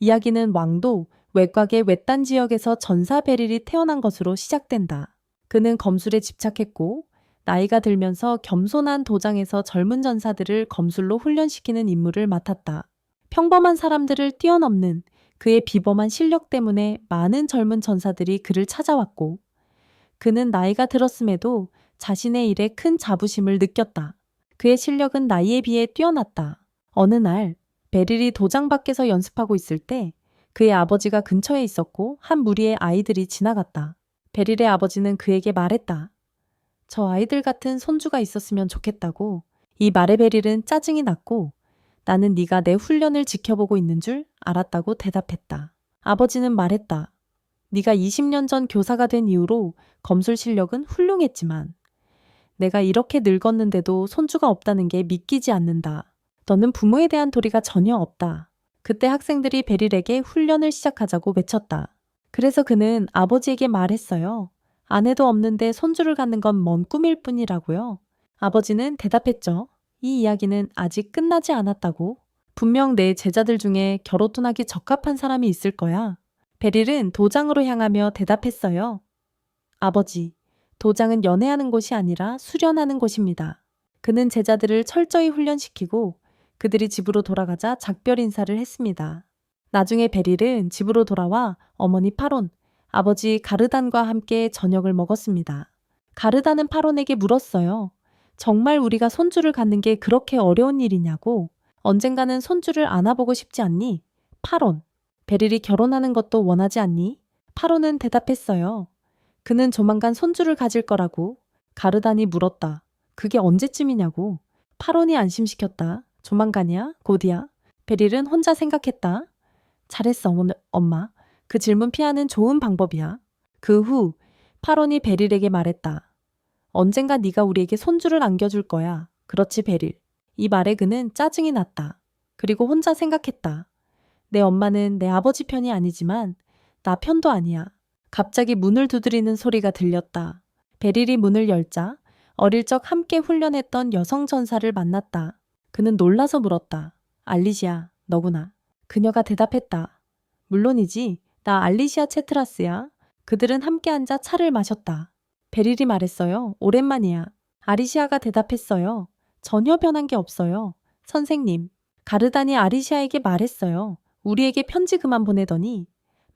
이야기는 왕도 외곽의 외딴 지역에서 전사 베릴이 태어난 것으로 시작된다. 그는 검술에 집착했고 나이가 들면서 겸손한 도장에서 젊은 전사들을 검술로 훈련시키는 임무를 맡았다. 평범한 사람들을 뛰어넘는 그의 비범한 실력 때문에 많은 젊은 전사들이 그를 찾아왔고 그는 나이가 들었음에도 자신의 일에 큰 자부심을 느꼈다. 그의 실력은 나이에 비해 뛰어났다. 어느 날 베릴이 도장 밖에서 연습하고 있을 때 그의 아버지가 근처에 있었고 한 무리의 아이들이 지나갔다. 베릴의 아버지는 그에게 말했다. 저 아이들 같은 손주가 있었으면 좋겠다고. 이 말에 베릴은 짜증이 났고 나는 네가 내 훈련을 지켜보고 있는 줄 알았다고 대답했다. 아버지는 말했다. 네가 20년 전 교사가 된 이후로 검술 실력은 훌륭했지만 내가 이렇게 늙었는데도 손주가 없다는 게 믿기지 않는다. 너는 부모에 대한 도리가 전혀 없다. 그때 학생들이 베릴에게 훈련을 시작하자고 외쳤다. 그래서 그는 아버지에게 말했어요. 아내도 없는데 손주를 갖는 건 먼 꿈일 뿐이라고요. 아버지는 대답했죠. 이 이야기는 아직 끝나지 않았다고. 분명 내 제자들 중에 결혼하기 적합한 사람이 있을 거야. 베릴은 도장으로 향하며 대답했어요. 아버지, 도장은 연애하는 곳이 아니라 수련하는 곳입니다. 그는 제자들을 철저히 훈련시키고 그들이 집으로 돌아가자 작별 인사를 했습니다. 나중에 베릴은 집으로 돌아와 어머니 파론, 아버지 가르단과 함께 저녁을 먹었습니다. 가르단은 파론에게 물었어요. 정말 우리가 손주를 갖는 게 그렇게 어려운 일이냐고. 언젠가는 손주를 안아보고 싶지 않니? 파론, 베릴이 결혼하는 것도 원하지 않니? 파론은 대답했어요. 그는 조만간 손주를 가질 거라고. 가르단이 물었다. 그게 언제쯤이냐고. 파론이 안심시켰다. 조만간이야? 곧이야? 베릴은 혼자 생각했다. 잘했어, 엄마. 그 질문 피하는 좋은 방법이야. 그 후 파론이 베릴에게 말했다. 언젠가 네가 우리에게 손주를 안겨줄 거야. 그렇지, 베릴. 이 말에 그는 짜증이 났다. 그리고 혼자 생각했다. 내 엄마는 내 아버지 편이 아니지만 나 편도 아니야. 갑자기 문을 두드리는 소리가 들렸다. 베릴이 문을 열자 어릴 적 함께 훈련했던 여성 전사를 만났다. 그는 놀라서 물었다. 알리시아, 너구나. 그녀가 대답했다. 물론이지. 나 알리시아 체트라스야. 그들은 함께 앉아 차를 마셨다. 베릴이 말했어요. 오랜만이야. 아리시아가 대답했어요. 전혀 변한 게 없어요. 선생님, 가르단이 아리시아에게 말했어요. 우리에게 편지 그만 보내더니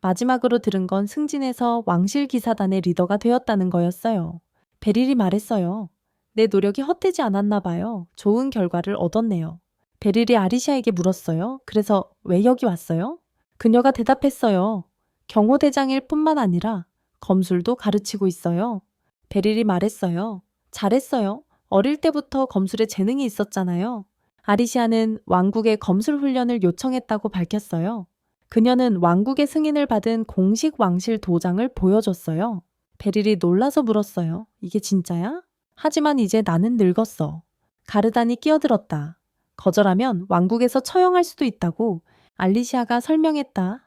마지막으로 들은 건 승진해서 왕실 기사단의 리더가 되었다는 거였어요. 베릴이 말했어요. 내 노력이 헛되지 않았나 봐요. 좋은 결과를 얻었네요. 베릴이 아리시아에게 물었어요. 그래서 왜 여기 왔어요? 그녀가 대답했어요. 경호대장일 뿐만 아니라 검술도 가르치고 있어요. 베릴이 말했어요. 잘했어요. 어릴 때부터 검술에 재능이 있었잖아요. 아리시아는 왕국의 검술 훈련을 요청했다고 밝혔어요. 그녀는 왕국의 승인을 받은 공식 왕실 도장을 보여줬어요. 베릴이 놀라서 물었어요. 이게 진짜야? 하지만 이제 나는 늙었어. 가르단이 끼어들었다. 거절하면 왕국에서 처형할 수도 있다고 알리시아가 설명했다.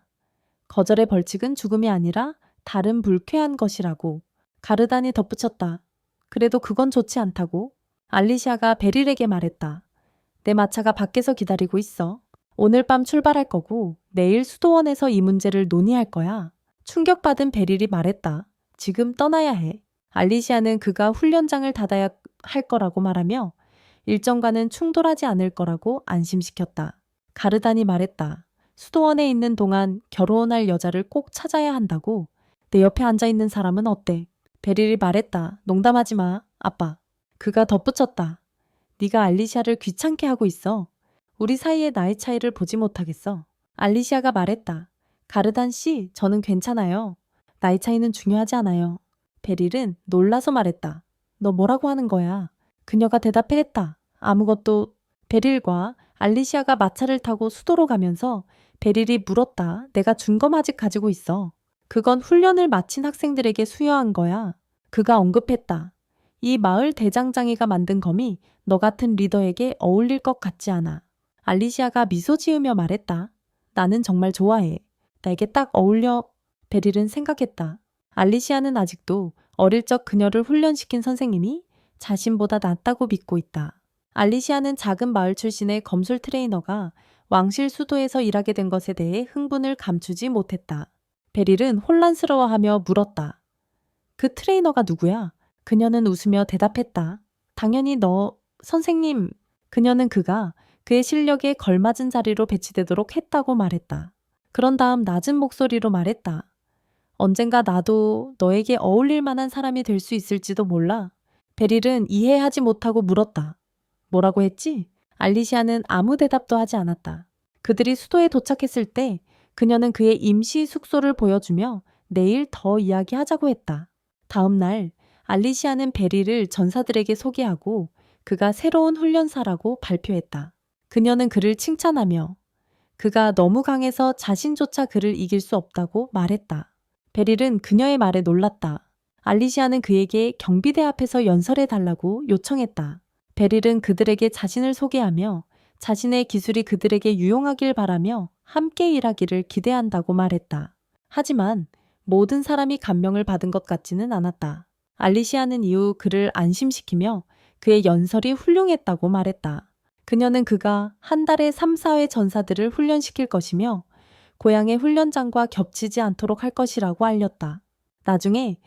거절의 벌칙은 죽음이 아니라 다른 불쾌한 것이라고 가르단이 덧붙였다. 그래도 그건 좋지 않다고 알리시아가 베릴에게 말했다. 내 마차가 밖에서 기다리고 있어. 오늘 밤 출발할 거고 내일 수도원에서 이 문제를 논의할 거야. 충격받은 베릴이 말했다. 지금 떠나야 해. 알리시아는 그가 훈련장을 닫아야 할 거라고 말하며 일정과는 충돌하지 않을 거라고 안심시켰다. 가르단이 말했다. 수도원에 있는 동안 결혼할 여자를 꼭 찾아야 한다고. 내 옆에 앉아있는 사람은 어때? 베릴이 말했다. 농담하지 마, 아빠. 그가 덧붙였다. 네가 알리시아를 귀찮게 하고 있어. 우리 사이의 나이 차이를 보지 못하겠어. 알리시아가 말했다. 가르단 씨, 저는 괜찮아요. 나이 차이는 중요하지 않아요. 베릴은 놀라서 말했다. 너 뭐라고 하는 거야? 그녀가 대답했다. 아무것도. 베릴과 알리시아가 마차를 타고 수도로 가면서 베릴이 물었다. 내가 준 검 아직 가지고 있어. 그건 훈련을 마친 학생들에게 수여한 거야. 그가 언급했다. 이 마을 대장장이가 만든 검이 너 같은 리더에게 어울릴 것 같지 않아. 알리시아가 미소 지으며 말했다. 나는 정말 좋아해. 나에게 딱 어울려. 베릴은 생각했다. 알리시아는 아직도 어릴 적 그녀를 훈련시킨 선생님이 자신보다 낫다고 믿고 있다. 알리시아는 작은 마을 출신의 검술 트레이너가 왕실 수도에서 일하게 된 것에 대해 흥분을 감추지 못했다. 베릴은 혼란스러워하며 물었다. 그 트레이너가 누구야? 그녀는 웃으며 대답했다. 당연히 너, 선생님. 그녀는 그가 그의 실력에 걸맞은 자리로 배치되도록 했다고 말했다. 그런 다음 낮은 목소리로 말했다. 언젠가 나도 너에게 어울릴 만한 사람이 될 수 있을지도 몰라. 베릴은 이해하지 못하고 물었다. 뭐라고 했지? 알리시아는 아무 대답도 하지 않았다. 그들이 수도에 도착했을 때 그녀는 그의 임시 숙소를 보여주며 내일 더 이야기하자고 했다. 다음 날 알리시아는 베릴을 전사들에게 소개하고 그가 새로운 훈련사라고 발표했다. 그녀는 그를 칭찬하며 그가 너무 강해서 자신조차 그를 이길 수 없다고 말했다. 베릴은 그녀의 말에 놀랐다. 알리시아는 그에게 경비대 앞에서 연설해 달라고 요청했다. 베릴은 그들에게 자신을 소개하며 자신의 기술이 그들에게 유용하길 바라며 함께 일하기를 기대한다고 말했다. 하지만 모든 사람이 감명을 받은 것 같지는 않았다. 알리시아는 이후 그를 안심시키며 그의 연설이 훌륭했다고 말했다. 그녀는 그가 한 달에 3, 4회 전사들을 훈련시킬 것이며 고향의 훈련장과 겹치지 않도록 할 것이라고 알렸다. 나중에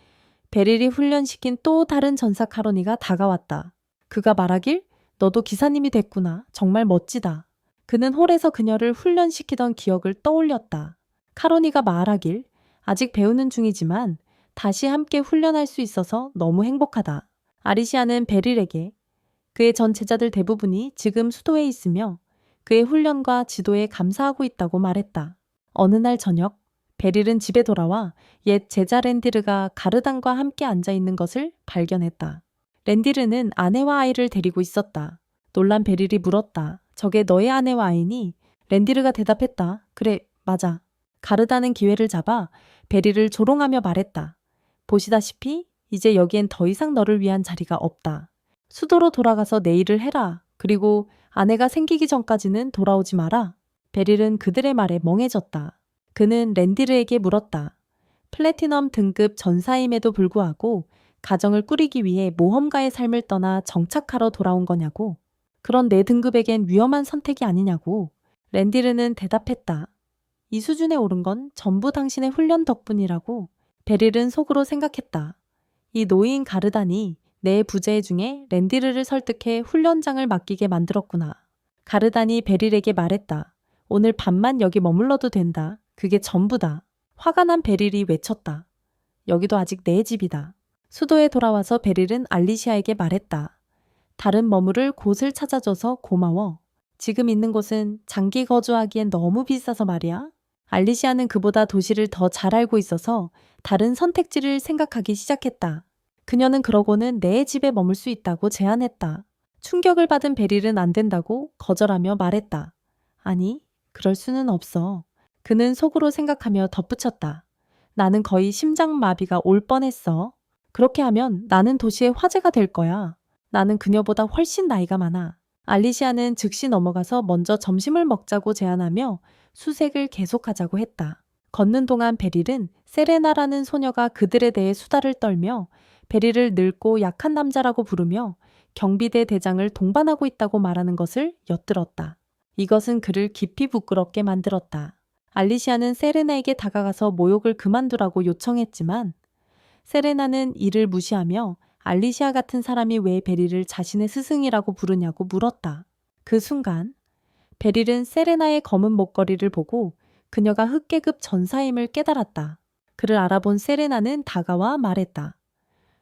베릴이 훈련시킨 또 다른 전사 카로니가 다가왔다. 그가 말하길 너도 기사님이 됐구나. 정말 멋지다. 그는 홀에서 그녀를 훈련시키던 기억을 떠올렸다. 카로니가 말하길 아직 배우는 중이지만 다시 함께 훈련할 수 있어서 너무 행복하다. 아리시아는 베릴에게 그의 전 제자들 대부분이 지금 수도에 있으며 그의 훈련과 지도에 감사하고 있다고 말했다. 어느 날 저녁 베릴은 집에 돌아와 옛 제자 렌디르가 가르단과 함께 앉아 있는 것을 발견했다. 렌디르는 아내와 아이를 데리고 있었다. 놀란 베릴이 물었다. 저게 너의 아내와 아이니? 렌디르가 대답했다. 그래, 맞아. 가르단은 기회를 잡아 베릴을 조롱하며 말했다. 보시다시피 이제 여기엔 더 이상 너를 위한 자리가 없다. 수도로 돌아가서 내 일을 해라. 그리고 아내가 생기기 전까지는 돌아오지 마라. 베릴은 그들의 말에 멍해졌다. 그는 렌디르에게 물었다. 플래티넘 등급 전사임에도 불구하고 가정을 꾸리기 위해 모험가의 삶을 떠나 정착하러 돌아온 거냐고. 그런 내 등급에겐 위험한 선택이 아니냐고. 렌디르는 대답했다. 이 수준에 오른 건 전부 당신의 훈련 덕분이라고. 베릴은 속으로 생각했다. 이 노인 가르단이 내 부재 중에 렌디르를 설득해 훈련장을 맡기게 만들었구나. 가르단이 베릴에게 말했다. 오늘 밤만 여기 머물러도 된다. 그게 전부다. 화가 난 베릴이 외쳤다. 여기도 아직 내 집이다. 수도에 돌아와서 베릴은 알리시아에게 말했다. 다른 머무를 곳을 찾아줘서 고마워. 지금 있는 곳은 장기 거주하기엔 너무 비싸서 말이야. 알리시아는 그보다 도시를 더 잘 알고 있어서 다른 선택지를 생각하기 시작했다. 그녀는 그러고는 내 집에 머물 수 있다고 제안했다. 충격을 받은 베릴은 안 된다고 거절하며 말했다. 아니, 그럴 수는 없어. 그는 속으로 생각하며 덧붙였다. 나는 거의 심장마비가 올 뻔했어. 그렇게 하면 나는 도시의 화제가 될 거야. 나는 그녀보다 훨씬 나이가 많아. 알리시아는 즉시 넘어가서 먼저 점심을 먹자고 제안하며 수색을 계속하자고 했다. 걷는 동안 베릴은 세레나라는 소녀가 그들에 대해 수다를 떨며 베릴을 늙고 약한 남자라고 부르며 경비대 대장을 동반하고 있다고 말하는 것을 엿들었다. 이것은 그를 깊이 부끄럽게 만들었다. 알리시아는 세레나에게 다가가서 모욕을 그만두라고 요청했지만 세레나는 이를 무시하며 알리시아 같은 사람이 왜 베릴을 자신의 스승이라고 부르냐고 물었다. 그 순간 베릴은 세레나의 검은 목걸이를 보고 그녀가 흑계급 전사임을 깨달았다. 그를 알아본 세레나는 다가와 말했다.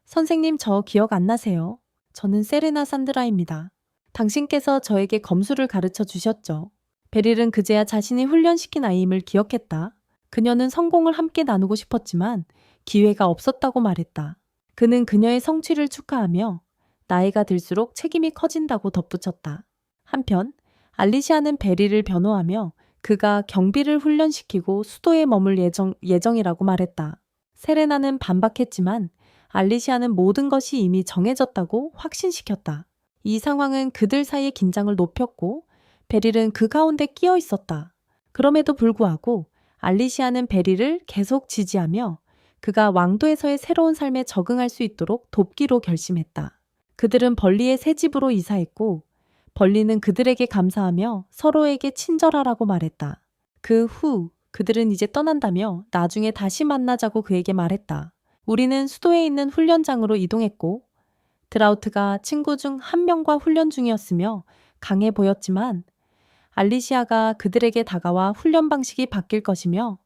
선생님, 저 기억 안 나세요? 저는 세레나 산드라입니다. 당신께서 저에게 검술을 가르쳐 주셨죠. 베릴은 그제야 자신이 훈련시킨 아이임을 기억했다. 그녀는 성공을 함께 나누고 싶었지만 기회가 없었다고 말했다. 그는 그녀의 성취를 축하하며 나이가 들수록 책임이 커진다고 덧붙였다. 한편 알리시아는 베릴을 변호하며 그가 경비를 훈련시키고 수도에 머물 예정이라고 말했다. 세레나는 반박했지만 알리시아는 모든 것이 이미 정해졌다고 확신시켰다. 이 상황은 그들 사이의 긴장을 높였고 베릴은 그 가운데 끼어 있었다. 그럼에도 불구하고 알리시아는 베릴을 계속 지지하며 그가 왕도에서의 새로운 삶에 적응할 수 있도록 돕기로 결심했다. 그들은 벌리의 새 집으로 이사했고 벌리는 그들에게 감사하며 서로에게 친절하라고 말했다. 그 후 그들은 이제 떠난다며 나중에 다시 만나자고 그에게 말했다. 우리는 수도에 있는 훈련장으로 이동했고 드라우트가 친구 중 한 명과 훈련 중이었으며 강해 보였지만 알리시아가 그들에게 다가와 훈련 방식이 바뀔 것이며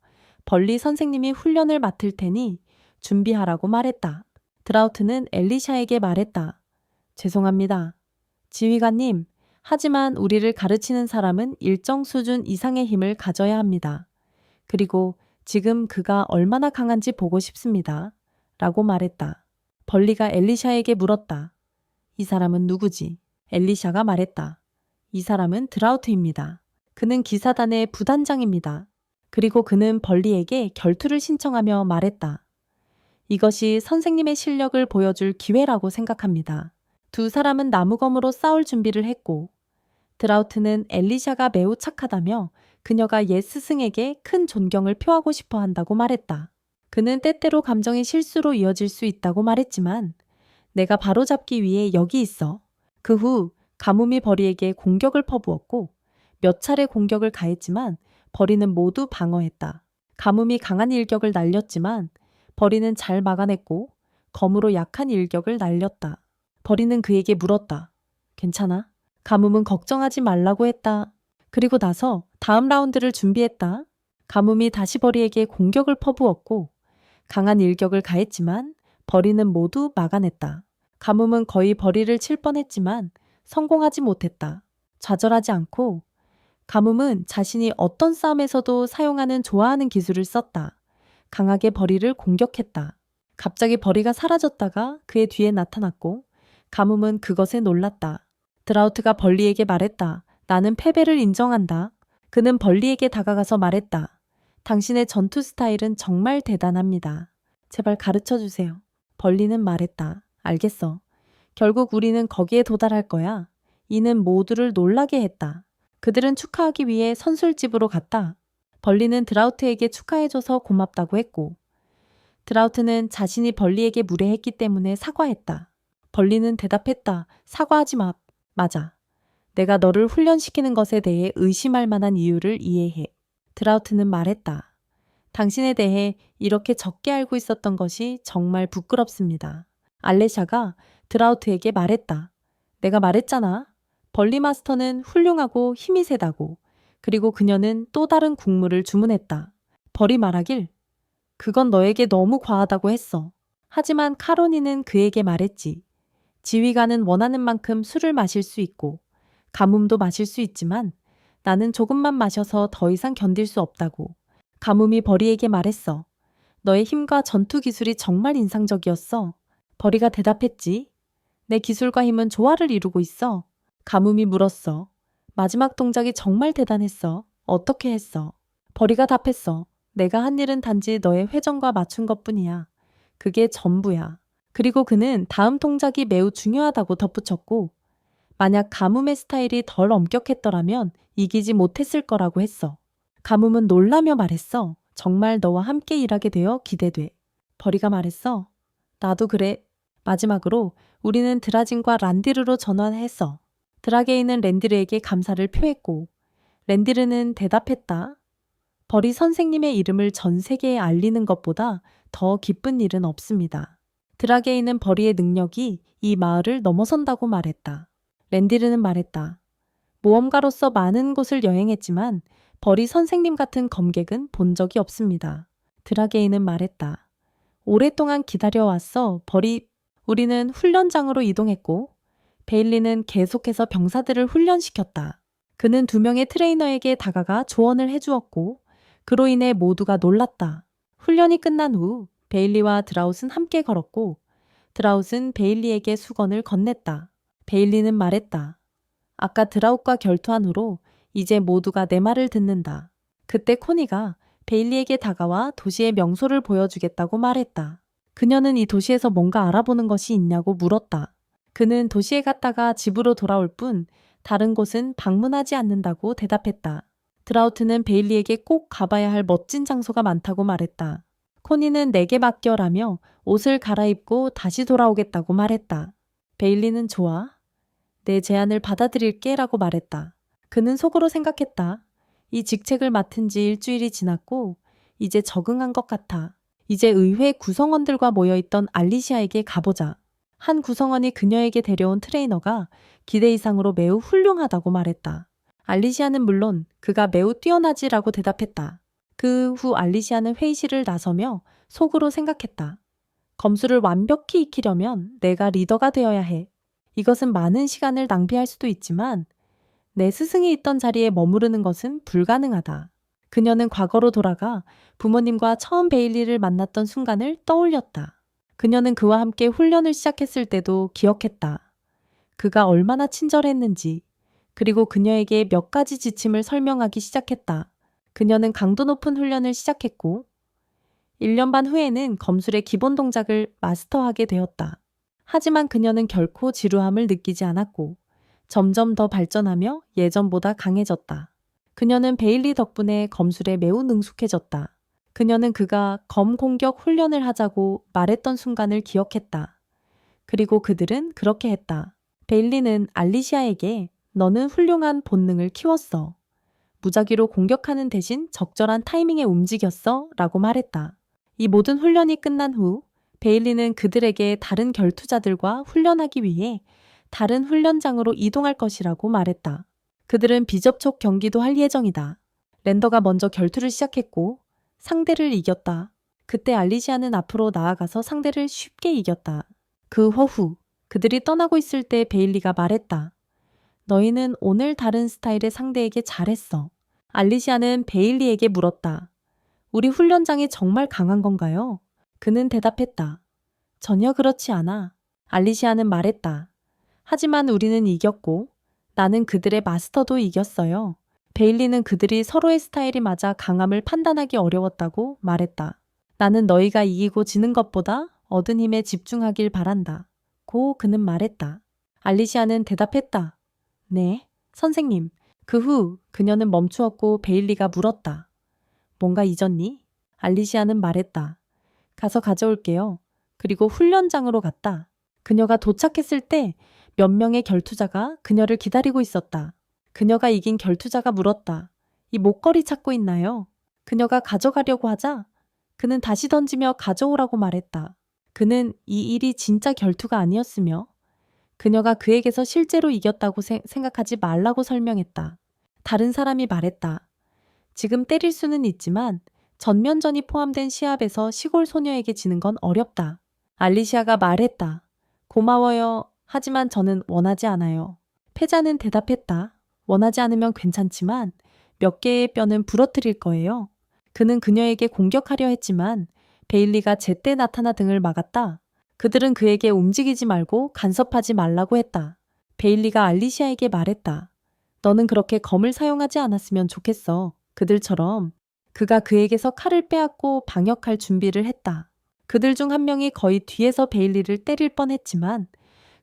벌리 선생님이 훈련을 맡을 테니 준비하라고 말했다. 드라우트는 엘리샤에게 말했다. 죄송합니다. 지휘관님, 하지만 우리를 가르치는 사람은 일정 수준 이상의 힘을 가져야 합니다. 그리고 지금 그가 얼마나 강한지 보고 싶습니다. 라고 말했다. 벌리가 엘리샤에게 물었다. 이 사람은 누구지? 엘리샤가 말했다. 이 사람은 드라우트입니다. 그는 기사단의 부단장입니다. 그리고 그는 벌리에게 결투를 신청하며 말했다. 이것이 선생님의 실력을 보여줄 기회라고 생각합니다. 두 사람은 나무검으로 싸울 준비를 했고 드라우트는 엘리샤가 매우 착하다며 그녀가 옛 스승에게 큰 존경을 표하고 싶어 한다고 말했다. 그는 때때로 감정이 실수로 이어질 수 있다고 말했지만 내가 바로잡기 위해 여기 있어. 그 후 가뭄이 벌이에게 공격을 퍼부었고 몇 차례 공격을 가했지만 벌이는 모두 방어했다. 가뭄이 강한 일격을 날렸지만 벌이는 잘 막아냈고 검으로 약한 일격을 날렸다. 벌이는 그에게 물었다. 괜찮아? 가뭄은 걱정하지 말라고 했다. 그리고 나서 다음 라운드를 준비했다. 가뭄이 다시 벌이에게 공격을 퍼부었고 강한 일격을 가했지만 벌이는 모두 막아냈다. 가뭄은 거의 벌이를 칠 뻔했지만 성공하지 못했다. 좌절하지 않고 가뭄은 자신이 어떤 싸움에서도 사용하는 좋아하는 기술을 썼다. 강하게 벌이를 공격했다. 갑자기 벌이가 사라졌다가 그의 뒤에 나타났고 가뭄은 그것에 놀랐다. 드라우트가 벌리에게 말했다. 나는 패배를 인정한다. 그는 벌리에게 다가가서 말했다. 당신의 전투 스타일은 정말 대단합니다. 제발 가르쳐 주세요. 벌리는 말했다. 알겠어. 결국 우리는 거기에 도달할 거야. 이는 모두를 놀라게 했다. 그들은 축하하기 위해 선술집으로 갔다. 벌리는 드라우트에게 축하해줘서 고맙다고 했고 드라우트는 자신이 벌리에게 무례했기 때문에 사과했다. 벌리는 대답했다. 사과하지 마. 맞아. 내가 너를 훈련시키는 것에 대해 의심할 만한 이유를 이해해. 드라우트는 말했다. 당신에 대해 이렇게 적게 알고 있었던 것이 정말 부끄럽습니다. 알레샤가 드라우트에게 말했다. 내가 말했잖아. 벌리 마스터는 훌륭하고 힘이 세다고. 그리고 그녀는 또 다른 국물을 주문했다. 벌이 말하길. 그건 너에게 너무 과하다고 했어. 하지만 카로니는 그에게 말했지. 지휘관은 원하는 만큼 술을 마실 수 있고 가뭄도 마실 수 있지만 나는 조금만 마셔서 더 이상 견딜 수 없다고. 가뭄이 벌이에게 말했어. 너의 힘과 전투 기술이 정말 인상적이었어. 벌이가 대답했지. 내 기술과 힘은 조화를 이루고 있어. 가뭄이 물었어. 마지막 동작이 정말 대단했어. 어떻게 했어? 벌이가 답했어. 내가 한 일은 단지 너의 회전과 맞춘 것뿐이야. 그게 전부야. 그리고 그는 다음 동작이 매우 중요하다고 덧붙였고 만약 가뭄의 스타일이 덜 엄격했더라면 이기지 못했을 거라고 했어. 가뭄은 놀라며 말했어. 정말 너와 함께 일하게 되어 기대돼. 벌이가 말했어. 나도 그래. 마지막으로 우리는 드라진과 란디르로 전환했어. 드라게이는 랜디르에게 감사를 표했고 랜디르는 대답했다. 벌이 선생님의 이름을 전 세계에 알리는 것보다 더 기쁜 일은 없습니다. 드라게이는 벌이의 능력이 이 마을을 넘어선다고 말했다. 랜디르는 말했다. 모험가로서 많은 곳을 여행했지만 벌이 선생님 같은 검객은 본 적이 없습니다. 드라게이는 말했다. 오랫동안 기다려왔어. 우리는 훈련장으로 이동했고 베일리는 계속해서 병사들을 훈련시켰다. 그는 2명의 트레이너에게 다가가 조언을 해주었고 그로 인해 모두가 놀랐다. 훈련이 끝난 후 베일리와 드라웃은 함께 걸었고 드라웃은 베일리에게 수건을 건넸다. 베일리는 말했다. 아까 드라웃과 결투한 후로 이제 모두가 내 말을 듣는다. 그때 코니가 베일리에게 다가와 도시의 명소를 보여주겠다고 말했다. 그녀는 이 도시에서 뭔가 알아보는 것이 있냐고 물었다. 그는 도시에 갔다가 집으로 돌아올 뿐 다른 곳은 방문하지 않는다고 대답했다. 드라우트는 베일리에게 꼭 가봐야 할 멋진 장소가 많다고 말했다. 코니는 내게 맡겨라며 옷을 갈아입고 다시 돌아오겠다고 말했다. 베일리는 좋아. 내 제안을 받아들일게 라고 말했다. 그는 속으로 생각했다. 이 직책을 맡은 지 일주일이 지났고 이제 적응한 것 같아. 이제 의회 구성원들과 모여있던 알리시아에게 가보자. 한 구성원이 그녀에게 데려온 트레이너가 기대 이상으로 매우 훌륭하다고 말했다. 알리시아는 물론 그가 매우 뛰어나지라고 대답했다. 그 후 알리시아는 회의실을 나서며 속으로 생각했다. 검수를 완벽히 익히려면 내가 리더가 되어야 해. 이것은 많은 시간을 낭비할 수도 있지만 내 스승이 있던 자리에 머무르는 것은 불가능하다. 그녀는 과거로 돌아가 부모님과 처음 베일리를 만났던 순간을 떠올렸다. 그녀는 그와 함께 훈련을 시작했을 때도 기억했다. 그가 얼마나 친절했는지, 그리고 그녀에게 몇 가지 지침을 설명하기 시작했다. 그녀는 강도 높은 훈련을 시작했고 1년 반 후에는 검술의 기본 동작을 마스터하게 되었다. 하지만 그녀는 결코 지루함을 느끼지 않았고 점점 더 발전하며 예전보다 강해졌다. 그녀는 베일리 덕분에 검술에 매우 능숙해졌다. 그녀는 그가 검 공격 훈련을 하자고 말했던 순간을 기억했다. 그리고 그들은 그렇게 했다. 베일리는 알리시아에게 너는 훌륭한 본능을 키웠어. 무작위로 공격하는 대신 적절한 타이밍에 움직였어 라고 말했다. 이 모든 훈련이 끝난 후 베일리는 그들에게 다른 결투자들과 훈련하기 위해 다른 훈련장으로 이동할 것이라고 말했다. 그들은 비접촉 경기도 할 예정이다. 랜더가 먼저 결투를 시작했고 상대를 이겼다. 그때 알리시아는 앞으로 나아가서 상대를 쉽게 이겼다. 그 허후 그들이 떠나고 있을 때 베일리가 말했다. 너희는 오늘 다른 스타일의 상대에게 잘했어. 알리시아는 베일리에게 물었다. 우리 훈련장이 정말 강한 건가요? 그는 대답했다. 전혀 그렇지 않아. 알리시아는 말했다. 하지만 우리는 이겼고 나는 그들의 마스터도 이겼어요. 베일리는 그들이 서로의 스타일이 맞아 강함을 판단하기 어려웠다고 말했다. 나는 너희가 이기고 지는 것보다 얻은 힘에 집중하길 바란다. 고 그는 말했다. 알리시아는 대답했다. 네, 선생님. 그 후 그녀는 멈추었고 베일리가 물었다. 뭔가 잊었니? 알리시아는 말했다. 가서 가져올게요. 그리고 훈련장으로 갔다. 그녀가 도착했을 때 몇 명의 결투자가 그녀를 기다리고 있었다. 그녀가 이긴 결투자가 물었다. 이 목걸이 찾고 있나요? 그녀가 가져가려고 하자 그는 다시 던지며 가져오라고 말했다. 그는 이 일이 진짜 결투가 아니었으며 그녀가 그에게서 실제로 이겼다고 생각하지 말라고 설명했다. 다른 사람이 말했다. 지금 때릴 수는 있지만 전면전이 포함된 시합에서 시골 소녀에게 지는 건 어렵다. 알리시아가 말했다. 고마워요. 하지만 저는 원하지 않아요. 패자는 대답했다. 원하지 않으면 괜찮지만 몇 개의 뼈는 부러뜨릴 거예요. 그는 그녀에게 공격하려 했지만 베일리가 제때 나타나 등을 막았다. 그들은 그에게 움직이지 말고 간섭하지 말라고 했다. 베일리가 알리시아에게 말했다. 너는 그렇게 검을 사용하지 않았으면 좋겠어. 그들처럼. 그가 그에게서 칼을 빼앗고 방역할 준비를 했다. 그들 중 한 명이 거의 뒤에서 베일리를 때릴 뻔했지만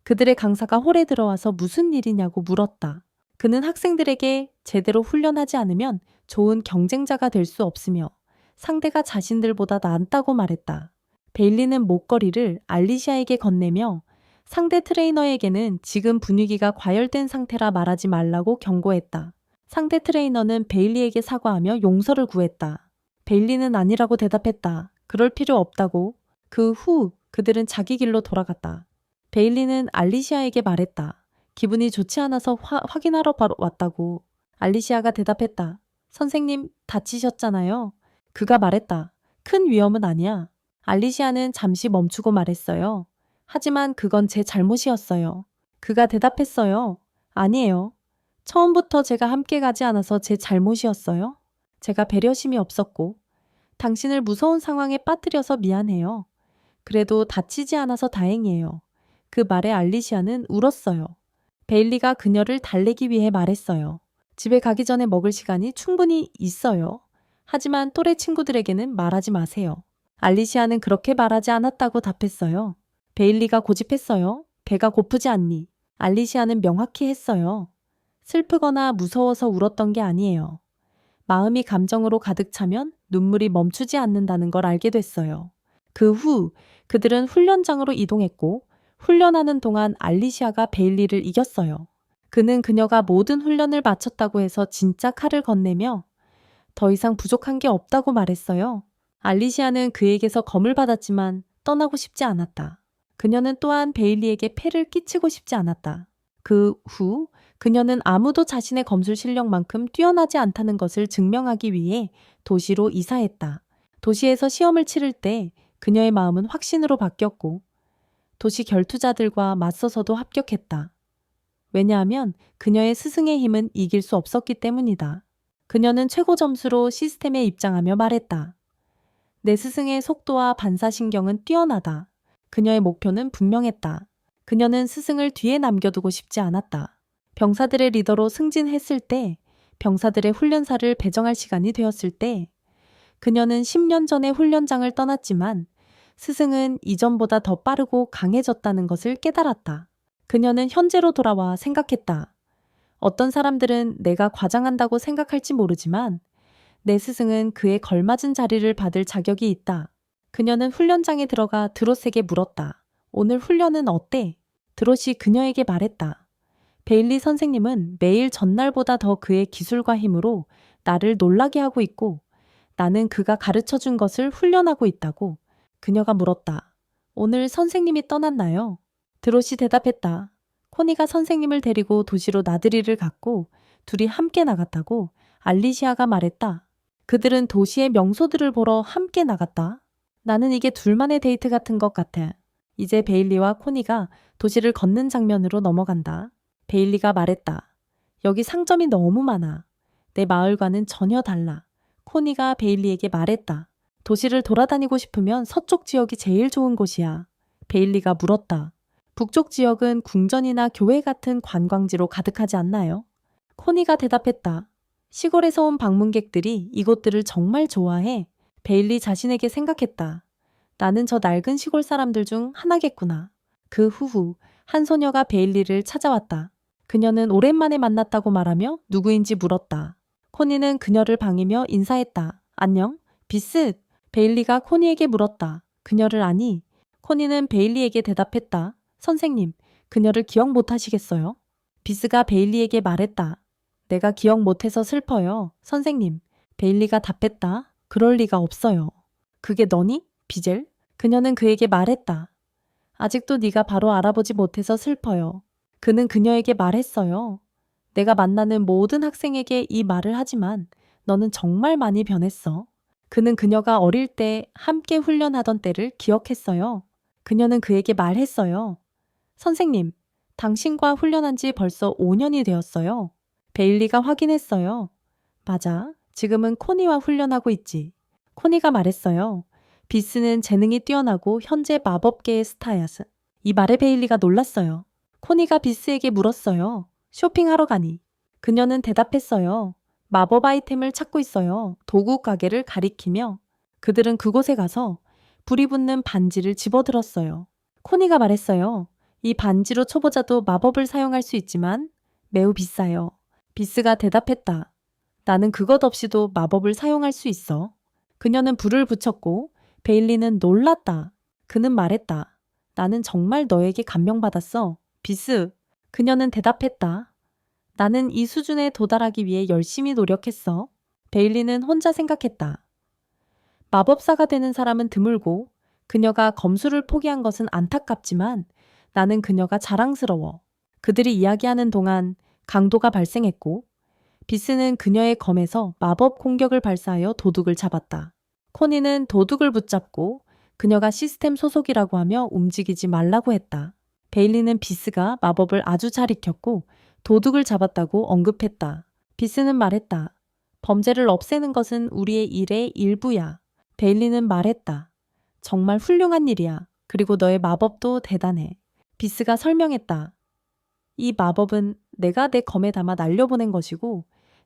그들의 강사가 홀에 들어와서 무슨 일이냐고 물었다. 그는 학생들에게 제대로 훈련하지 않으면 좋은 경쟁자가 될 수 없으며 상대가 자신들보다 낫다고 말했다. 베일리는 목걸이를 알리시아에게 건네며 상대 트레이너에게는 지금 분위기가 과열된 상태라 말하지 말라고 경고했다. 상대 트레이너는 베일리에게 사과하며 용서를 구했다. 베일리는 아니라고 대답했다. 그럴 필요 없다고. 그 후 그들은 자기 길로 돌아갔다. 베일리는 알리시아에게 말했다. 기분이 좋지 않아서 확인하러 바로 왔다고. 알리시아가 대답했다. 선생님 다치셨잖아요. 그가 말했다. 큰 위험은 아니야. 알리시아는 잠시 멈추고 말했어요. 하지만 그건 제 잘못이었어요. 그가 대답했어요. 아니에요. 처음부터 제가 함께 가지 않아서 제 잘못이었어요. 제가 배려심이 없었고 당신을 무서운 상황에 빠뜨려서 미안해요. 그래도 다치지 않아서 다행이에요. 그 말에 알리시아는 울었어요. 베일리가 그녀를 달래기 위해 말했어요. 집에 가기 전에 먹을 시간이 충분히 있어요. 하지만 또래 친구들에게는 말하지 마세요. 알리시아는 그렇게 말하지 않았다고 답했어요. 베일리가 고집했어요. 배가 고프지 않니? 알리시아는 명확히 했어요. 슬프거나 무서워서 울었던 게 아니에요. 마음이 감정으로 가득 차면 눈물이 멈추지 않는다는 걸 알게 됐어요. 그 후 그들은 훈련장으로 이동했고 훈련하는 동안 알리시아가 베일리를 이겼어요. 그는 그녀가 모든 훈련을 마쳤다고 해서 진짜 칼을 건네며 더 이상 부족한 게 없다고 말했어요. 알리시아는 그에게서 검을 받았지만 떠나고 싶지 않았다. 그녀는 또한 베일리에게 폐를 끼치고 싶지 않았다. 그 후 그녀는 아무도 자신의 검술 실력만큼 뛰어나지 않다는 것을 증명하기 위해 도시로 이사했다. 도시에서 시험을 치를 때 그녀의 마음은 확신으로 바뀌었고 도시 결투자들과 맞서서도 합격했다. 왜냐하면 그녀의 스승의 힘은 이길 수 없었기 때문이다. 그녀는 최고 점수로 시스템에 입장하며 말했다. 내 스승의 속도와 반사신경은 뛰어나다. 그녀의 목표는 분명했다. 그녀는 스승을 뒤에 남겨두고 싶지 않았다. 병사들의 리더로 승진했을 때, 병사들의 훈련사를 배정할 시간이 되었을 때, 그녀는 10년 전에 훈련장을 떠났지만 스승은 이전보다 더 빠르고 강해졌다는 것을 깨달았다. 그녀는 현재로 돌아와 생각했다. 어떤 사람들은 내가 과장한다고 생각할지 모르지만 내 스승은 그에 걸맞은 자리를 받을 자격이 있다. 그녀는 훈련장에 들어가 드롯에게 물었다. 오늘 훈련은 어때? 드롯이 그녀에게 말했다. 베일리 선생님은 매일 전날보다 더 그의 기술과 힘으로 나를 놀라게 하고 있고 나는 그가 가르쳐준 것을 훈련하고 있다고. 그녀가 물었다. 오늘 선생님이 떠났나요? 드롯이 대답했다. 코니가 선생님을 데리고 도시로 나들이를 갔고 둘이 함께 나갔다고 알리시아가 말했다. 그들은 도시의 명소들을 보러 함께 나갔다. 나는 이게 둘만의 데이트 같은 것 같아. 이제 베일리와 코니가 도시를 걷는 장면으로 넘어간다. 베일리가 말했다. 여기 상점이 너무 많아. 내 마을과는 전혀 달라. 코니가 베일리에게 말했다. 도시를 돌아다니고 싶으면 서쪽 지역이 제일 좋은 곳이야. 베일리가 물었다. 북쪽 지역은 궁전이나 교회 같은 관광지로 가득하지 않나요? 코니가 대답했다. 시골에서 온 방문객들이 이곳들을 정말 좋아해. 베일리 자신에게 생각했다. 나는 저 낡은 시골 사람들 중 하나겠구나. 그 후후 한 소녀가 베일리를 찾아왔다. 그녀는 오랜만에 만났다고 말하며 누구인지 물었다. 코니는 그녀를 반기며 인사했다. 안녕? 비스. 베일리가 코니에게 물었다. 그녀를 아니? 코니는 베일리에게 대답했다. 선생님, 그녀를 기억 못하시겠어요? 비스가 베일리에게 말했다. 내가 기억 못해서 슬퍼요. 선생님. 베일리가 답했다. 그럴 리가 없어요. 그게 너니? 비젤? 그녀는 그에게 말했다. 아직도 네가 바로 알아보지 못해서 슬퍼요. 그는 그녀에게 말했어요. 내가 만나는 모든 학생에게 이 말을 하지만 너는 정말 많이 변했어. 그는 그녀가 어릴 때 함께 훈련하던 때를 기억했어요. 그녀는 그에게 말했어요. 선생님, 당신과 훈련한 지 벌써 5년이 되었어요. 베일리가 확인했어요. 맞아. 지금은 코니와 훈련하고 있지. 코니가 말했어요. 비스는 재능이 뛰어나고 현재 마법계의 스타야. 이 말에 베일리가 놀랐어요. 코니가 비스에게 물었어요. 쇼핑하러 가니? 그녀는 대답했어요. 마법 아이템을 찾고 있어요. 도구 가게를 가리키며. 그들은 그곳에 가서 불이 붙는 반지를 집어들었어요. 코니가 말했어요. 이 반지로 초보자도 마법을 사용할 수 있지만 매우 비싸요. 비스가 대답했다. 나는 그것 없이도 마법을 사용할 수 있어. 그녀는 불을 붙였고 베일리는 놀랐다. 그는 말했다. 나는 정말 너에게 감명받았어. 비스. 그녀는 대답했다. 나는 이 수준에 도달하기 위해 열심히 노력했어. 베일리는 혼자 생각했다. 마법사가 되는 사람은 드물고 그녀가 검술을 포기한 것은 안타깝지만 나는 그녀가 자랑스러워. 그들이 이야기하는 동안 강도가 발생했고 비스는 그녀의 검에서 마법 공격을 발사하여 도둑을 잡았다. 코니는 도둑을 붙잡고 그녀가 시스템 소속이라고 하며 움직이지 말라고 했다. 베일리는 비스가 마법을 아주 잘 익혔고 도둑을 잡았다고 언급했다. 비스는 말했다. 범죄를 없애는 것은 우리의 일의 일부야. 베일리는 말했다. 정말 훌륭한 일이야. 그리고 너의 마법도 대단해. 비스가 설명했다. 이 마법은 내가 내 검에 담아 날려보낸 것이고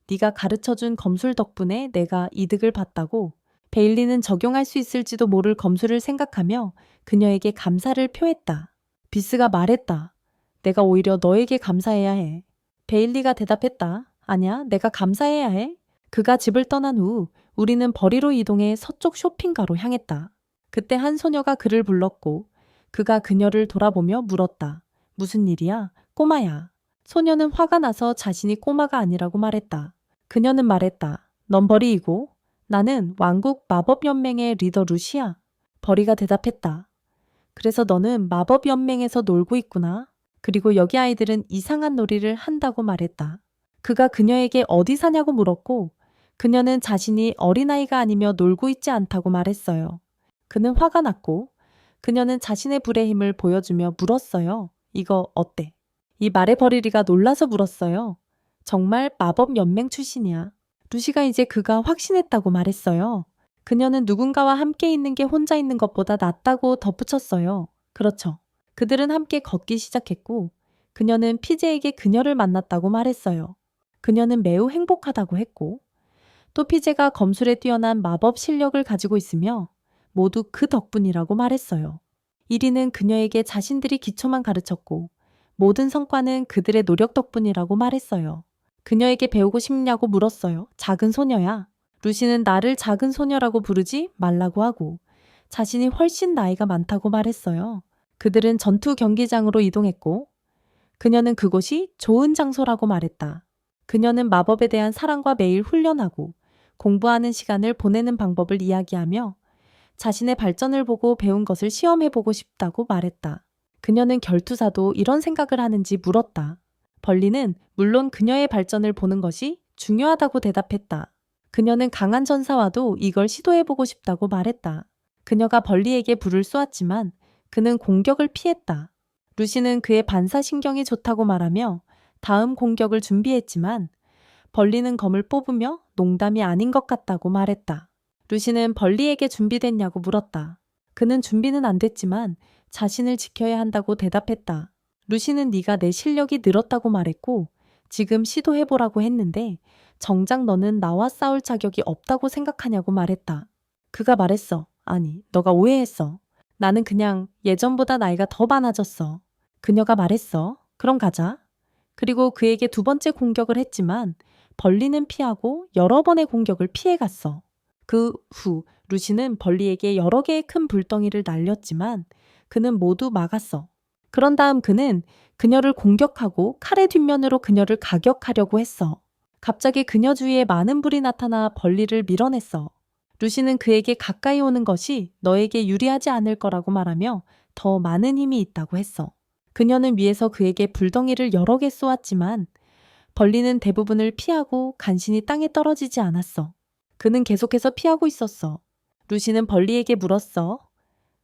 네가 가르쳐준 검술 덕분에 내가 이득을 봤다고. 베일리는 적용할 수 있을지도 모를 검술을 생각하며 그녀에게 감사를 표했다. 비스가 말했다. 내가 오히려 너에게 감사해야 해. 베일리가 대답했다. 아니야, 내가 감사해야 해. 그가 집을 떠난 후 우리는 벌이로 이동해 서쪽 쇼핑가로 향했다. 그때 한 소녀가 그를 불렀고 그가 그녀를 돌아보며 물었다. 무슨 일이야? 꼬마야. 소녀는 화가 나서 자신이 꼬마가 아니라고 말했다. 그녀는 말했다. 넌 버리이고 나는 왕국 마법연맹의 리더 루시야. 버리가 대답했다. 그래서 너는 마법연맹에서 놀고 있구나. 그리고 여기 아이들은 이상한 놀이를 한다고 말했다. 그가 그녀에게 어디 사냐고 물었고 그녀는 자신이 어린아이가 아니며 놀고 있지 않다고 말했어요. 그는 화가 났고 그녀는 자신의 불의 힘을 보여주며 물었어요. 이거 어때? 이 말에 버리리가 놀라서 물었어요. 정말 마법연맹 출신이야. 루시가 이제 그가 확신했다고 말했어요. 그녀는 누군가와 함께 있는 게 혼자 있는 것보다 낫다고 덧붙였어요. 그렇죠. 그들은 함께 걷기 시작했고 그녀는 피제에게 그녀를 만났다고 말했어요. 그녀는 매우 행복하다고 했고 또 피제가 검술에 뛰어난 마법 실력을 가지고 있으며 모두 그 덕분이라고 말했어요. 이리는 그녀에게 자신들이 기초만 가르쳤고 모든 성과는 그들의 노력 덕분이라고 말했어요. 그녀에게 배우고 싶냐고 물었어요. 작은 소녀야. 루시는 나를 작은 소녀라고 부르지 말라고 하고 자신이 훨씬 나이가 많다고 말했어요. 그들은 전투 경기장으로 이동했고 그녀는 그곳이 좋은 장소라고 말했다. 그녀는 마법에 대한 사랑과 매일 훈련하고 공부하는 시간을 보내는 방법을 이야기하며 자신의 발전을 보고 배운 것을 시험해보고 싶다고 말했다. 그녀는 결투사도 이런 생각을 하는지 물었다. 벌리는 물론 그녀의 발전을 보는 것이 중요하다고 대답했다. 그녀는 강한 전사와도 이걸 시도해보고 싶다고 말했다. 그녀가 벌리에게 불을 쏘았지만 그는 공격을 피했다. 루시는 그의 반사신경이 좋다고 말하며 다음 공격을 준비했지만 벌리는 검을 뽑으며 농담이 아닌 것 같다고 말했다. 루시는 벌리에게 준비됐냐고 물었다. 그는 준비는 안 됐지만 자신을 지켜야 한다고 대답했다. 루시는 네가 내 실력이 늘었다고 말했고 지금 시도해보라고 했는데 정작 너는 나와 싸울 자격이 없다고 생각하냐고 말했다. 그가 말했어. 아니, 너가 오해했어. 나는 그냥 예전보다 나이가 더 많아졌어. 그녀가 말했어. 그럼 가자. 그리고 그에게 두 번째 공격을 했지만 벌리는 피하고 여러 번의 공격을 피해갔어. 그 후 루시는 벌리에게 여러 개의 큰 불덩이를 날렸지만 그는 모두 막았어. 그런 다음 그는 그녀를 공격하고 칼의 뒷면으로 그녀를 가격하려고 했어. 갑자기 그녀 주위에 많은 불이 나타나 벌리를 밀어냈어. 루시는 그에게 가까이 오는 것이 너에게 유리하지 않을 거라고 말하며 더 많은 힘이 있다고 했어. 그녀는 위에서 그에게 불덩이를 여러 개 쏘았지만 벌리는 대부분을 피하고 간신히 땅에 떨어지지 않았어. 그는 계속해서 피하고 있었어. 루시는 벌리에게 물었어.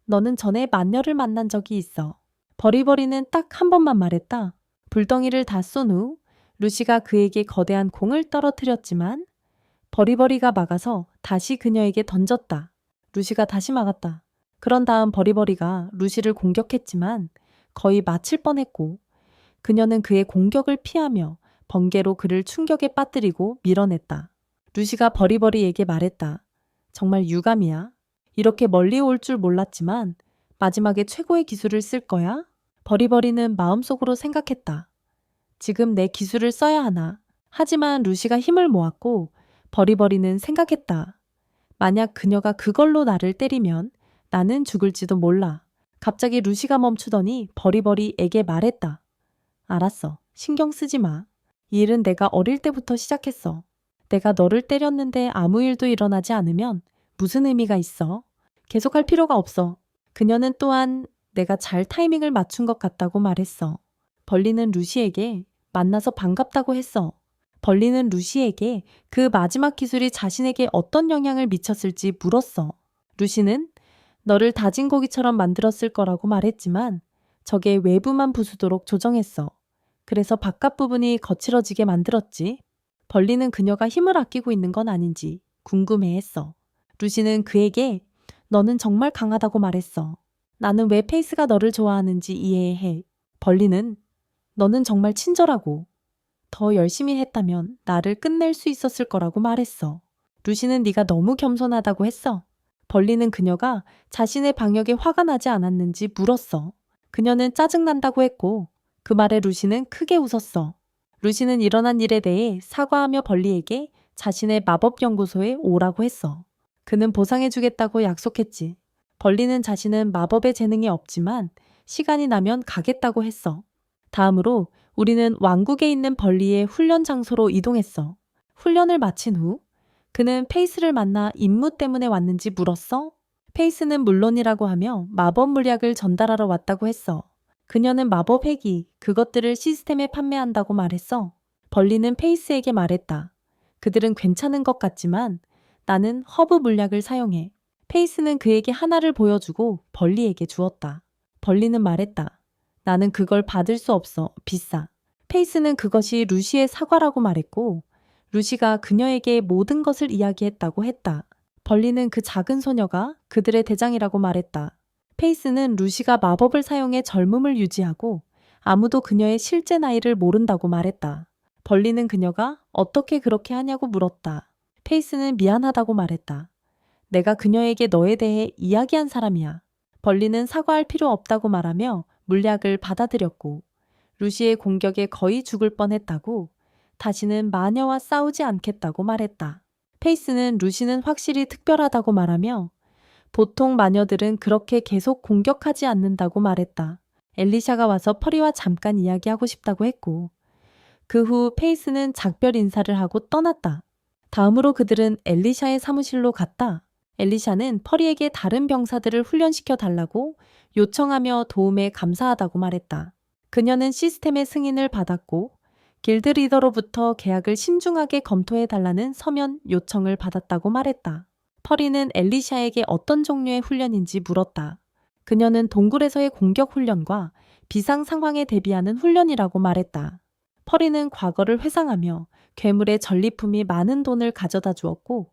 너는 전에 마녀를 만난 적이 있어. 버리버리는 딱 한 번만 말했다. 불덩이를 다 쏜 후 루시가 그에게 거대한 공을 떨어뜨렸지만 버리버리가 막아서 다시 그녀에게 던졌다. 루시가 다시 막았다. 그런 다음 버리버리가 루시를 공격했지만 거의 맞힐 뻔했고 그녀는 그의 공격을 피하며 번개로 그를 충격에 빠뜨리고 밀어냈다. 루시가 버리버리에게 말했다. 정말 유감이야. 이렇게 멀리 올 줄 몰랐지만 마지막에 최고의 기술을 쓸 거야? 버리버리는 마음속으로 생각했다. 지금 내 기술을 써야 하나. 하지만 루시가 힘을 모았고 버리버리는 생각했다. 만약 그녀가 그걸로 나를 때리면 나는 죽을지도 몰라. 갑자기 루시가 멈추더니 버리버리에게 말했다. 알았어. 신경 쓰지 마. 이 일은 내가 어릴 때부터 시작했어. 내가 너를 때렸는데 아무 일도 일어나지 않으면 무슨 의미가 있어? 계속할 필요가 없어. 그녀는 또한 내가 잘 타이밍을 맞춘 것 같다고 말했어. 벌리는 루시에게 만나서 반갑다고 했어. 벌리는 루시에게 그 마지막 기술이 자신에게 어떤 영향을 미쳤을지 물었어. 루시는 너를 다진 고기처럼 만들었을 거라고 말했지만 저게 외부만 부수도록 조정했어. 그래서 바깥 부분이 거칠어지게 만들었지. 벌리는 그녀가 힘을 아끼고 있는 건 아닌지 궁금해했어. 루시는 그에게 너는 정말 강하다고 말했어. 나는 왜 페이스가 너를 좋아하는지 이해해. 벌리는 너는 정말 친절하고 더 열심히 했다면 나를 끝낼 수 있었을 거라고 말했어. 루시는 네가 너무 겸손하다고 했어. 벌리는 그녀가 자신의 방역에 화가 나지 않았는지 물었어. 그녀는 짜증난다고 했고 그 말에 루시는 크게 웃었어. 루시는 일어난 일에 대해 사과하며 벌리에게 자신의 마법연구소에 오라고 했어. 그는 보상해주겠다고 약속했지. 벌리는 자신은 마법에 재능이 없지만 시간이 나면 가겠다고 했어. 다음으로 우리는 왕국에 있는 벌리의 훈련 장소로 이동했어. 훈련을 마친 후 그는 페이스를 만나 임무 때문에 왔는지 물었어. 페이스는 물론이라고 하며 마법 물약을 전달하러 왔다고 했어. 그녀는 마법 핵이 그것들을 시스템에 판매한다고 말했어. 벌리는 페이스에게 말했다. 그들은 괜찮은 것 같지만 나는 허브 물약을 사용해. 페이스는 그에게 하나를 보여주고 벌리에게 주었다. 벌리는 말했다. 나는 그걸 받을 수 없어. 비싸. 페이스는 그것이 루시의 사과라고 말했고 루시가 그녀에게 모든 것을 이야기했다고 했다. 벌리는 그 작은 소녀가 그들의 대장이라고 말했다. 페이스는 루시가 마법을 사용해 젊음을 유지하고 아무도 그녀의 실제 나이를 모른다고 말했다. 벌리는 그녀가 어떻게 그렇게 하냐고 물었다. 페이스는 미안하다고 말했다. 내가 그녀에게 너에 대해 이야기한 사람이야. 벌리는 사과할 필요 없다고 말하며 물약을 받아들였고 루시의 공격에 거의 죽을 뻔했다고 다시는 마녀와 싸우지 않겠다고 말했다. 페이스는 루시는 확실히 특별하다고 말하며 보통 마녀들은 그렇게 계속 공격하지 않는다고 말했다. 엘리샤가 와서 퍼리와 잠깐 이야기하고 싶다고 했고 그 후 페이스는 작별 인사를 하고 떠났다. 다음으로 그들은 엘리샤의 사무실로 갔다. 엘리샤는 퍼리에게 다른 병사들을 훈련시켜 달라고 요청하며 도움에 감사하다고 말했다. 그녀는 시스템의 승인을 받았고 길드 리더로부터 계약을 신중하게 검토해 달라는 서면 요청을 받았다고 말했다. 퍼리는 엘리샤에게 어떤 종류의 훈련인지 물었다. 그녀는 동굴에서의 공격 훈련과 비상 상황에 대비하는 훈련이라고 말했다. 퍼리는 과거를 회상하며 괴물의 전리품이 많은 돈을 가져다 주었고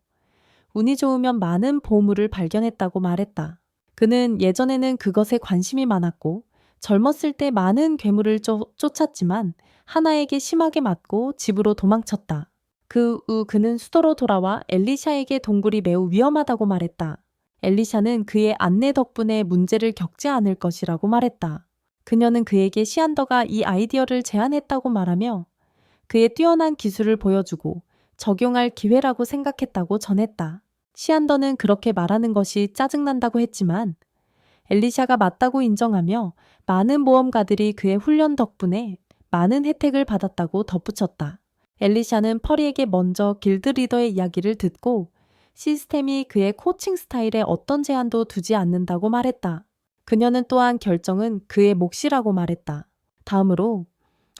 운이 좋으면 많은 보물을 발견했다고 말했다. 그는 예전에는 그것에 관심이 많았고 젊었을 때 많은 괴물을 쫓았지만 하나에게 심하게 맞고 집으로 도망쳤다. 그 후 그는 수도로 돌아와 엘리샤에게 동굴이 매우 위험하다고 말했다. 엘리샤는 그의 안내 덕분에 문제를 겪지 않을 것이라고 말했다. 그녀는 그에게 시안더가 이 아이디어를 제안했다고 말하며 그의 뛰어난 기술을 보여주고 적용할 기회라고 생각했다고 전했다. 시안더는 그렇게 말하는 것이 짜증난다고 했지만 엘리샤가 맞다고 인정하며 많은 모험가들이 그의 훈련 덕분에 많은 혜택을 받았다고 덧붙였다. 엘리샤는 퍼리에게 먼저 길드 리더의 이야기를 듣고 시스템이 그의 코칭 스타일에 어떤 제한도 두지 않는다고 말했다. 그녀는 또한 결정은 그의 몫이라고 말했다. 다음으로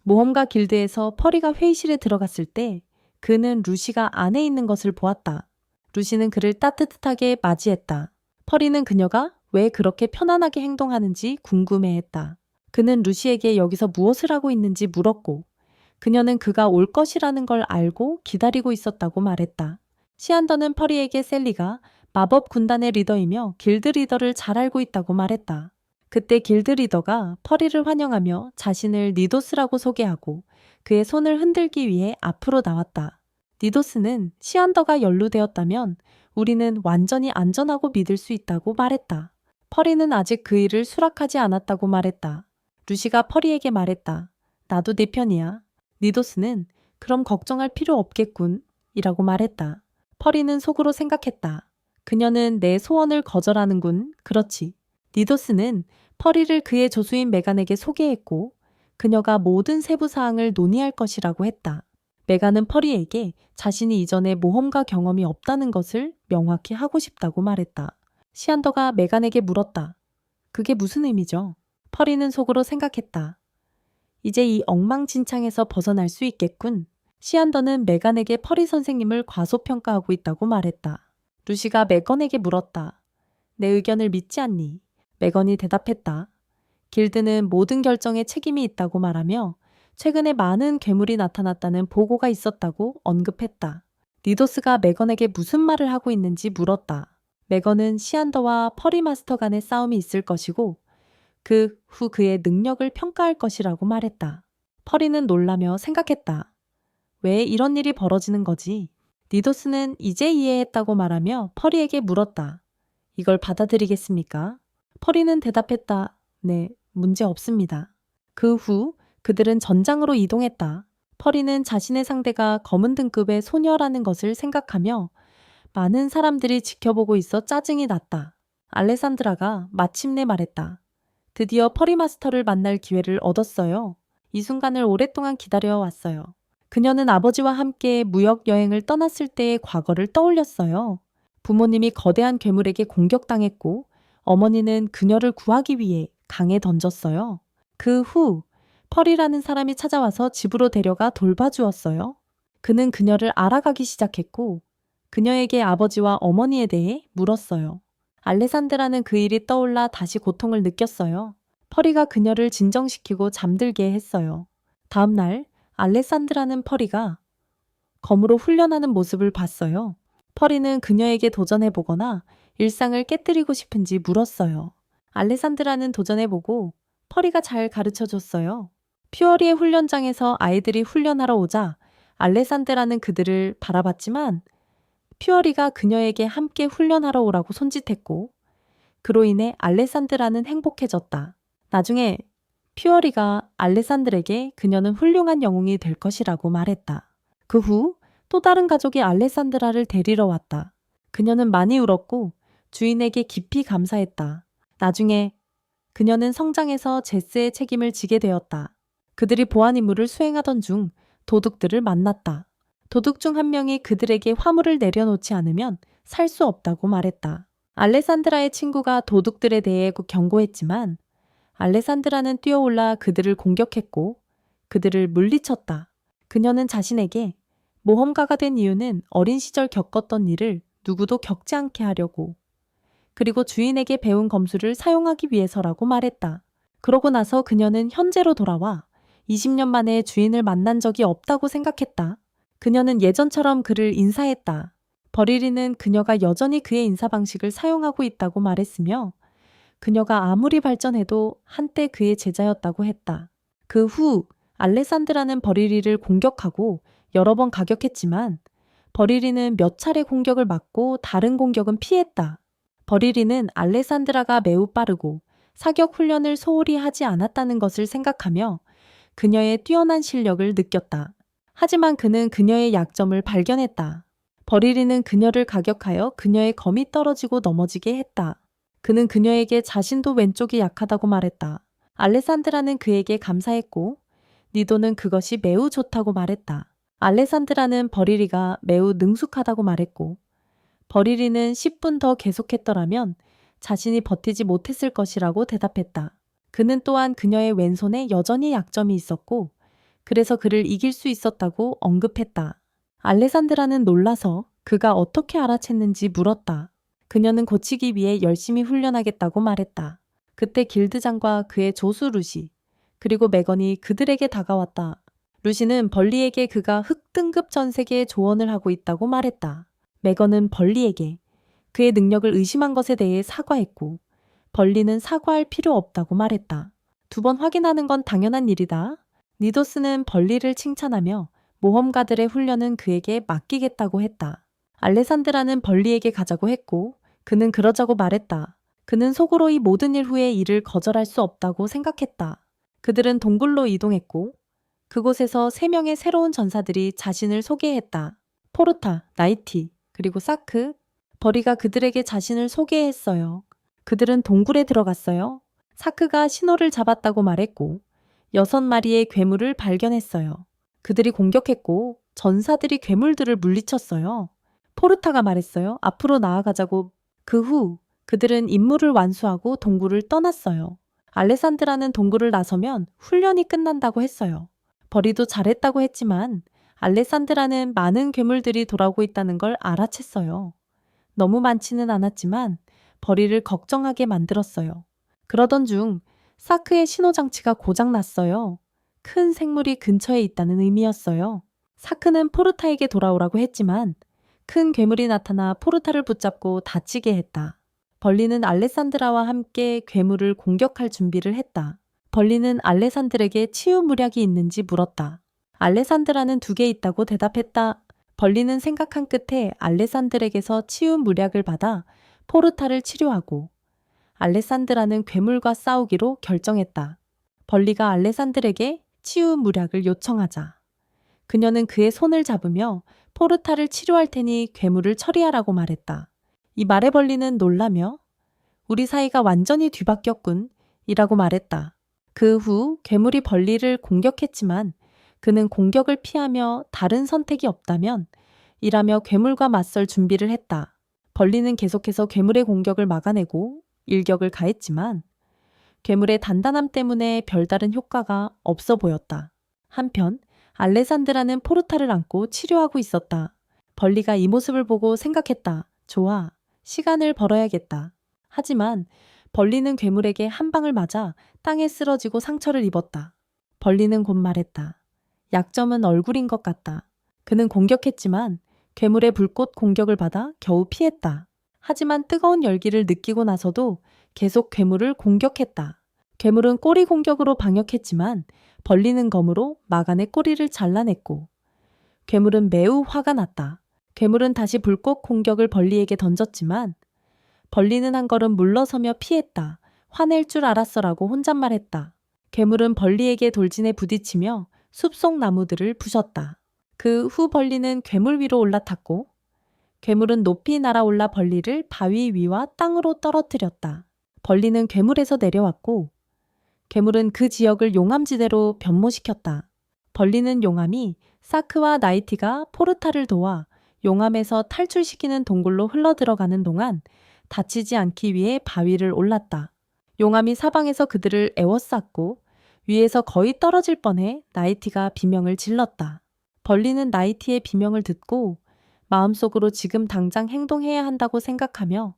모험가 길드에서 퍼리가 회의실에 들어갔을 때 그는 루시가 안에 있는 것을 보았다. 루시는 그를 따뜻하게 맞이했다. 퍼리는 그녀가 왜 그렇게 편안하게 행동하는지 궁금해했다. 그는 루시에게 여기서 무엇을 하고 있는지 물었고 그녀는 그가 올 것이라는 걸 알고 기다리고 있었다고 말했다. 시안더는 퍼리에게 셀리가 마법 군단의 리더이며 길드 리더를 잘 알고 있다고 말했다. 그때 길드 리더가 퍼리를 환영하며 자신을 니도스라고 소개하고 그의 손을 흔들기 위해 앞으로 나왔다. 니도스는 시안더가 연루되었다면 우리는 완전히 안전하고 믿을 수 있다고 말했다. 퍼리는 아직 그 일을 수락하지 않았다고 말했다. 루시가 퍼리에게 말했다. 나도 네 편이야. 니도스는 그럼 걱정할 필요 없겠군 이라고 말했다. 퍼리는 속으로 생각했다. 그녀는 내 소원을 거절하는군. 그렇지. 니도스는 퍼리를 그의 조수인 메간에게 소개했고 그녀가 모든 세부 사항을 논의할 것이라고 했다. 메간은 퍼리에게 자신이 이전에 모험가 경험이 없다는 것을 명확히 하고 싶다고 말했다. 시안더가 메간에게 물었다. 그게 무슨 의미죠? 퍼리는 속으로 생각했다. 이제 이 엉망진창에서 벗어날 수 있겠군. 시안더는 메간에게 퍼리 선생님을 과소평가하고 있다고 말했다. 루시가 메건에게 물었다. 내 의견을 믿지 않니? 메건이 대답했다. 길드는 모든 결정에 책임이 있다고 말하며 최근에 많은 괴물이 나타났다는 보고가 있었다고 언급했다. 니도스가 메건에게 무슨 말을 하고 있는지 물었다. 메건은 시안더와 퍼리 마스터 간의 싸움이 있을 것이고 그 후 그의 능력을 평가할 것이라고 말했다. 퍼리는 놀라며 생각했다. 왜 이런 일이 벌어지는 거지? 니도스는 이제 이해했다고 말하며 퍼리에게 물었다. 이걸 받아들이겠습니까? 퍼리는 대답했다. 네, 문제 없습니다. 그 후 그들은 전장으로 이동했다. 퍼리는 자신의 상대가 검은 등급의 소녀라는 것을 생각하며 많은 사람들이 지켜보고 있어 짜증이 났다. 알레산드라가 마침내 말했다. 드디어 퍼리 마스터를 만날 기회를 얻었어요. 이 순간을 오랫동안 기다려왔어요. 그녀는 아버지와 함께 무역 여행을 떠났을 때의 과거를 떠올렸어요. 부모님이 거대한 괴물에게 공격당했고 어머니는 그녀를 구하기 위해 강에 던졌어요. 그 후 펄이라는 사람이 찾아와서 집으로 데려가 돌봐주었어요. 그는 그녀를 알아가기 시작했고 그녀에게 아버지와 어머니에 대해 물었어요. 알레산드라는 그 일이 떠올라 다시 고통을 느꼈어요. 펄이가 그녀를 진정시키고 잠들게 했어요. 다음 날 알레산드라는 펄이가 검으로 훈련하는 모습을 봤어요. 펄이는 그녀에게 도전해보거나 일상을 깨뜨리고 싶은지 물었어요. 알레산드라는 도전해보고 펄이가 잘 가르쳐줬어요. 퓨어리의 훈련장에서 아이들이 훈련하러 오자 알레산드라는 그들을 바라봤지만 퓨어리가 그녀에게 함께 훈련하러 오라고 손짓했고 그로 인해 알레산드라는 행복해졌다. 나중에 퓨어리가 알레산드에게 그녀는 훌륭한 영웅이 될 것이라고 말했다. 그 후 또 다른 가족이 알레산드라를 데리러 왔다. 그녀는 많이 울었고 주인에게 깊이 감사했다. 나중에 그녀는 성장해서 제스의 책임을 지게 되었다. 그들이 보안 임무를 수행하던 중 도둑들을 만났다. 도둑 중 한 명이 그들에게 화물을 내려놓지 않으면 살 수 없다고 말했다. 알레산드라의 친구가 도둑들에 대해 경고했지만 알레산드라는 뛰어올라 그들을 공격했고 그들을 물리쳤다. 그녀는 자신에게 모험가가 된 이유는 어린 시절 겪었던 일을 누구도 겪지 않게 하려고 그리고 주인에게 배운 검술을 사용하기 위해서라고 말했다. 그러고 나서 그녀는 현재로 돌아와 20년 만에 주인을 만난 적이 없다고 생각했다. 그녀는 예전처럼 그를 인사했다. 버리리는 그녀가 여전히 그의 인사 방식을 사용하고 있다고 말했으며 그녀가 아무리 발전해도 한때 그의 제자였다고 했다. 그 후 알레산드라는 버리리를 공격하고 여러 번 가격했지만 버리리는 몇 차례 공격을 맞고 다른 공격은 피했다. 버리리는 알레산드라가 매우 빠르고 사격 훈련을 소홀히 하지 않았다는 것을 생각하며 그녀의 뛰어난 실력을 느꼈다. 하지만 그는 그녀의 약점을 발견했다. 버리리는 그녀를 가격하여 그녀의 검이 떨어지고 넘어지게 했다. 그는 그녀에게 자신도 왼쪽이 약하다고 말했다. 알레산드라는 그에게 감사했고 니도는 그것이 매우 좋다고 말했다. 알레산드라는 버리리가 매우 능숙하다고 말했고 버리리는 10분 더 계속했더라면 자신이 버티지 못했을 것이라고 대답했다. 그는 또한 그녀의 왼손에 여전히 약점이 있었고 그래서 그를 이길 수 있었다고 언급했다. 알레산드라는 놀라서 그가 어떻게 알아챘는지 물었다. 그녀는 고치기 위해 열심히 훈련하겠다고 말했다. 그때 길드장과 그의 조수 루시 그리고 메건이 그들에게 다가왔다. 루시는 벌리에게 그가 흑등급 전세계에 조언을 하고 있다고 말했다. 메건은 벌리에게 그의 능력을 의심한 것에 대해 사과했고 벌리는 사과할 필요 없다고 말했다. 2번 확인하는 건 당연한 일이다. 니도스는 벌리를 칭찬하며 모험가들의 훈련은 그에게 맡기겠다고 했다. 알레산드라는 벌리에게 가자고 했고 그는 그러자고 말했다. 그는 속으로 이 모든 일 후에 일을 거절할 수 없다고 생각했다. 그들은 동굴로 이동했고 그곳에서 3명의 새로운 전사들이 자신을 소개했다. 포르타, 나이티, 그리고 사크. 버리가 그들에게 자신을 소개했어요. 그들은 동굴에 들어갔어요. 사크가 신호를 잡았다고 말했고 6마리의 괴물을 발견했어요. 그들이 공격했고 전사들이 괴물들을 물리쳤어요. 포르타가 말했어요. 앞으로 나아가자고. 그 후 그들은 임무를 완수하고 동굴을 떠났어요. 알레산드라는 동굴을 나서면 훈련이 끝난다고 했어요. 버리도 잘했다고 했지만 알레산드라는 많은 괴물들이 돌아오고 있다는 걸 알아챘어요. 너무 많지는 않았지만 버리를 걱정하게 만들었어요. 그러던 중 사크의 신호장치가 고장났어요. 큰 생물이 근처에 있다는 의미였어요. 사크는 포르타에게 돌아오라고 했지만 큰 괴물이 나타나 포르타를 붙잡고 다치게 했다. 벌리는 알레산드라와 함께 괴물을 공격할 준비를 했다. 벌리는 알레산드에게 치유 물약이 있는지 물었다. 알레산드라는 2개 있다고 대답했다. 벌리는 생각한 끝에 알레산드에게서 치유 물약을 받아 포르타를 치료하고 알레산드라는 괴물과 싸우기로 결정했다. 벌리가 알레산드에게 치유 물약을 요청하자 그녀는 그의 손을 잡으며 포르타를 치료할 테니 괴물을 처리하라고 말했다. 이 말에 벌리는 놀라며 우리 사이가 완전히 뒤바뀌었군 이라고 말했다. 그 후 괴물이 벌리를 공격했지만 그는 공격을 피하며 다른 선택이 없다면 이라며 괴물과 맞설 준비를 했다. 벌리는 계속해서 괴물의 공격을 막아내고 일격을 가했지만 괴물의 단단함 때문에 별다른 효과가 없어 보였다. 한편 알레산드라는 포르타를 안고 치료하고 있었다. 벌리가 이 모습을 보고 생각했다. 좋아, 시간을 벌어야겠다. 하지만 벌리는 괴물에게 한 방을 맞아 땅에 쓰러지고 상처를 입었다. 벌리는 곧 말했다. 약점은 얼굴인 것 같다. 그는 공격했지만 괴물의 불꽃 공격을 받아 겨우 피했다. 하지만 뜨거운 열기를 느끼고 나서도 계속 괴물을 공격했다. 괴물은 꼬리 공격으로 방역했지만 벌리는 검으로 마간의 꼬리를 잘라냈고 괴물은 매우 화가 났다. 괴물은 다시 불꽃 공격을 벌리에게 던졌지만 벌리는 한 걸음 물러서며 피했다. 화낼 줄 알았어라고 혼잣말했다. 괴물은 벌리에게 돌진해 부딪히며 숲속 나무들을 부셨다. 그 후 벌리는 괴물 위로 올라탔고 괴물은 높이 날아올라 벌리를 바위 위와 땅으로 떨어뜨렸다. 벌리는 괴물에서 내려왔고 괴물은 그 지역을 용암지대로 변모시켰다. 벌리는 용암이 사크와 나이티가 포르타를 도와 용암에서 탈출시키는 동굴로 흘러들어가는 동안 다치지 않기 위해 바위를 올랐다. 용암이 사방에서 그들을 에워쌌고 위에서 거의 떨어질 뻔해 나이티가 비명을 질렀다. 벌리는 나이티의 비명을 듣고 마음속으로 지금 당장 행동해야 한다고 생각하며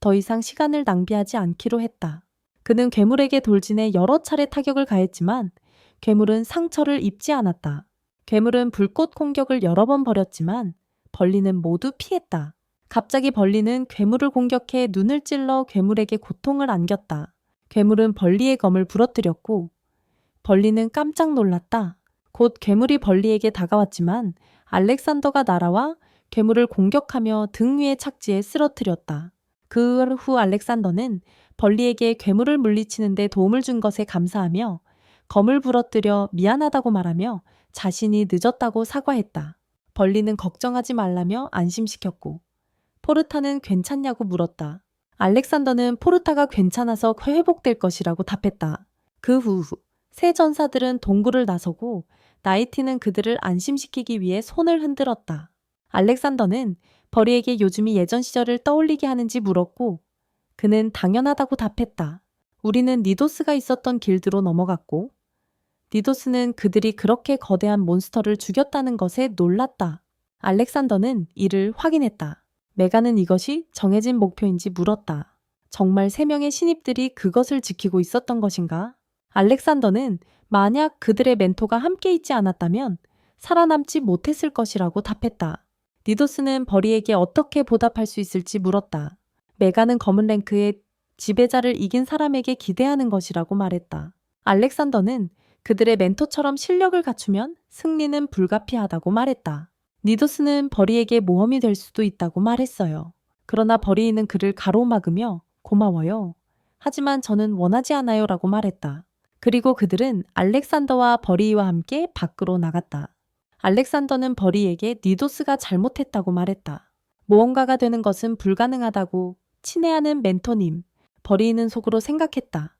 더 이상 시간을 낭비하지 않기로 했다. 그는 괴물에게 돌진해 여러 차례 타격을 가했지만 괴물은 상처를 입지 않았다. 괴물은 불꽃 공격을 여러 번 벌였지만 벌리는 모두 피했다. 갑자기 벌리는 괴물을 공격해 눈을 찔러 괴물에게 고통을 안겼다. 괴물은 벌리의 검을 부러뜨렸고 벌리는 깜짝 놀랐다. 곧 괴물이 벌리에게 다가왔지만 알렉산더가 날아와 괴물을 공격하며 등 위에 착지해 쓰러뜨렸다. 그 후 알렉산더는 벌리에게 괴물을 물리치는데 도움을 준 것에 감사하며 검을 부러뜨려 미안하다고 말하며 자신이 늦었다고 사과했다. 벌리는 걱정하지 말라며 안심시켰고 포르타는 괜찮냐고 물었다. 알렉산더는 포르타가 괜찮아서 회복될 것이라고 답했다. 그 후 새 전사들은 동굴을 나서고 나이티는 그들을 안심시키기 위해 손을 흔들었다. 알렉산더는 벌리에게 요즘이 예전 시절을 떠올리게 하는지 물었고 그는 당연하다고 답했다. 우리는 니도스가 있었던 길드로 넘어갔고 니도스는 그들이 그렇게 거대한 몬스터를 죽였다는 것에 놀랐다. 알렉산더는 이를 확인했다. 메가는 이것이 정해진 목표인지 물었다. 정말 3명의 신입들이 그것을 지키고 있었던 것인가? 알렉산더는 만약 그들의 멘토가 함께 있지 않았다면 살아남지 못했을 것이라고 답했다. 니도스는 벌리에게 어떻게 보답할 수 있을지 물었다. 메가는 검은 랭크의 지배자를 이긴 사람에게 기대하는 것이라고 말했다. 알렉산더는 그들의 멘토처럼 실력을 갖추면 승리는 불가피하다고 말했다. 니도스는 벌리에게 모험이 될 수도 있다고 말했어요. 그러나 벌리는 그를 가로막으며 고마워요. 하지만 저는 원하지 않아요 라고 말했다. 그리고 그들은 알렉산더와 벌리와 함께 밖으로 나갔다. 알렉산더는 벌리에게 니도스가 잘못했다고 말했다. 모험가가 되는 것은 불가능하다고 친애하는 멘토님, 벌리는 속으로 생각했다.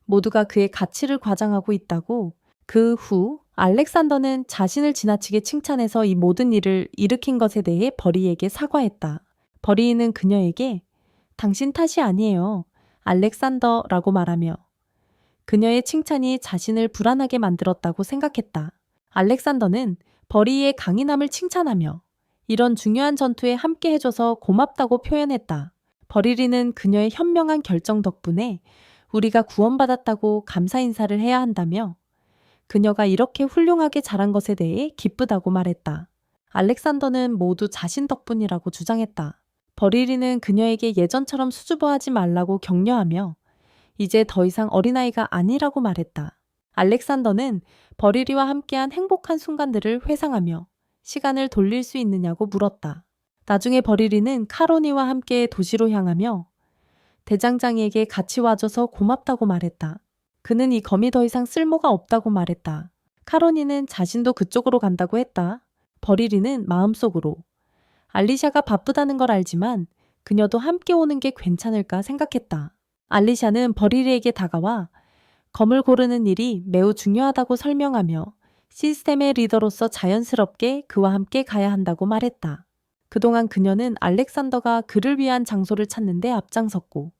모두가 그의 가치를 과장하고 있다고. 그 후 알렉산더는 자신을 지나치게 칭찬해서 이 모든 일을 일으킨 것에 대해 벌리에게 사과했다. 벌리는 그녀에게 당신 탓이 아니에요. 알렉산더라고 말하며 그녀의 칭찬이 자신을 불안하게 만들었다고 생각했다. 알렉산더는 벌리의 강인함을 칭찬하며 이런 중요한 전투에 함께 해줘서 고맙다고 표현했다. 벌리는 그녀의 현명한 결정 덕분에 우리가 구원받았다고 감사 인사를 해야 한다며 그녀가 이렇게 훌륭하게 자란 것에 대해 기쁘다고 말했다. 알렉산더는 모두 자신 덕분이라고 주장했다. 벌리는 그녀에게 예전처럼 수줍어하지 말라고 격려하며 이제 더 이상 어린아이가 아니라고 말했다. 알렉산더는 벌리와 함께한 행복한 순간들을 회상하며 시간을 돌릴 수 있느냐고 물었다. 나중에 벌리는 카로니와 함께 도시로 향하며 대장장이에게 같이 와줘서 고맙다고 말했다. 그는 이 검이 더 이상 쓸모가 없다고 말했다. 카로니는 자신도 그쪽으로 간다고 했다. 벌리는 마음속으로 알리샤가 바쁘다는 걸 알지만 그녀도 함께 오는 게 괜찮을까 생각했다. 알리샤는 벌리에게 다가와 검을 고르는 일이 매우 중요하다고 설명하며 시스템의 리더로서 자연스럽게 그와 함께 가야 한다고 말했다. 그동안 그녀는 알렉산더가 그를 위한 장소를 찾는 데 앞장섰고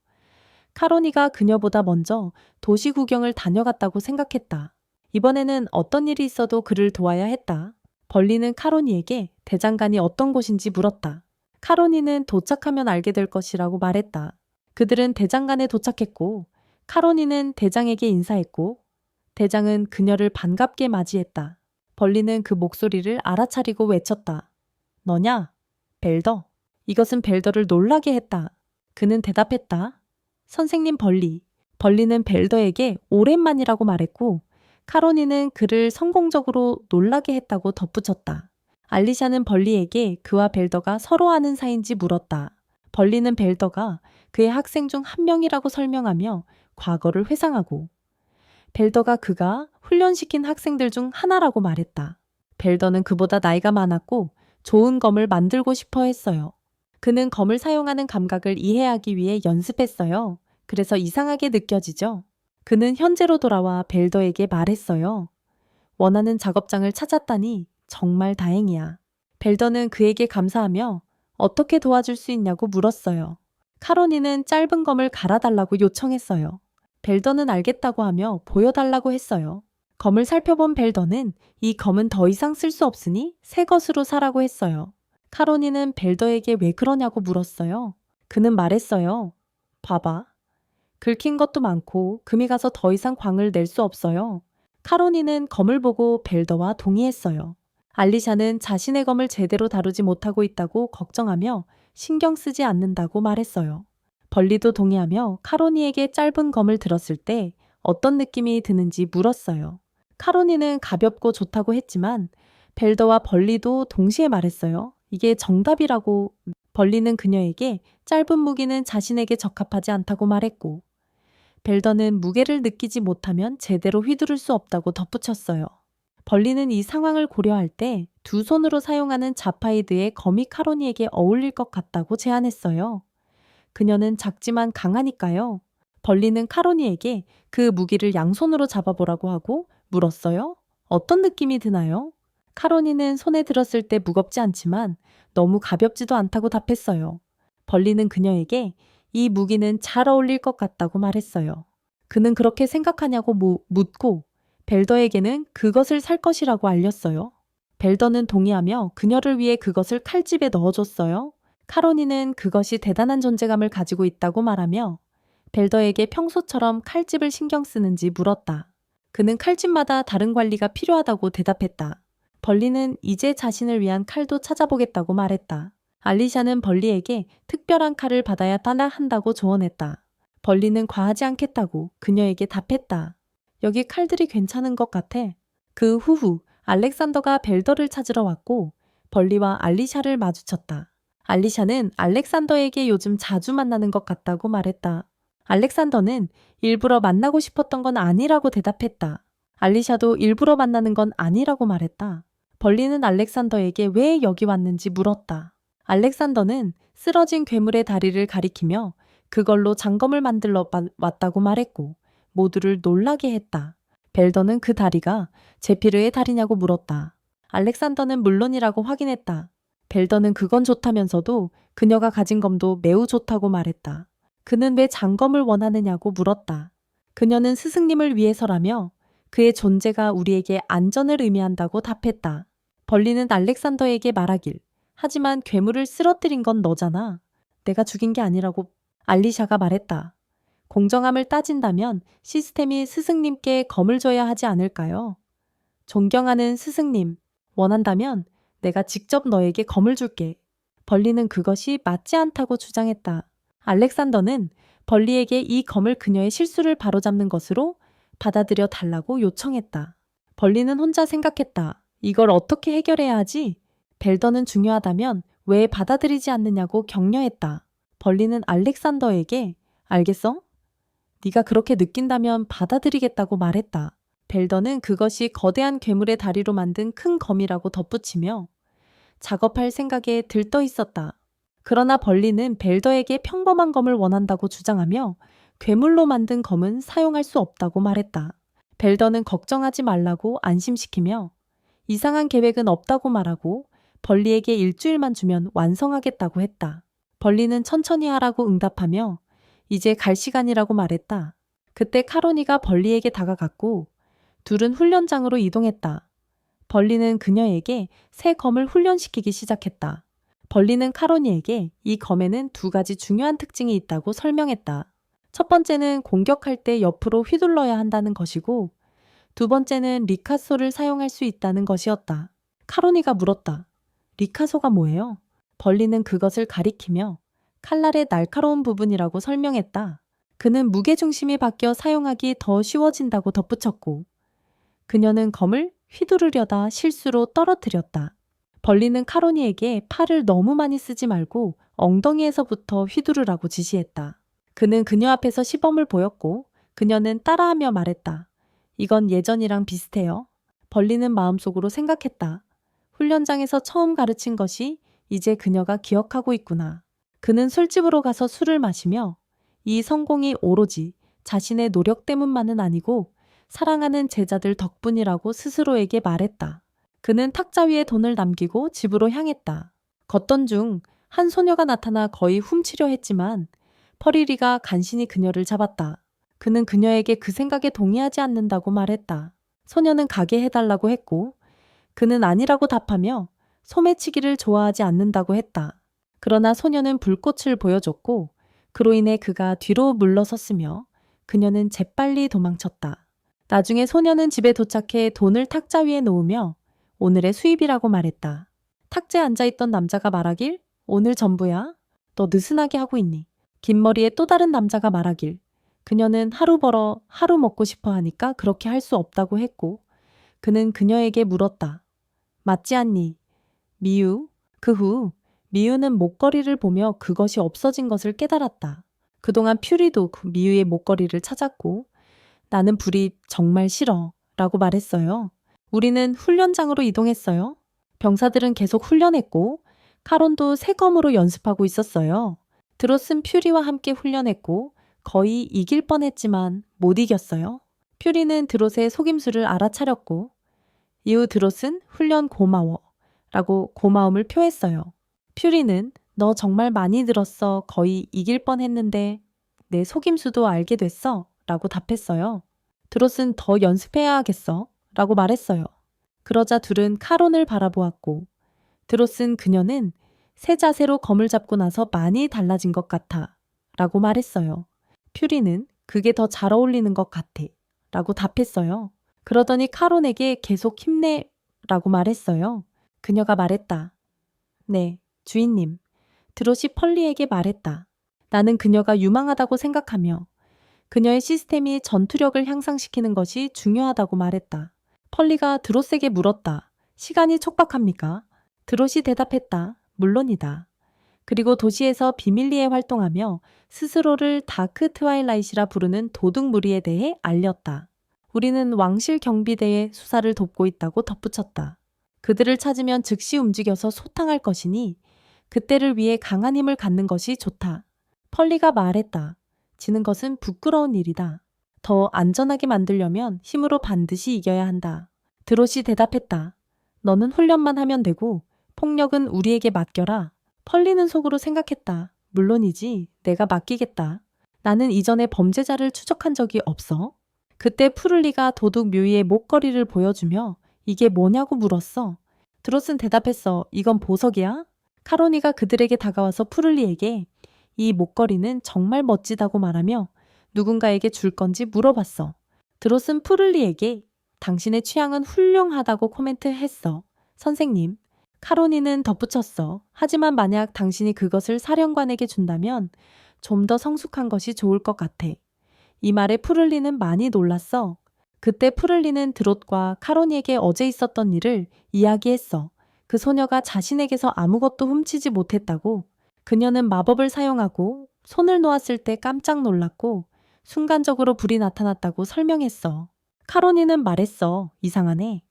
카로니가 그녀보다 먼저 도시 구경을 다녀갔다고 생각했다. 이번에는 어떤 일이 있어도 그를 도와야 했다. 벌리는 카로니에게 대장간이 어떤 곳인지 물었다. 카로니는 도착하면 알게 될 것이라고 말했다. 그들은 대장간에 도착했고 카로니는 대장에게 인사했고 대장은 그녀를 반갑게 맞이했다. 벌리는 그 목소리를 알아차리고 외쳤다. 너냐? 벨더. 이것은 벨더를 놀라게 했다. 그는 대답했다. 선생님 벌리. 벌리는 벨더에게 오랜만이라고 말했고 카로니는 그를 성공적으로 놀라게 했다고 덧붙였다. 알리샤는 벌리에게 그와 벨더가 서로 아는 사이인지 물었다. 벌리는 벨더가 그의 학생 중 한 명이라고 설명하며 과거를 회상하고 벨더가 그가 훈련시킨 학생들 중 하나라고 말했다. 벨더는 그보다 나이가 많았고 좋은 검을 만들고 싶어 했어요. 그는 검을 사용하는 감각을 이해하기 위해 연습했어요. 그래서 이상하게 느껴지죠. 그는 현재로 돌아와 벨더에게 말했어요. 원하는 작업장을 찾았다니 정말 다행이야. 벨더는 그에게 감사하며 어떻게 도와줄 수 있냐고 물었어요. 카로니는 짧은 검을 갈아달라고 요청했어요. 벨더는 알겠다고 하며 보여달라고 했어요. 검을 살펴본 벨더는 이 검은 더 이상 쓸 수 없으니 새 것으로 사라고 했어요. 카로니는 벨더에게 왜 그러냐고 물었어요. 그는 말했어요. 봐봐. 긁힌 것도 많고 금이 가서 더 이상 광을 낼 수 없어요. 카로니는 검을 보고 벨더와 동의했어요. 알리샤는 자신의 검을 제대로 다루지 못하고 있다고 걱정하며 신경 쓰지 않는다고 말했어요. 벌리도 동의하며 카로니에게 짧은 검을 들었을 때 어떤 느낌이 드는지 물었어요. 카로니는 가볍고 좋다고 했지만 벨더와 벌리도 동시에 말했어요. 이게 정답이라고. 벌리는 그녀에게 짧은 무기는 자신에게 적합하지 않다고 말했고 벨더는 무게를 느끼지 못하면 제대로 휘두를 수 없다고 덧붙였어요. 벌리는 이 상황을 고려할 때 두 손으로 사용하는 자파이드의 검이 카로니에게 어울릴 것 같다고 제안했어요. 그녀는 작지만 강하니까요. 벌리는 카로니에게 그 무기를 양손으로 잡아보라고 하고 물었어요. 어떤 느낌이 드나요? 카로니는 손에 들었을 때 무겁지 않지만 너무 가볍지도 않다고 답했어요. 벌리는 그녀에게 이 무기는 잘 어울릴 것 같다고 말했어요. 그는 그렇게 생각하냐고 묻고 벨더에게는 그것을 살 것이라고 알렸어요. 벨더는 동의하며 그녀를 위해 그것을 칼집에 넣어줬어요. 카로니는 그것이 대단한 존재감을 가지고 있다고 말하며 벨더에게 평소처럼 칼집을 신경 쓰는지 물었다. 그는 칼집마다 다른 관리가 필요하다고 대답했다. 벌리는 이제 자신을 위한 칼도 찾아보겠다고 말했다. 알리샤는 벌리에게 특별한 칼을 받아야 따라 한다고 조언했다. 벌리는 과하지 않겠다고 그녀에게 답했다. 여기 칼들이 괜찮은 것 같아. 그 후후 알렉산더가 벨더를 찾으러 왔고 벌리와 알리샤를 마주쳤다. 알리샤는 알렉산더에게 요즘 자주 만나는 것 같다고 말했다. 알렉산더는 일부러 만나고 싶었던 건 아니라고 대답했다. 알리샤도 일부러 만나는 건 아니라고 말했다. 벌리는 알렉산더에게 왜 여기 왔는지 물었다. 알렉산더는 쓰러진 괴물의 다리를 가리키며 그걸로 장검을 만들러 왔다고 말했고 모두를 놀라게 했다. 벨더는 그 다리가 제피르의 다리냐고 물었다. 알렉산더는 물론이라고 확인했다. 벨더는 그건 좋다면서도 그녀가 가진 검도 매우 좋다고 말했다. 그는 왜 장검을 원하느냐고 물었다. 그녀는 스승님을 위해서라며 그의 존재가 우리에게 안전을 의미한다고 답했다. 벌리는 알렉산더에게 말하길. 하지만 괴물을 쓰러뜨린 건 너잖아. 내가 죽인 게 아니라고 알리샤가 말했다. 공정함을 따진다면 시스템이 스승님께 검을 줘야 하지 않을까요? 존경하는 스승님, 원한다면 내가 직접 너에게 검을 줄게. 벌리는 그것이 맞지 않다고 주장했다. 알렉산더는 벌리에게 이 검을 그녀의 실수를 바로잡는 것으로 받아들여 달라고 요청했다. 벌리는 혼자 생각했다. 이걸 어떻게 해결해야 하지? 벨더는 중요하다면 왜 받아들이지 않느냐고 격려했다. 벌리는 알렉산더에게 알겠어? 네가 그렇게 느낀다면 받아들이겠다고 말했다. 벨더는 그것이 거대한 괴물의 다리로 만든 큰 검이라고 덧붙이며 작업할 생각에 들떠 있었다. 그러나 벌리는 벨더에게 평범한 검을 원한다고 주장하며 괴물로 만든 검은 사용할 수 없다고 말했다. 벨더는 걱정하지 말라고 안심시키며 이상한 계획은 없다고 말하고 벌리에게 일주일만 주면 완성하겠다고 했다. 벌리는 천천히 하라고 응답하며 이제 갈 시간이라고 말했다. 그때 카로니가 벌리에게 다가갔고 둘은 훈련장으로 이동했다. 벌리는 그녀에게 새 검을 훈련시키기 시작했다. 벌리는 카로니에게 이 검에는 두 가지 중요한 특징이 있다고 설명했다. 첫 번째는 공격할 때 옆으로 휘둘러야 한다는 것이고 두 번째는 리카소를 사용할 수 있다는 것이었다. 카로니가 물었다. 리카소가 뭐예요? 벌리는 그것을 가리키며 칼날의 날카로운 부분이라고 설명했다. 그는 무게중심이 바뀌어 사용하기 더 쉬워진다고 덧붙였고 그녀는 검을 휘두르려다 실수로 떨어뜨렸다. 벌리는 카로니에게 팔을 너무 많이 쓰지 말고 엉덩이에서부터 휘두르라고 지시했다. 그는 그녀 앞에서 시범을 보였고 그녀는 따라하며 말했다. 이건 예전이랑 비슷해요. 벌리는 마음속으로 생각했다. 훈련장에서 처음 가르친 것이 이제 그녀가 기억하고 있구나. 그는 술집으로 가서 술을 마시며 이 성공이 오로지 자신의 노력 때문만은 아니고 사랑하는 제자들 덕분이라고 스스로에게 말했다. 그는 탁자 위에 돈을 남기고 집으로 향했다. 걷던 중 한 소녀가 나타나 거의 훔치려 했지만 퍼리리가 간신히 그녀를 잡았다. 그는 그녀에게 그 생각에 동의하지 않는다고 말했다. 소녀는 가게 해달라고 했고 그는 아니라고 답하며 소매치기를 좋아하지 않는다고 했다. 그러나 소녀는 불꽃을 보여줬고 그로 인해 그가 뒤로 물러섰으며 그녀는 재빨리 도망쳤다. 나중에 소녀는 집에 도착해 돈을 탁자 위에 놓으며 오늘의 수입이라고 말했다. 탁자에 앉아있던 남자가 말하길 오늘 전부야? 너 느슨하게 하고 있니? 긴 머리에 또 다른 남자가 말하길 그녀는 하루 벌어 하루 먹고 싶어 하니까 그렇게 할 수 없다고 했고 그는 그녀에게 물었다. 맞지 않니? 미유? 그 후 미유는 목걸이를 보며 그것이 없어진 것을 깨달았다. 그동안 퓨리도 미유의 목걸이를 찾았고 나는 불이 정말 싫어 라고 말했어요. 우리는 훈련장으로 이동했어요. 병사들은 계속 훈련했고 카론도 새 검으로 연습하고 있었어요. 드롯은 퓨리와 함께 훈련했고 거의 이길 뻔했지만 못 이겼어요. 퓨리는 드롯의 속임수를 알아차렸고 이후 드롯은 훈련 고마워 라고 고마움을 표했어요. 퓨리는 너 정말 많이 들었어. 거의 이길 뻔했는데 내 속임수도 알게 됐어 라고 답했어요. 드롯은 더 연습해야 하겠어 라고 말했어요. 그러자 둘은 카론을 바라보았고 드롯은 그녀는 새 자세로 검을 잡고 나서 많이 달라진 것 같아 라고 말했어요. 퓨리는 그게 더 잘 어울리는 것 같아 라고 답했어요. 그러더니 카론에게 계속 힘내 라고 말했어요. 그녀가 말했다. 네, 주인님. 드롯이 펄리에게 말했다. 나는 그녀가 유망하다고 생각하며 그녀의 시스템이 전투력을 향상시키는 것이 중요하다고 말했다. 펄리가 드롯에게 물었다. 시간이 촉박합니까? 드롯이 대답했다. 물론이다. 그리고 도시에서 비밀리에 활동하며 스스로를 다크 트와일라이트라 부르는 도둑 무리에 대해 알렸다. 우리는 왕실 경비대의 수사를 돕고 있다고 덧붙였다. 그들을 찾으면 즉시 움직여서 소탕할 것이니 그때를 위해 강한 힘을 갖는 것이 좋다. 펄리가 말했다. 지는 것은 부끄러운 일이다. 더 안전하게 만들려면 힘으로 반드시 이겨야 한다. 드롯이 대답했다. 너는 훈련만 하면 되고 폭력은 우리에게 맡겨라. 펄리는 속으로 생각했다. 물론이지. 내가 맡기겠다. 나는 이전에 범죄자를 추적한 적이 없어. 그때 푸를리가 도둑 묘이의 목걸이를 보여주며 이게 뭐냐고 물었어. 드롯은 대답했어. 이건 보석이야? 카로니가 그들에게 다가와서 푸를리에게 이 목걸이는 정말 멋지다고 말하며 누군가에게 줄 건지 물어봤어. 드롯은 푸를리에게 당신의 취향은 훌륭하다고 코멘트했어. 선생님. 카로니는 덧붙였어. 하지만 만약 당신이 그것을 사령관에게 준다면 좀 더 성숙한 것이 좋을 것 같아. 이 말에 푸를리는 많이 놀랐어. 그때 푸를리는 드롯과 카로니에게 어제 있었던 일을 이야기했어. 그 소녀가 자신에게서 아무것도 훔치지 못했다고. 그녀는 마법을 사용하고 손을 놓았을 때 깜짝 놀랐고 순간적으로 불이 나타났다고 설명했어. 카로니는 말했어. 이상하네.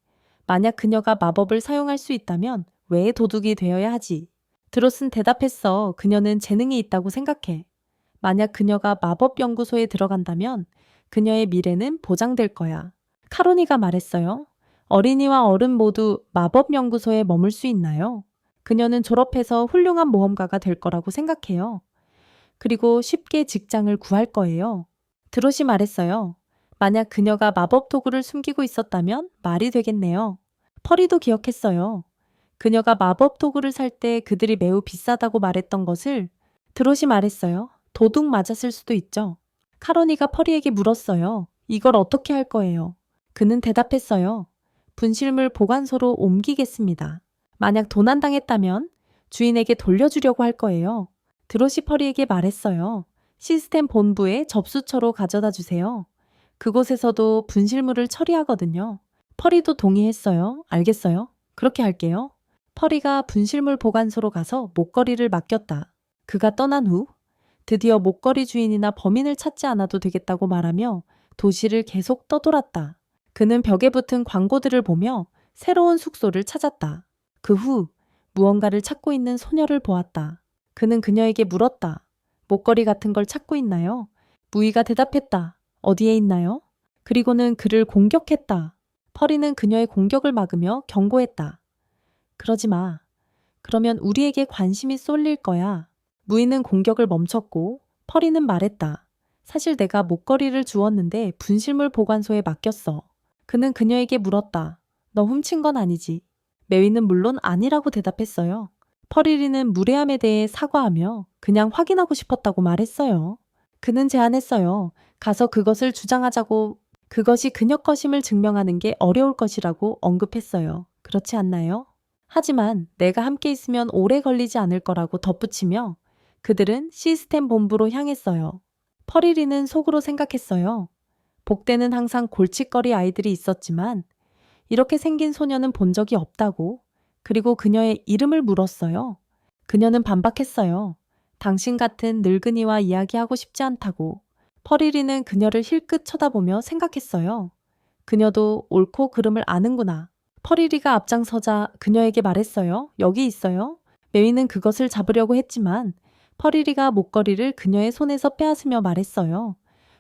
만약 그녀가 마법을 사용할 수 있다면 왜 도둑이 되어야 하지? 드롯은 대답했어. 그녀는 재능이 있다고 생각해. 만약 그녀가 마법 연구소에 들어간다면 그녀의 미래는 보장될 거야. 카로니가 말했어요. 어린이와 어른 모두 마법 연구소에 머물 수 있나요? 그녀는 졸업해서 훌륭한 모험가가 될 거라고 생각해요. 그리고 쉽게 직장을 구할 거예요. 드롯이 말했어요. 만약 그녀가 마법 도구를 숨기고 있었다면 말이 되겠네요. 퍼리도 기억했어요. 그녀가 마법 도구를 살 때 그들이 매우 비싸다고 말했던 것을 드롯이 말했어요. 도둑 맞았을 수도 있죠. 카로니가 퍼리에게 물었어요. 이걸 어떻게 할 거예요? 그는 대답했어요. 분실물 보관소로 옮기겠습니다. 만약 도난당했다면 주인에게 돌려주려고 할 거예요. 드롯이 퍼리에게 말했어요. 시스템 본부에 접수처로 가져다 주세요. 그곳에서도 분실물을 처리하거든요. 퍼리도 동의했어요. 알겠어요. 그렇게 할게요. 퍼리가 분실물 보관소로 가서 목걸이를 맡겼다. 그가 떠난 후 드디어 목걸이 주인이나 범인을 찾지 않아도 되겠다고 말하며 도시를 계속 떠돌았다. 그는 벽에 붙은 광고들을 보며 새로운 숙소를 찾았다. 그 후 무언가를 찾고 있는 소녀를 보았다. 그는 그녀에게 물었다. 목걸이 같은 걸 찾고 있나요? 무이가 대답했다. 어디에 있나요? 그리고는 그를 공격했다. 퍼리는 그녀의 공격을 막으며 경고했다. 그러지 마. 그러면 우리에게 관심이 쏠릴 거야. 무이는 공격을 멈췄고 퍼리는 말했다. 사실 내가 목걸이를 주웠는데 분실물 보관소에 맡겼어. 그는 그녀에게 물었다. 너 훔친 건 아니지? 메위는 물론 아니라고 대답했어요. 퍼리리는 무례함에 대해 사과하며 그냥 확인하고 싶었다고 말했어요. 그는 제안했어요. 가서 그것을 주장하자고 그것이 그녀 것임을 증명하는 게 어려울 것이라고 언급했어요. 그렇지 않나요? 하지만 내가 함께 있으면 오래 걸리지 않을 거라고 덧붙이며 그들은 시스템 본부로 향했어요. 퍼리리는 속으로 생각했어요. 복대는 항상 골칫거리 아이들이 있었지만 이렇게 생긴 소녀는 본 적이 없다고. 그리고 그녀의 이름을 물었어요. 그녀는 반박했어요. 당신 같은 늙은이와 이야기하고 싶지 않다고. 퍼리리는 그녀를 힐끗 쳐다보며 생각했어요. 그녀도 옳고 그름을 아는구나. 퍼리리가 앞장서자 그녀에게 말했어요. 여기 있어요. 메위는 그것을 잡으려고 했지만 퍼리리가 목걸이를 그녀의 손에서 빼앗으며 말했어요.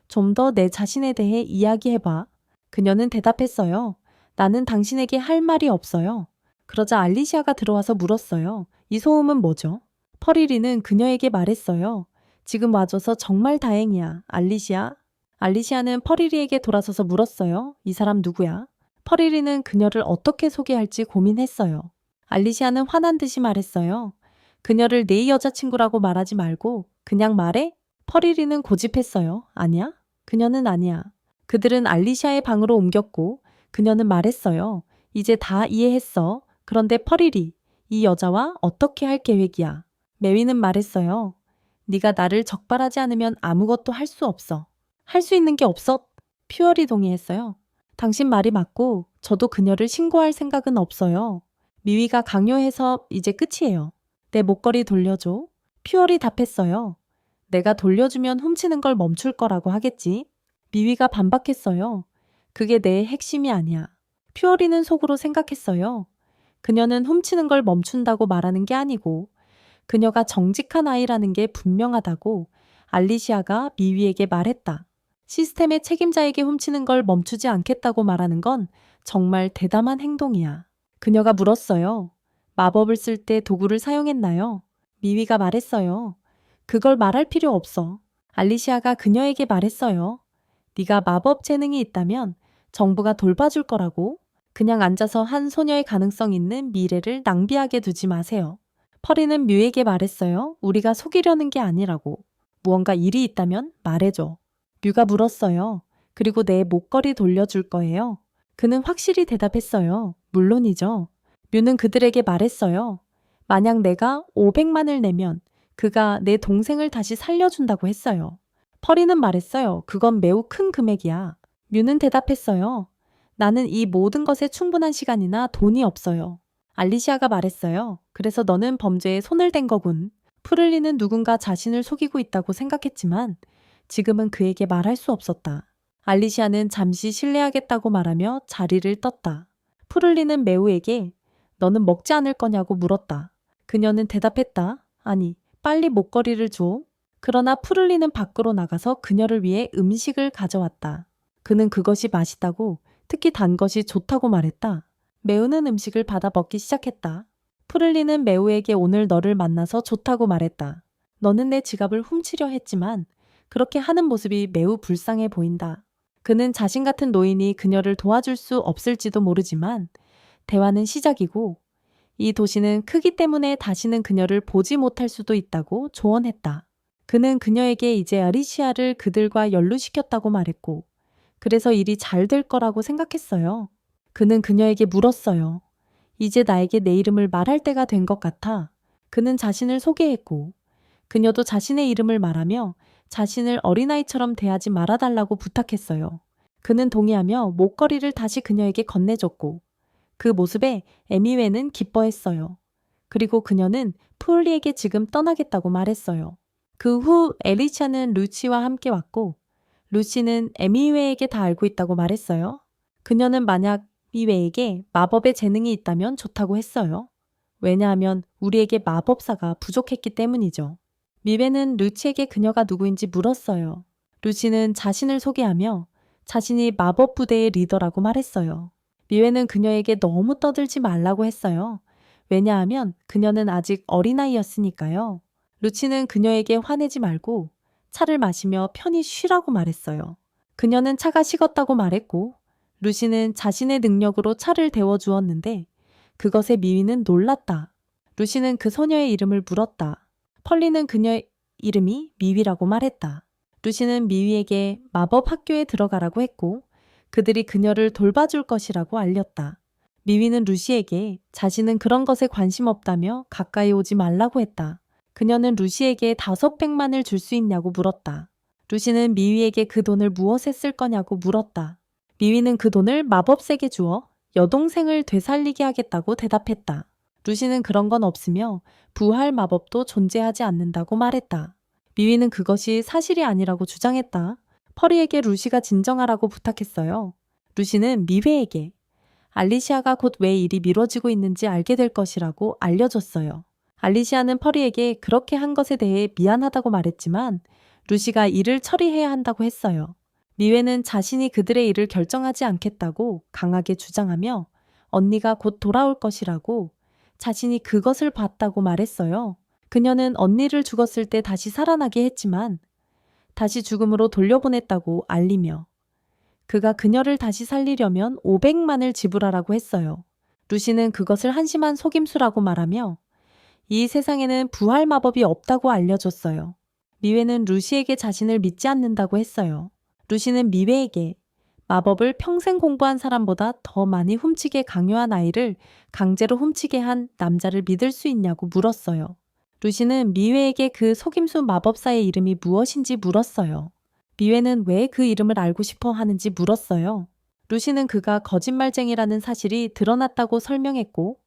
좀 더 내 자신에 대해 이야기해봐. 그녀는 대답했어요. 나는 당신에게 할 말이 없어요. 그러자 알리시아가 들어와서 물었어요. 이 소음은 뭐죠? 퍼리리는 그녀에게 말했어요. 지금 와줘서 정말 다행이야. 알리시아? 알리시아는 퍼리리에게 돌아서서 물었어요. 이 사람 누구야? 퍼리리는 그녀를 어떻게 소개할지 고민했어요. 알리시아는 화난 듯이 말했어요. 그녀를 내 여자친구라고 말하지 말고 그냥 말해? 퍼리리는 고집했어요. 아니야? 그녀는 아니야. 그들은 알리시아의 방으로 옮겼고 그녀는 말했어요. 이제 다 이해했어. 그런데 퍼리리, 이 여자와 어떻게 할 계획이야? 메위는 말했어요. 네가 나를 적발하지 않으면 아무것도 할 수 없어. 할 수 있는 게 없어. 퓨어리 동의했어요. 당신 말이 맞고 저도 그녀를 신고할 생각은 없어요. 미위가 강요해서 이제 끝이에요. 내 목걸이 돌려줘. 퓨어리 답했어요. 내가 돌려주면 훔치는 걸 멈출 거라고 하겠지. 미위가 반박했어요. 그게 내 핵심이 아니야. 퓨어리는 속으로 생각했어요. 그녀는 훔치는 걸 멈춘다고 말하는 게 아니고 그녀가 정직한 아이라는 게 분명하다고 알리시아가 미위에게 말했다. 시스템의 책임자에게 훔치는 걸 멈추지 않겠다고 말하는 건 정말 대담한 행동이야. 그녀가 물었어요. 마법을 쓸 때 도구를 사용했나요? 미위가 말했어요. 그걸 말할 필요 없어. 알리시아가 그녀에게 말했어요. 네가 마법 재능이 있다면 정부가 돌봐줄 거라고. 그냥 앉아서 한 소녀의 가능성 있는 미래를 낭비하게 두지 마세요. 퍼리는 뮤에게 말했어요. 우리가 속이려는 게 아니라고. 무언가 일이 있다면 말해줘. 뮤가 물었어요. 그리고 내 목걸이 돌려줄 거예요. 그는 확실히 대답했어요. 물론이죠. 뮤는 그들에게 말했어요. 만약 내가 500만을 내면 그가 내 동생을 다시 살려준다고 했어요. 퍼리는 말했어요. 그건 매우 큰 금액이야. 뮤는 대답했어요. 나는 이 모든 것에 충분한 시간이나 돈이 없어요. 알리시아가 말했어요. 그래서 너는 범죄에 손을 댄 거군. 프를리는 누군가 자신을 속이고 있다고 생각했지만 지금은 그에게 말할 수 없었다. 알리시아는 잠시 실례하겠다고 말하며 자리를 떴다. 프를리는 메우에게 너는 먹지 않을 거냐고 물었다. 그녀는 대답했다. 아니, 빨리 목걸이를 줘. 그러나 푸를리는 밖으로 나가서 그녀를 위해 음식을 가져왔다. 그는 그것이 맛있다고, 특히 단 것이 좋다고 말했다. 매우는 음식을 받아 먹기 시작했다. 푸를리는 매우에게 오늘 너를 만나서 좋다고 말했다. 너는 내 지갑을 훔치려 했지만 그렇게 하는 모습이 매우 불쌍해 보인다. 그는 자신 같은 노인이 그녀를 도와줄 수 없을지도 모르지만 대화는 시작이고 이 도시는 크기 때문에 다시는 그녀를 보지 못할 수도 있다고 조언했다. 그는 그녀에게 이제 아리시아를 그들과 연루시켰다고 말했고 그래서 일이 잘 될 거라고 생각했어요. 그는 그녀에게 물었어요. 이제 나에게 내 이름을 말할 때가 된 것 같아. 그는 자신을 소개했고 그녀도 자신의 이름을 말하며 자신을 어린아이처럼 대하지 말아달라고 부탁했어요. 그는 동의하며 목걸이를 다시 그녀에게 건네줬고 그 모습에 에미웨는 기뻐했어요. 그리고 그녀는 푸울리에게 지금 떠나겠다고 말했어요. 그 후 엘리샤는 루시와 함께 왔고 루시는 에미웨에게 다 알고 있다고 말했어요. 그녀는 만약 미웨에게 마법의 재능이 있다면 좋다고 했어요. 왜냐하면 우리에게 마법사가 부족했기 때문이죠. 미웨는 루치에게 그녀가 누구인지 물었어요. 루시는 자신을 소개하며 자신이 마법 부대의 리더라고 말했어요. 미웨는 그녀에게 너무 떠들지 말라고 했어요. 왜냐하면 그녀는 아직 어린아이였으니까요. 루치는 그녀에게 화내지 말고 차를 마시며 편히 쉬라고 말했어요. 그녀는 차가 식었다고 말했고 루시는 자신의 능력으로 차를 데워주었는데 그것에 미위는 놀랐다. 루시는 그 소녀의 이름을 물었다. 펄리는 그녀의 이름이 미위라고 말했다. 루시는 미위에게 마법 학교에 들어가라고 했고 그들이 그녀를 돌봐줄 것이라고 알렸다. 미위는 루시에게 자신은 그런 것에 관심 없다며 가까이 오지 말라고 했다. 그녀는 루시에게 500만을 줄 수 있냐고 물었다. 루시는 미위에게 그 돈을 무엇에 쓸 거냐고 물었다. 미위는 그 돈을 마법색에 주어 여동생을 되살리게 하겠다고 대답했다. 루시는 그런 건 없으며 부활 마법도 존재하지 않는다고 말했다. 미위는 그것이 사실이 아니라고 주장했다. 펄이에게 루시가 진정하라고 부탁했어요. 루시는 미웨에게 알리시아가 곧 왜 일이 미뤄지고 있는지 알게 될 것이라고 알려줬어요. 알리시아는 펄이에게 그렇게 한 것에 대해 미안하다고 말했지만 루시가 일을 처리해야 한다고 했어요. 미웨는 자신이 그들의 일을 결정하지 않겠다고 강하게 주장하며 언니가 곧 돌아올 것이라고 자신이 그것을 봤다고 말했어요. 그녀는 언니를 죽었을 때 다시 살아나게 했지만 다시 죽음으로 돌려보냈다고 알리며 그가 그녀를 다시 살리려면 500만을 지불하라고 했어요. 루시는 그것을 한심한 속임수라고 말하며 이 세상에는 부활 마법이 없다고 알려줬어요. 미웨는 루시에게 자신을 믿지 않는다고 했어요. 루시는 미웨에게 마법을 평생 공부한 사람보다 더 많이 훔치게 강요한 아이를 강제로 훔치게 한 남자를 믿을 수 있냐고 물었어요. 루시는 미웨에게 그 속임수 마법사의 이름이 무엇인지 물었어요. 미웨는 왜 그 이름을 알고 싶어 하는지 물었어요. 루시는 그가 거짓말쟁이라는 사실이 드러났다고 설명했고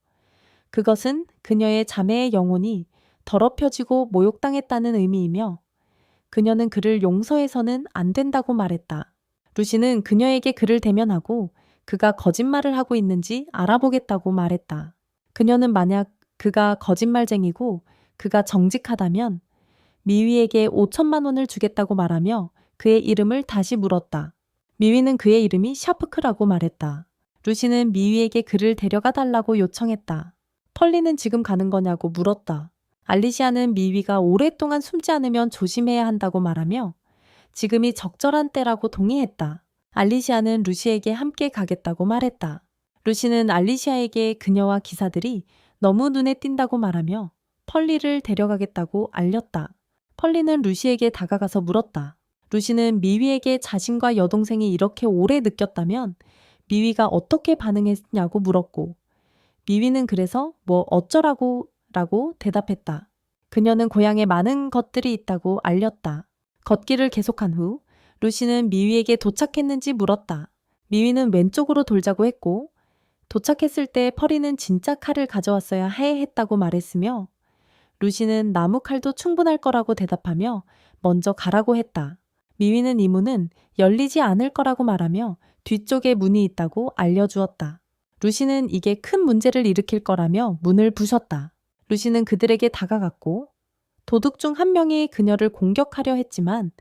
그것은 그녀의 자매의 영혼이 더럽혀지고 모욕당했다는 의미이며 그녀는 그를 용서해서는 안 된다고 말했다. 루시는 그녀에게 그를 대면하고 그가 거짓말을 하고 있는지 알아보겠다고 말했다. 그녀는 만약 그가 거짓말쟁이고 그가 정직하다면 미위에게 5천만 원을 주겠다고 말하며 그의 이름을 다시 물었다. 미위는 그의 이름이 샤프크라고 말했다. 루시는 미위에게 그를 데려가 달라고 요청했다. 펄리는 지금 가는 거냐고 물었다. 알리시아는 미위가 오랫동안 숨지 않으면 조심해야 한다고 말하며 지금이 적절한 때라고 동의했다. 알리시아는 루시에게 함께 가겠다고 말했다. 루시는 알리시아에게 그녀와 기사들이 너무 눈에 띈다고 말하며 펄리를 데려가겠다고 알렸다. 펄리는 루시에게 다가가서 물었다. 루시는 미위에게 자신과 여동생이 이렇게 오래 느꼈다면 미위가 어떻게 반응했냐고 물었고 미위는 그래서 뭐 어쩌라고 라고 대답했다. 그녀는 고향에 많은 것들이 있다고 알렸다. 걷기를 계속한 후 루시는 미위에게 도착했는지 물었다. 미위는 왼쪽으로 돌자고 했고 도착했을 때 펄이는 진짜 칼을 가져왔어야 했다고 말했으며 루시는 나무 칼도 충분할 거라고 대답하며 먼저 가라고 했다. 미위는 이 문은 열리지 않을 거라고 말하며 뒤쪽에 문이 있다고 알려주었다. 루시는 이게 큰 문제를 일으킬 거라며 문을 부셨다. 루시는 그들에게 다가갔고 도둑 중 한 명이 그녀를 공격하려 했지만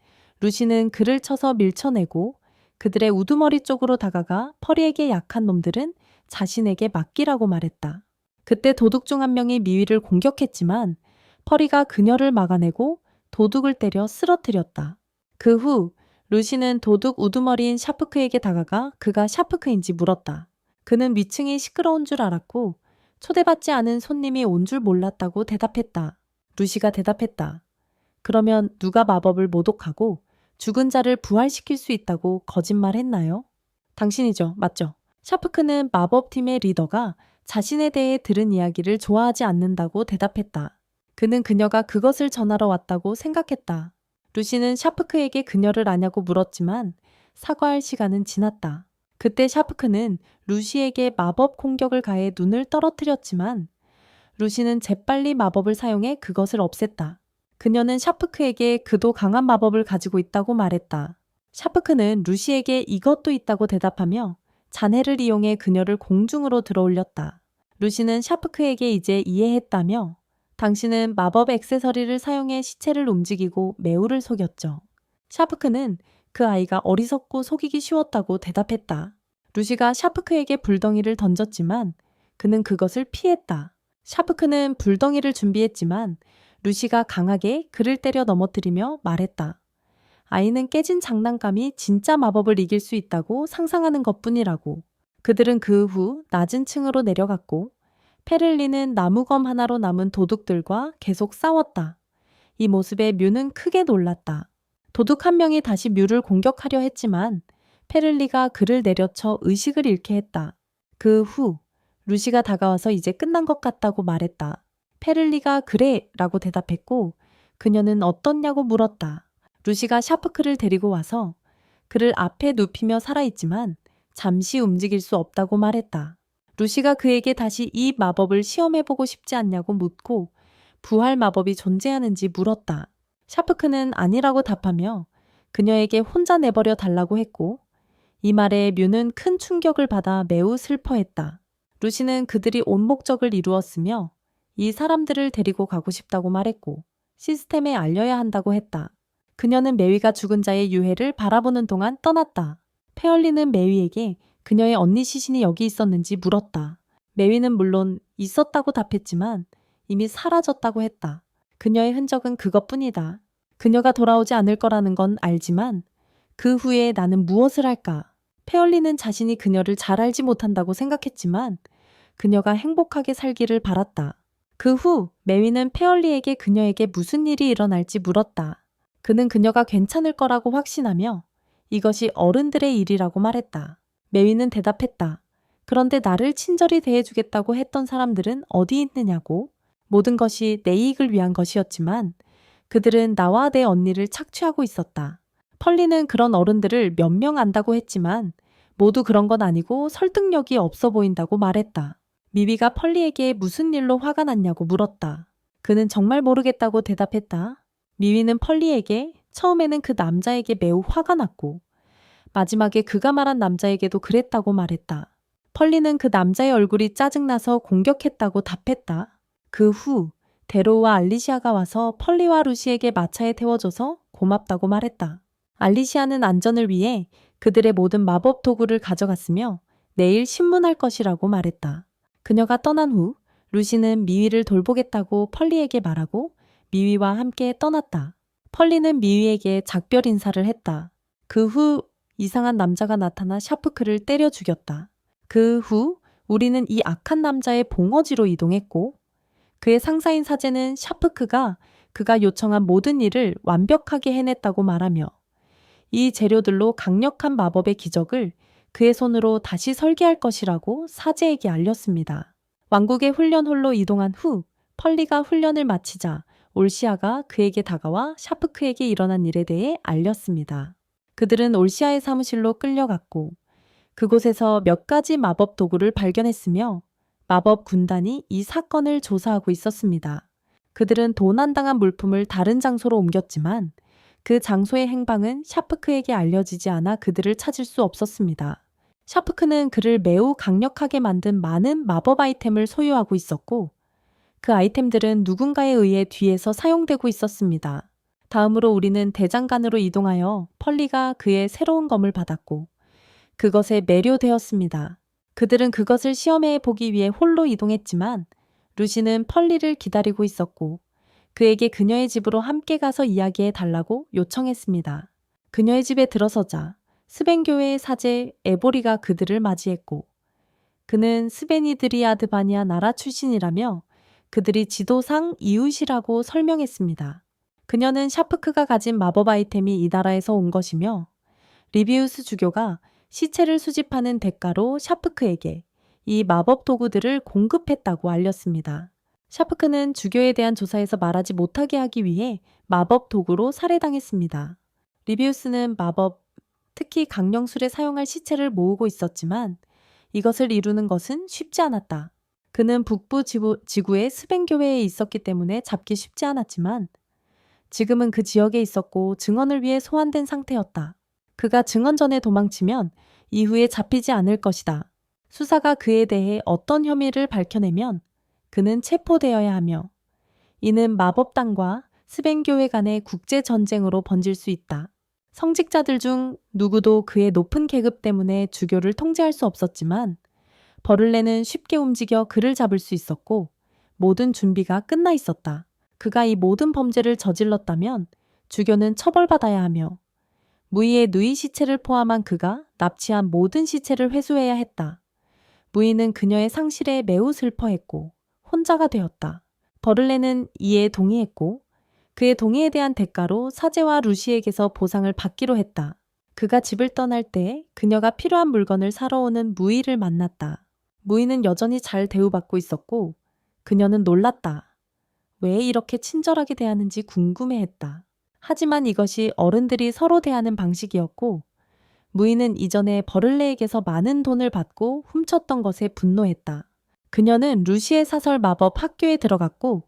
루시는 그를 쳐서 밀쳐내고 그들의 우두머리 쪽으로 다가가 펄리에게 약한 놈들은 자신에게 맡기라고 말했다. 그때 도둑 중 한 명이 미위를 공격했지만 펄리가 그녀를 막아내고 도둑을 때려 쓰러뜨렸다. 그 후 루시는 도둑 우두머리인 샤프크에게 다가가 그가 샤프크인지 물었다. 그는 위층이 시끄러운 줄 알았고 초대받지 않은 손님이 온 줄 몰랐다고 대답했다. 루시가 대답했다. 그러면 누가 마법을 모독하고 죽은 자를 부활시킬 수 있다고 거짓말했나요? 당신이죠. 맞죠? 샤프크는 마법팀의 리더가 자신에 대해 들은 이야기를 좋아하지 않는다고 대답했다. 그는 그녀가 그것을 전하러 왔다고 생각했다. 루시는 샤프크에게 그녀를 아냐고 물었지만 사과할 시간은 지났다. 그때 샤프크는 루시에게 마법 공격을 가해 눈을 떨어뜨렸지만 루시는 재빨리 마법을 사용해 그것을 없앴다. 그녀는 샤프크에게 그도 강한 마법을 가지고 있다고 말했다. 샤프크는 루시에게 이것도 있다고 대답하며 잔해를 이용해 그녀를 공중으로 들어올렸다. 루시는 샤프크에게 이제 이해했다며 당신은 마법 액세서리를 사용해 시체를 움직이고 매우를 속였죠. 샤프크는 그 아이가 어리석고 속이기 쉬웠다고 대답했다. 루시가 샤프크에게 불덩이를 던졌지만 그는 그것을 피했다. 샤프크는 불덩이를 준비했지만 루시가 강하게 그를 때려 넘어뜨리며 말했다. 아이는 깨진 장난감이 진짜 마법을 이길 수 있다고 상상하는 것뿐이라고. 그들은 그 후 낮은 층으로 내려갔고 페를리는 나무검 하나로 남은 도둑들과 계속 싸웠다. 이 모습에 뮤는 크게 놀랐다. 도둑 한 명이 다시 뮤를 공격하려 했지만 페를리가 그를 내려쳐 의식을 잃게 했다. 그 후 루시가 다가와서 이제 끝난 것 같다고 말했다. 페를리가 그래 라고 대답했고 그녀는 어떻냐고 물었다. 루시가 샤프크를 데리고 와서 그를 앞에 눕히며 살아있지만 잠시 움직일 수 없다고 말했다. 루시가 그에게 다시 이 마법을 시험해보고 싶지 않냐고 묻고 부활 마법이 존재하는지 물었다. 샤프크는 아니라고 답하며 그녀에게 혼자 내버려 달라고 했고 이 말에 뮤는 큰 충격을 받아 매우 슬퍼했다. 루시는 그들이 온 목적을 이루었으며 이 사람들을 데리고 가고 싶다고 말했고 시스템에 알려야 한다고 했다. 그녀는 메위가 죽은 자의 유해를 바라보는 동안 떠났다. 페얼리는 메위에게 그녀의 언니 시신이 여기 있었는지 물었다. 메위는 물론 있었다고 답했지만 이미 사라졌다고 했다. 그녀의 흔적은 그것뿐이다. 그녀가 돌아오지 않을 거라는 건 알지만 그 후에 나는 무엇을 할까? 페얼리는 자신이 그녀를 잘 알지 못한다고 생각했지만 그녀가 행복하게 살기를 바랐다. 그 후 메위는 페얼리에게 그녀에게 무슨 일이 일어날지 물었다. 그는 그녀가 괜찮을 거라고 확신하며 이것이 어른들의 일이라고 말했다. 메위는 대답했다. 그런데 나를 친절히 대해주겠다고 했던 사람들은 어디 있느냐고. 모든 것이 내 이익을 위한 것이었지만 그들은 나와 내 언니를 착취하고 있었다. 펄리는 그런 어른들을 몇 명 안다고 했지만 모두 그런 건 아니고 설득력이 없어 보인다고 말했다. 미비가 펄리에게 무슨 일로 화가 났냐고 물었다. 그는 정말 모르겠다고 대답했다. 미비는 펄리에게 처음에는 그 남자에게 매우 화가 났고 마지막에 그가 말한 남자에게도 그랬다고 말했다. 펄리는 그 남자의 얼굴이 짜증나서 공격했다고 답했다. 그 후 데로우와 알리시아가 와서 펄리와 루시에게 마차에 태워줘서 고맙다고 말했다. 알리시아는 안전을 위해 그들의 모든 마법 도구를 가져갔으며 내일 신문할 것이라고 말했다. 그녀가 떠난 후 루시는 미위를 돌보겠다고 펄리에게 말하고 미위와 함께 떠났다. 펄리는 미위에게 작별 인사를 했다. 그 후 이상한 남자가 나타나 샤프크를 때려 죽였다. 그 후 우리는 이 악한 남자의 봉어지로 이동했고 그의 상사인 사제는 샤프크가 그가 요청한 모든 일을 완벽하게 해냈다고 말하며 이 재료들로 강력한 마법의 기적을 그의 손으로 다시 설계할 것이라고 사제에게 알렸습니다. 왕국의 훈련홀로 이동한 후 펄리가 훈련을 마치자 올시아가 그에게 다가와 샤프크에게 일어난 일에 대해 알렸습니다. 그들은 올시아의 사무실로 끌려갔고 그곳에서 몇 가지 마법 도구를 발견했으며 마법 군단이 이 사건을 조사하고 있었습니다. 그들은 도난당한 물품을 다른 장소로 옮겼지만 그 장소의 행방은 샤프크에게 알려지지 않아 그들을 찾을 수 없었습니다. 샤프크는 그를 매우 강력하게 만든 많은 마법 아이템을 소유하고 있었고 그 아이템들은 누군가에 의해 뒤에서 사용되고 있었습니다. 다음으로 우리는 대장간으로 이동하여 펄리가 그의 새로운 검을 받았고 그것에 매료되었습니다. 그들은 그것을 시험해 보기 위해 홀로 이동했지만 루시는 펄리를 기다리고 있었고 그에게 그녀의 집으로 함께 가서 이야기해 달라고 요청했습니다. 그녀의 집에 들어서자 스벤교회의 사제 에보리가 그들을 맞이했고 그는 스베니드리아드바니아 나라 출신이라며 그들이 지도상 이웃이라고 설명했습니다. 그녀는 샤프크가 가진 마법 아이템이 이 나라에서 온 것이며 리비우스 주교가 시체를 수집하는 대가로 샤프크에게 이 마법 도구들을 공급했다고 알렸습니다. 샤프크는 주교에 대한 조사에서 말하지 못하게 하기 위해 마법 도구로 살해당했습니다. 리비우스는 마법, 특히 강령술에 사용할 시체를 모으고 있었지만 이것을 이루는 것은 쉽지 않았다. 그는 북부 지구의 스벤교회에 있었기 때문에 잡기 쉽지 않았지만 지금은 그 지역에 있었고 증언을 위해 소환된 상태였다. 그가 증언 전에 도망치면 이후에 잡히지 않을 것이다. 수사가 그에 대해 어떤 혐의를 밝혀내면 그는 체포되어야 하며 이는 마법당과 스벤교회 간의 국제전쟁으로 번질 수 있다. 성직자들 중 누구도 그의 높은 계급 때문에 주교를 통제할 수 없었지만 버를레는 쉽게 움직여 그를 잡을 수 있었고 모든 준비가 끝나 있었다. 그가 이 모든 범죄를 저질렀다면 주교는 처벌받아야 하며 무이의 누이 시체를 포함한 그가 납치한 모든 시체를 회수해야 했다. 무이는 그녀의 상실에 매우 슬퍼했고 혼자가 되었다. 버를레는 이에 동의했고 그의 동의에 대한 대가로 사제와 루시에게서 보상을 받기로 했다. 그가 집을 떠날 때 그녀가 필요한 물건을 사러 오는 무이를 만났다. 무이는 여전히 잘 대우받고 있었고 그녀는 놀랐다. 왜 이렇게 친절하게 대하는지 궁금해했다. 하지만 이것이 어른들이 서로 대하는 방식이었고 무이는 이전에 버를레에게서 많은 돈을 받고 훔쳤던 것에 분노했다. 그녀는 루시의 사설 마법 학교에 들어갔고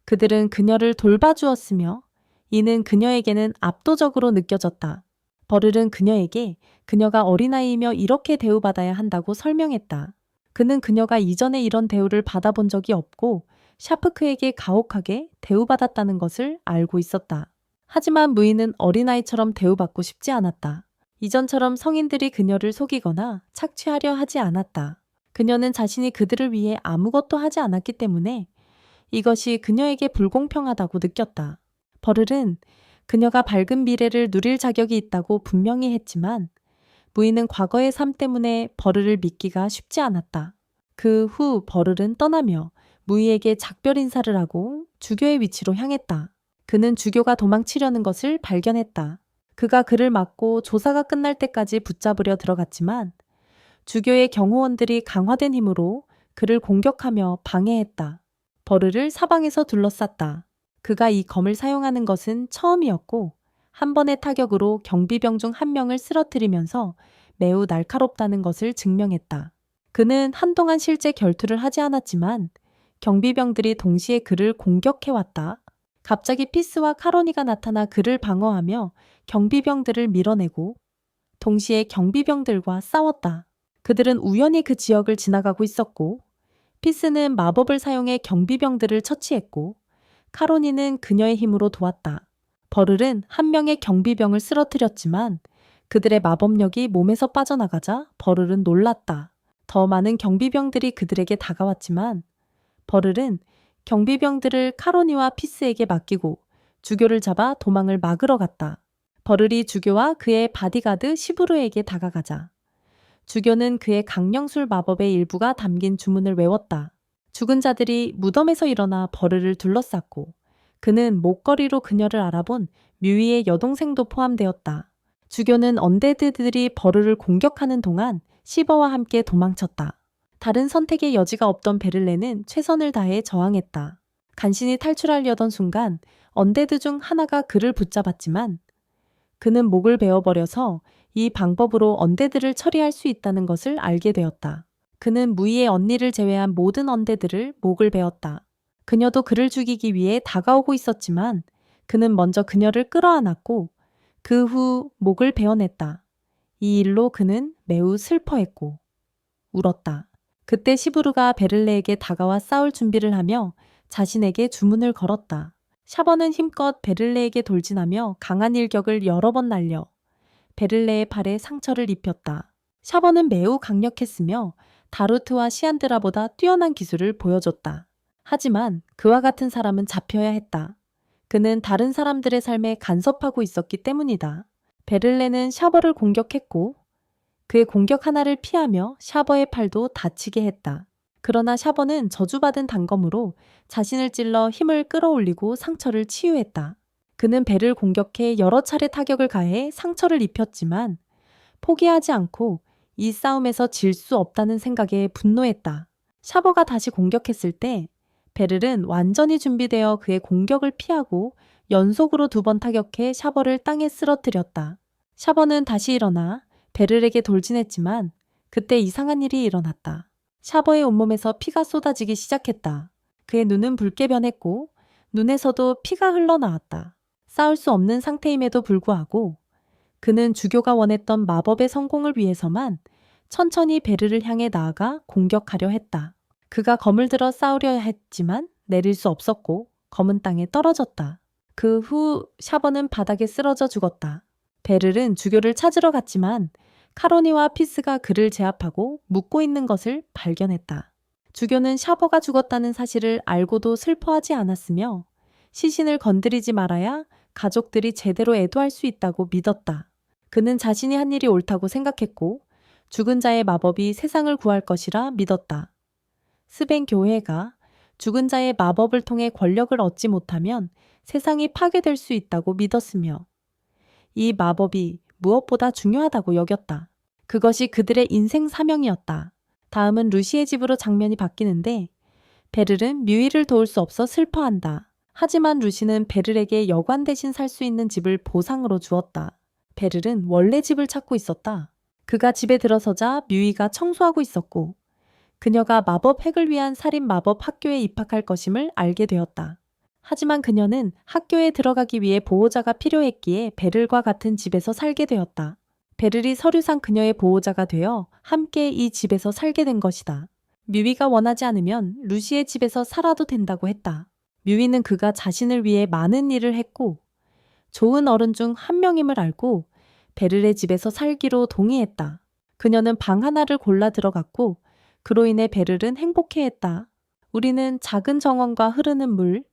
그들은 그녀를 돌봐주었으며 이는 그녀에게는 압도적으로 느껴졌다. 버를은 그녀에게 그녀가 어린아이이며 이렇게 대우받아야 한다고 설명했다. 그는 그녀가 이전에 이런 대우를 받아본 적이 없고 샤프크에게 가혹하게 대우받았다는 것을 알고 있었다. 하지만 무이는 어린아이처럼 대우받고 싶지 않았다. 이전처럼 성인들이 그녀를 속이거나 착취하려 하지 않았다. 그녀는 자신이 그들을 위해 아무것도 하지 않았기 때문에 이것이 그녀에게 불공평하다고 느꼈다. 버를은 그녀가 밝은 미래를 누릴 자격이 있다고 분명히 했지만 무이는 과거의 삶 때문에 버를을 믿기가 쉽지 않았다. 그 후 버를은 떠나며 무이에게 작별 인사를 하고 주교의 위치로 향했다. 그는 주교가 도망치려는 것을 발견했다. 그가 그를 막고 조사가 끝날 때까지 붙잡으려 들어갔지만 주교의 경호원들이 강화된 힘으로 그를 공격하며 방해했다. 버를을 사방에서 둘러쌌다. 그가 이 검을 사용하는 것은 처음이었고 한 번의 타격으로 경비병 중 한 명을 쓰러뜨리면서 매우 날카롭다는 것을 증명했다. 그는 한동안 실제 결투를 하지 않았지만 경비병들이 동시에 그를 공격해왔다. 갑자기 피스와 카로니가 나타나 그를 방어하며 경비병들을 밀어내고 동시에 경비병들과 싸웠다. 그들은 우연히 그 지역을 지나가고 있었고 피스는 마법을 사용해 경비병들을 처치했고 카로니는 그녀의 힘으로 도왔다. 버를은 한 명의 경비병을 쓰러뜨렸지만 그들의 마법력이 몸에서 빠져나가자 버를은 놀랐다. 더 많은 경비병들이 그들에게 다가왔지만 버를은 경비병들을 카로니와 피스에게 맡기고 주교를 잡아 도망을 막으러 갔다. 버를이 주교와 그의 바디가드 시부르에게 다가가자 주교는 그의 강령술 마법의 일부가 담긴 주문을 외웠다. 죽은 자들이 무덤에서 일어나 버를을 둘러쌌고 그는 목걸이로 그녀를 알아본 뮤이의 여동생도 포함되었다. 주교는 언데드들이 버를을 공격하는 동안 시버와 함께 도망쳤다. 다른 선택의 여지가 없던 베를레는 최선을 다해 저항했다. 간신히 탈출하려던 순간 언데드 중 하나가 그를 붙잡았지만 그는 목을 베어버려서 이 방법으로 언데드를 처리할 수 있다는 것을 알게 되었다. 그는 무이의 언니를 제외한 모든 언데드를 목을 베었다. 그녀도 그를 죽이기 위해 다가오고 있었지만 그는 먼저 그녀를 끌어안았고 그 후 목을 베어냈다. 이 일로 그는 매우 슬퍼했고 울었다. 그때 시부르가 베를레에게 다가와 싸울 준비를 하며 자신에게 주문을 걸었다. 샤버는 힘껏 베를레에게 돌진하며 강한 일격을 여러 번 날려 베를레의 팔에 상처를 입혔다. 샤버는 매우 강력했으며 다루트와 시안드라보다 뛰어난 기술을 보여줬다. 하지만 그와 같은 사람은 잡혀야 했다. 그는 다른 사람들의 삶에 간섭하고 있었기 때문이다. 베를레는 샤버를 공격했고 그의 공격 하나를 피하며 샤버의 팔도 다치게 했다. 그러나 샤버는 저주받은 단검으로 자신을 찔러 힘을 끌어올리고 상처를 치유했다. 그는 배를 공격해 여러 차례 타격을 가해 상처를 입혔지만 포기하지 않고 이 싸움에서 질 수 없다는 생각에 분노했다. 샤버가 다시 공격했을 때 베를은 완전히 준비되어 그의 공격을 피하고 연속으로 2번 타격해 샤버를 땅에 쓰러뜨렸다. 샤버는 다시 일어나 베를에게 돌진했지만 그때 이상한 일이 일어났다. 샤버의 온몸에서 피가 쏟아지기 시작했다. 그의 눈은 붉게 변했고 눈에서도 피가 흘러나왔다. 싸울 수 없는 상태임에도 불구하고 그는 주교가 원했던 마법의 성공을 위해서만 천천히 베르를 향해 나아가 공격하려 했다. 그가 검을 들어 싸우려 했지만 내릴 수 없었고 검은 땅에 떨어졌다. 그 후 샤버는 바닥에 쓰러져 죽었다. 베를은 주교를 찾으러 갔지만 카로니와 피스가 그를 제압하고 묻고 있는 것을 발견했다. 주교는 샤버가 죽었다는 사실을 알고도 슬퍼하지 않았으며 시신을 건드리지 말아야 가족들이 제대로 애도할 수 있다고 믿었다. 그는 자신이 한 일이 옳다고 생각했고 죽은 자의 마법이 세상을 구할 것이라 믿었다. 스벤 교회가 죽은 자의 마법을 통해 권력을 얻지 못하면 세상이 파괴될 수 있다고 믿었으며 이 마법이 무엇보다 중요하다고 여겼다. 그것이 그들의 인생 사명이었다. 다음은 루시의 집으로 장면이 바뀌는데 베를은 뮤이를 도울 수 없어 슬퍼한다. 하지만 루시는 베를에게 여관 대신 살 수 있는 집을 보상으로 주었다. 베를은 원래 집을 찾고 있었다. 그가 집에 들어서자 뮤이가 청소하고 있었고 그녀가 마법 핵을 위한 살인 마법 학교에 입학할 것임을 알게 되었다. 하지만 그녀는 학교에 들어가기 위해 보호자가 필요했기에 베를과 같은 집에서 살게 되었다. 베를이 서류상 그녀의 보호자가 되어 함께 이 집에서 살게 된 것이다. 뮤이가 원하지 않으면 루시의 집에서 살아도 된다고 했다. 뮤이는 그가 자신을 위해 많은 일을 했고 좋은 어른 중 한 명임을 알고 베를의 집에서 살기로 동의했다. 그녀는 방 하나를 골라 들어갔고 그로 인해 베를은 행복해했다. 우리는 작은 정원과 흐르는 물,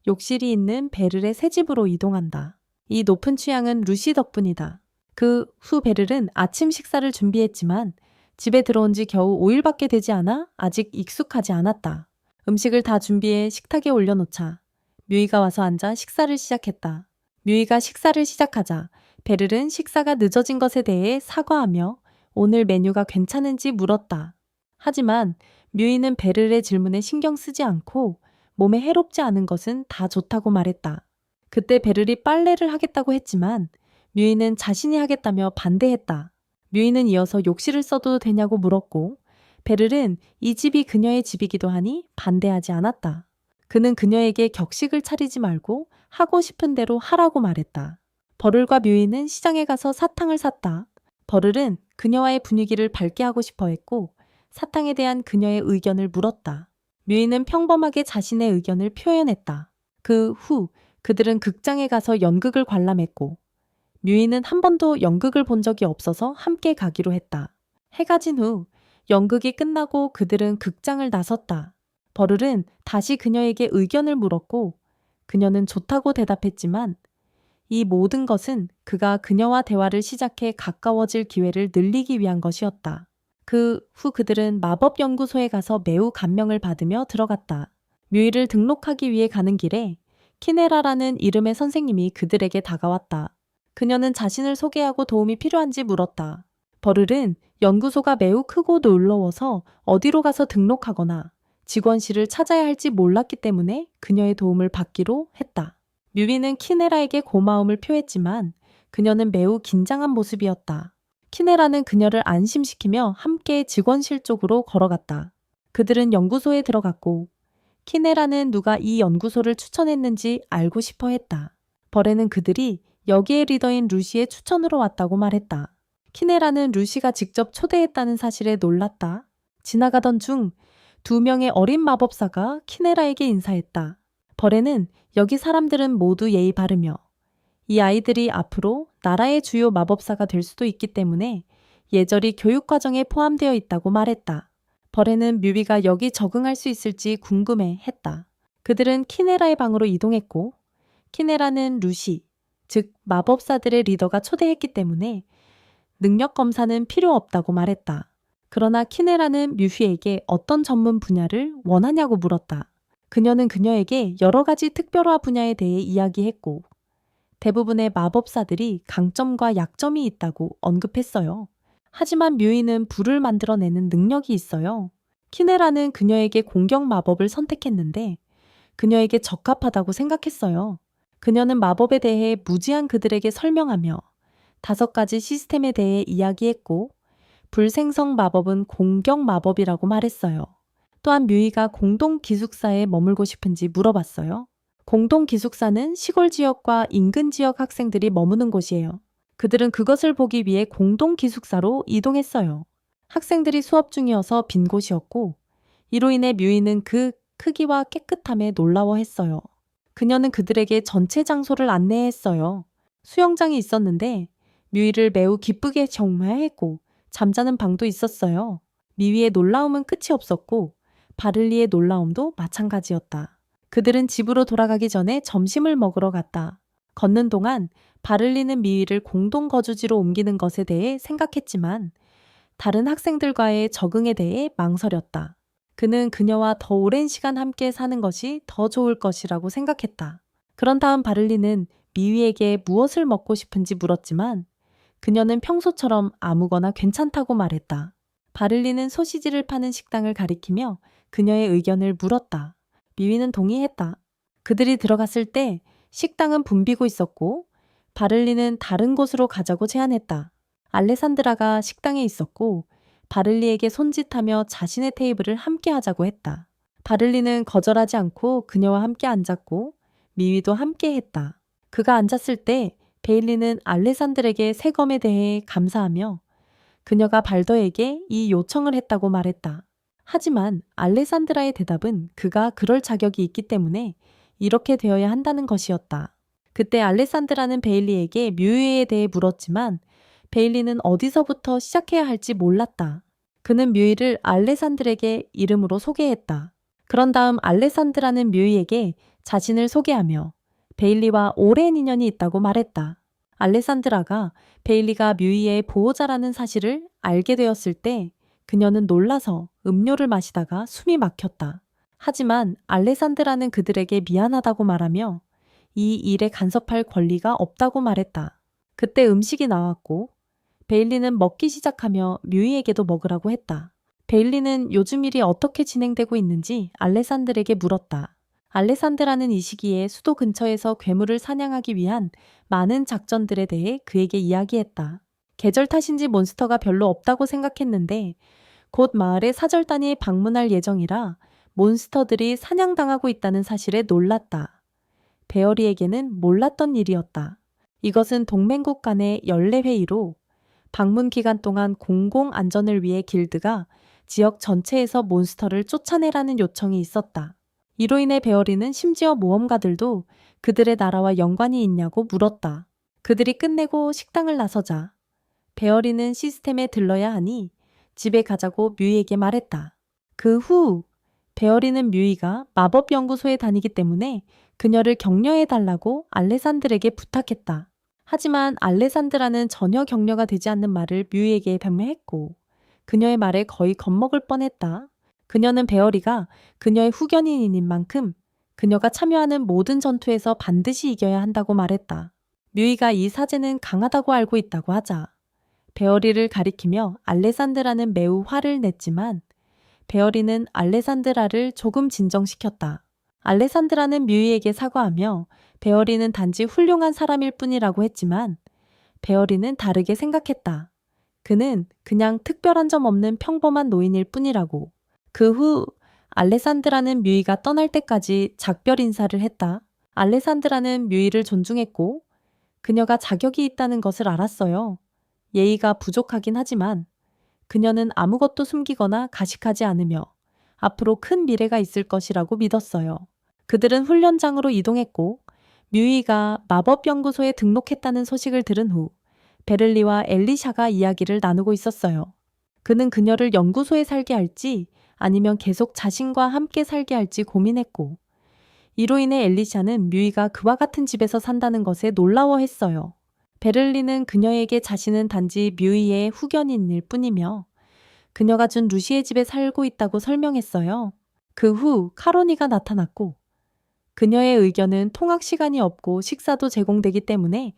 욕실이 있는 베를의 새 집으로 이동한다. 이 높은 취향은 루시 덕분이다. 그 후 베를은 아침 식사를 준비했지만 집에 들어온 지 겨우 5일밖에 되지 않아 아직 익숙하지 않았다. 음식을 다 준비해 식탁에 올려놓자 뮤이가 와서 앉아 식사를 시작했다. 뮤이가 식사를 시작하자 베를은 식사가 늦어진 것에 대해 사과하며 오늘 메뉴가 괜찮은지 물었다. 하지만 뮤이는 베를의 질문에 신경 쓰지 않고 몸에 해롭지 않은 것은 다 좋다고 말했다. 그때 베를이 빨래를 하겠다고 했지만 뮤이는 자신이 하겠다며 반대했다. 뮤이는 이어서 욕실을 써도 되냐고 물었고 베를은 이 집이 그녀의 집이기도 하니 반대하지 않았다. 그는 그녀에게 격식을 차리지 말고 하고 싶은 대로 하라고 말했다. 버를과 뮤이는 시장에 가서 사탕을 샀다. 버를은 그녀와의 분위기를 밝게 하고 싶어 했고 사탕에 대한 그녀의 의견을 물었다. 뮤이는 평범하게 자신의 의견을 표현했다. 그 후 그들은 극장에 가서 연극을 관람했고 뮤이는 한 번도 연극을 본 적이 없어서 함께 가기로 했다. 해가 진 후 연극이 끝나고 그들은 극장을 나섰다. 버를은 다시 그녀에게 의견을 물었고 그녀는 좋다고 대답했지만 이 모든 것은 그가 그녀와 대화를 시작해 가까워질 기회를 늘리기 위한 것이었다. 그 후 그들은 마법연구소에 가서 매우 감명을 받으며 들어갔다. 뮤이를 등록하기 위해 가는 길에 키네라라는 이름의 선생님이 그들에게 다가왔다. 그녀는 자신을 소개하고 도움이 필요한지 물었다. 버를은 연구소가 매우 크고 놀라워서 어디로 가서 등록하거나 직원실을 찾아야 할지 몰랐기 때문에 그녀의 도움을 받기로 했다. 뮤이는 키네라에게 고마움을 표했지만 그녀는 매우 긴장한 모습이었다. 키네라는 그녀를 안심시키며 함께 직원실 쪽으로 걸어갔다. 그들은 연구소에 들어갔고 키네라는 누가 이 연구소를 추천했는지 알고 싶어 했다. 버레는 그들이 여기의 리더인 루시의 추천으로 왔다고 말했다. 키네라는 루시가 직접 초대했다는 사실에 놀랐다. 지나가던 중 두 명의 어린 마법사가 키네라에게 인사했다. 벌에는 여기 사람들은 모두 예의 바르며 이 아이들이 앞으로 나라의 주요 마법사가 될 수도 있기 때문에 예절이 교육 과정에 포함되어 있다고 말했다. 벌에는 뮤비가 여기 적응할 수 있을지 궁금해 했다. 그들은 키네라의 방으로 이동했고 키네라는 루시, 즉 마법사들의 리더가 초대했기 때문에 능력 검사는 필요 없다고 말했다. 그러나 키네라는 뮤휘에게 어떤 전문 분야를 원하냐고 물었다. 그녀는 그녀에게 여러 가지 특별화 분야에 대해 이야기했고 대부분의 마법사들이 강점과 약점이 있다고 언급했어요. 하지만 뮤이는 불을 만들어내는 능력이 있어요. 키네라는 그녀에게 공격 마법을 선택했는데 그녀에게 적합하다고 생각했어요. 그녀는 마법에 대해 무지한 그들에게 설명하며 5가지 시스템에 대해 이야기했고 불생성 마법은 공격 마법이라고 말했어요. 또한 뮤이가 공동 기숙사에 머물고 싶은지 물어봤어요. 공동 기숙사는 시골 지역과 인근 지역 학생들이 머무는 곳이에요. 그들은 그것을 보기 위해 공동 기숙사로 이동했어요. 학생들이 수업 중이어서 빈 곳이었고 이로 인해 뮤이는 그 크기와 깨끗함에 놀라워했어요. 그녀는 그들에게 전체 장소를 안내했어요. 수영장이 있었는데 뮤이를 매우 기쁘게 경마했고 잠자는 방도 있었어요. 미위의 놀라움은 끝이 없었고 바를리의 놀라움도 마찬가지였다. 그들은 집으로 돌아가기 전에 점심을 먹으러 갔다. 걷는 동안 바를리는 미위를 공동 거주지로 옮기는 것에 대해 생각했지만 다른 학생들과의 적응에 대해 망설였다. 그는 그녀와 더 오랜 시간 함께 사는 것이 더 좋을 것이라고 생각했다. 그런 다음 바를리는 미위에게 무엇을 먹고 싶은지 물었지만 그녀는 평소처럼 아무거나 괜찮다고 말했다. 바를리는 소시지를 파는 식당을 가리키며 그녀의 의견을 물었다. 미위는 동의했다. 그들이 들어갔을 때 식당은 붐비고 있었고 바를리는 다른 곳으로 가자고 제안했다. 알레산드라가 식당에 있었고 바를리에게 손짓하며 자신의 테이블을 함께 하자고 했다. 바를리는 거절하지 않고 그녀와 함께 앉았고 미위도 함께 했다. 그가 앉았을 때 베일리는 알레산드에게 세검에 대해 감사하며 그녀가 발더에게 이 요청을 했다고 말했다. 하지만 알레산드라의 대답은 그가 그럴 자격이 있기 때문에 이렇게 되어야 한다는 것이었다. 그때 알레산드라는 베일리에게 뮤이에 대해 물었지만 베일리는 어디서부터 시작해야 할지 몰랐다. 그는 뮤이를 알레산드에게 이름으로 소개했다. 그런 다음 알레산드라는 뮤이에게 자신을 소개하며 베일리와 오랜 인연이 있다고 말했다. 알레산드라가 베일리가 뮤이의 보호자라는 사실을 알게 되었을 때 그녀는 놀라서 음료를 마시다가 숨이 막혔다. 하지만 알레산드라는 그들에게 미안하다고 말하며 이 일에 간섭할 권리가 없다고 말했다. 그때 음식이 나왔고 베일리는 먹기 시작하며 뮤이에게도 먹으라고 했다. 베일리는 요즘 일이 어떻게 진행되고 있는지 알레산드에게 물었다. 알레산드라는 이 시기에 수도 근처에서 괴물을 사냥하기 위한 많은 작전들에 대해 그에게 이야기했다. 계절 탓인지 몬스터가 별로 없다고 생각했는데 곧 마을에 사절단이 방문할 예정이라 몬스터들이 사냥당하고 있다는 사실에 놀랐다. 베어리에게는 몰랐던 일이었다. 이것은 동맹국 간의 연례회의로 방문 기간 동안 공공 안전을 위해 길드가 지역 전체에서 몬스터를 쫓아내라는 요청이 있었다. 이로 인해 베어리는 심지어 모험가들도 그들의 나라와 연관이 있냐고 물었다. 그들이 끝내고 식당을 나서자 베어리는 시스템에 들러야 하니 집에 가자고 뮤이에게 말했다. 그 후 베어리는 뮤이가 마법연구소에 다니기 때문에 그녀를 격려해달라고 알레산드에게 부탁했다. 하지만 알레산드라는 전혀 격려가 되지 않는 말을 뮤이에게 변명했고 그녀의 말에 거의 겁먹을 뻔했다. 그녀는 베어리가 그녀의 후견인인 만큼 그녀가 참여하는 모든 전투에서 반드시 이겨야 한다고 말했다. 뮤이가 이 사제는 강하다고 알고 있다고 하자 베어리를 가리키며 알레산드라는 매우 화를 냈지만 베어리는 알레산드라를 조금 진정시켰다. 알레산드라는 뮤이에게 사과하며 베어리는 단지 훌륭한 사람일 뿐이라고 했지만 베어리는 다르게 생각했다. 그는 그냥 특별한 점 없는 평범한 노인일 뿐이라고. 그 후 알레산드라는 뮤이가 떠날 때까지 작별 인사를 했다. 알레산드라는 뮤이를 존중했고 그녀가 자격이 있다는 것을 알았어요. 예의가 부족하긴 하지만 그녀는 아무것도 숨기거나 가식하지 않으며 앞으로 큰 미래가 있을 것이라고 믿었어요. 그들은 훈련장으로 이동했고 뮤이가 마법연구소에 등록했다는 소식을 들은 후 베를리와 엘리샤가 이야기를 나누고 있었어요. 그는 그녀를 연구소에 살게 할지 아니면 계속 자신과 함께 살게 할지 고민했고 이로 인해 엘리샤는 뮤이가 그와 같은 집에서 산다는 것에 놀라워했어요. 베를리는 그녀에게 자신은 단지 뮤이의 후견인일 뿐이며 그녀가 준 루시의 집에 살고 있다고 설명했어요. 그 후 카로니가 나타났고 그녀의 의견은 통학 시간이 없고 식사도 제공되기 때문에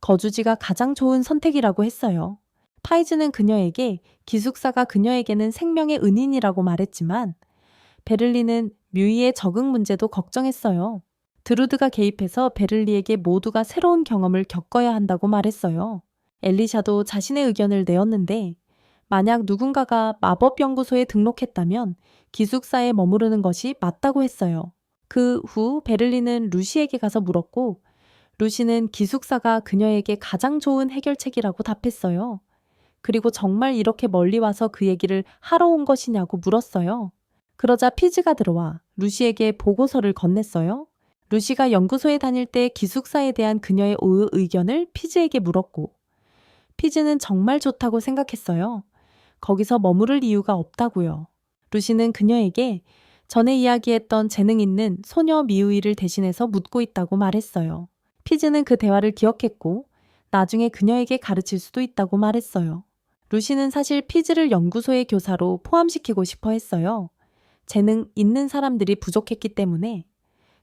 거주지가 가장 좋은 선택이라고 했어요. 파이즈는 그녀에게 기숙사가 그녀에게는 생명의 은인이라고 말했지만 베를리는 뮤이의 적응 문제도 걱정했어요. 드루드가 개입해서 베를리에게 모두가 새로운 경험을 겪어야 한다고 말했어요. 엘리샤도 자신의 의견을 내었는데 만약 누군가가 마법연구소에 등록했다면 기숙사에 머무르는 것이 맞다고 했어요. 그 후 베를리는 루시에게 가서 물었고 루시는 기숙사가 그녀에게 가장 좋은 해결책이라고 답했어요. 그리고 정말 이렇게 멀리 와서 그 얘기를 하러 온 것이냐고 물었어요. 그러자 피즈가 들어와 루시에게 보고서를 건넸어요. 루시가 연구소에 다닐 때 기숙사에 대한 그녀의 의견을 피즈에게 물었고 피즈는 정말 좋다고 생각했어요. 거기서 머무를 이유가 없다고요. 루시는 그녀에게 전에 이야기했던 재능 있는 소녀 미우이를 대신해서 묻고 있다고 말했어요. 피즈는 그 대화를 기억했고 나중에 그녀에게 가르칠 수도 있다고 말했어요. 루시는 사실 피즈를 연구소의 교사로 포함시키고 싶어 했어요. 재능 있는 사람들이 부족했기 때문에.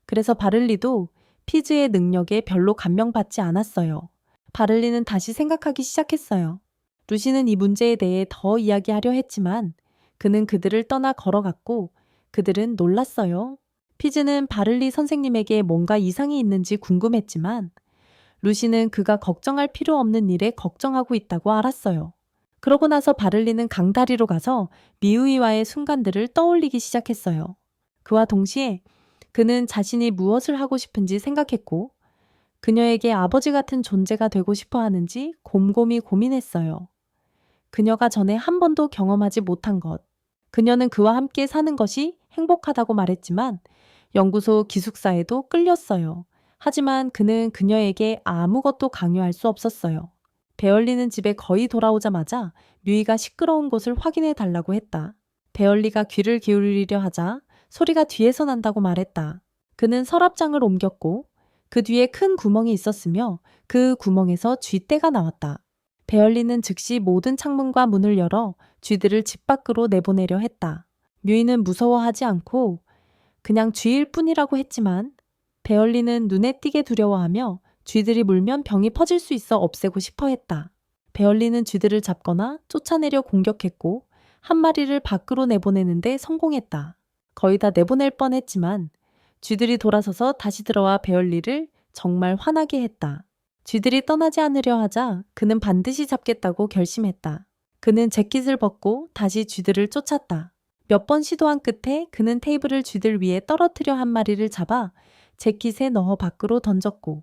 그래서 바를리도 피즈의 능력에 별로 감명받지 않았어요. 바를리는 다시 생각하기 시작했어요. 루시는 이 문제에 대해 더 이야기하려 했지만 그는 그들을 떠나 걸어갔고 그들은 놀랐어요. 피즈는 바를리 선생님에게 뭔가 이상이 있는지 궁금했지만 루시는 그가 걱정할 필요 없는 일에 걱정하고 있다고 알았어요. 그러고 나서 바를리는 강다리로 가서 미우이와의 순간들을 떠올리기 시작했어요. 그와 동시에 그는 자신이 무엇을 하고 싶은지 생각했고 그녀에게 아버지 같은 존재가 되고 싶어 하는지 곰곰이 고민했어요. 그녀가 전에 한 번도 경험하지 못한 것. 그녀는 그와 함께 사는 것이 행복하다고 말했지만 연구소 기숙사에도 끌렸어요. 하지만 그는 그녀에게 아무것도 강요할 수 없었어요. 베얼리는 집에 거의 돌아오자마자 뮤이가 시끄러운 곳을 확인해 달라고 했다. 베얼리가 귀를 기울이려 하자 소리가 뒤에서 난다고 말했다. 그는 서랍장을 옮겼고 그 뒤에 큰 구멍이 있었으며 그 구멍에서 쥐떼가 나왔다. 베얼리는 즉시 모든 창문과 문을 열어 쥐들을 집 밖으로 내보내려 했다. 뮤이는 무서워하지 않고 그냥 쥐일 뿐이라고 했지만 베얼리는 눈에 띄게 두려워하며 쥐들이 물면 병이 퍼질 수 있어 없애고 싶어 했다. 베얼리는 쥐들을 잡거나 쫓아내려 공격했고 한 마리를 밖으로 내보내는데 성공했다. 거의 다 내보낼 뻔했지만 쥐들이 돌아서서 다시 들어와 베얼리를 정말 화나게 했다. 쥐들이 떠나지 않으려 하자 그는 반드시 잡겠다고 결심했다. 그는 재킷을 벗고 다시 쥐들을 쫓았다. 몇 번 시도한 끝에 그는 테이블을 쥐들 위에 떨어뜨려 한 마리를 잡아 재킷에 넣어 밖으로 던졌고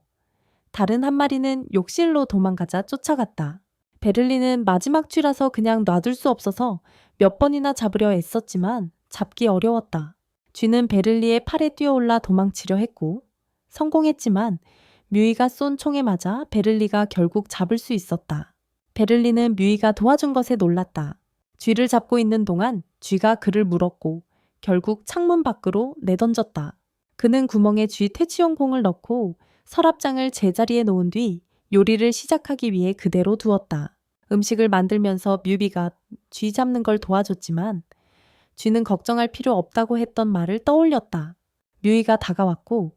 다른 한 마리는 욕실로 도망가자 쫓아갔다. 베를린은 마지막 쥐라서 그냥 놔둘 수 없어서 몇 번이나 잡으려 애썼지만 잡기 어려웠다. 쥐는 베를리의 팔에 뛰어올라 도망치려 했고 성공했지만 뮤이가 쏜 총에 맞아 베를리가 결국 잡을 수 있었다. 베를리는 뮤이가 도와준 것에 놀랐다. 쥐를 잡고 있는 동안 쥐가 그를 물었고 결국 창문 밖으로 내던졌다. 그는 구멍에 쥐 퇴치용 공을 넣고 서랍장을 제자리에 놓은 뒤 요리를 시작하기 위해 그대로 두었다. 음식을 만들면서 뮤비가 쥐 잡는 걸 도와줬지만 쥐는 걱정할 필요 없다고 했던 말을 떠올렸다. 뮤이가 다가왔고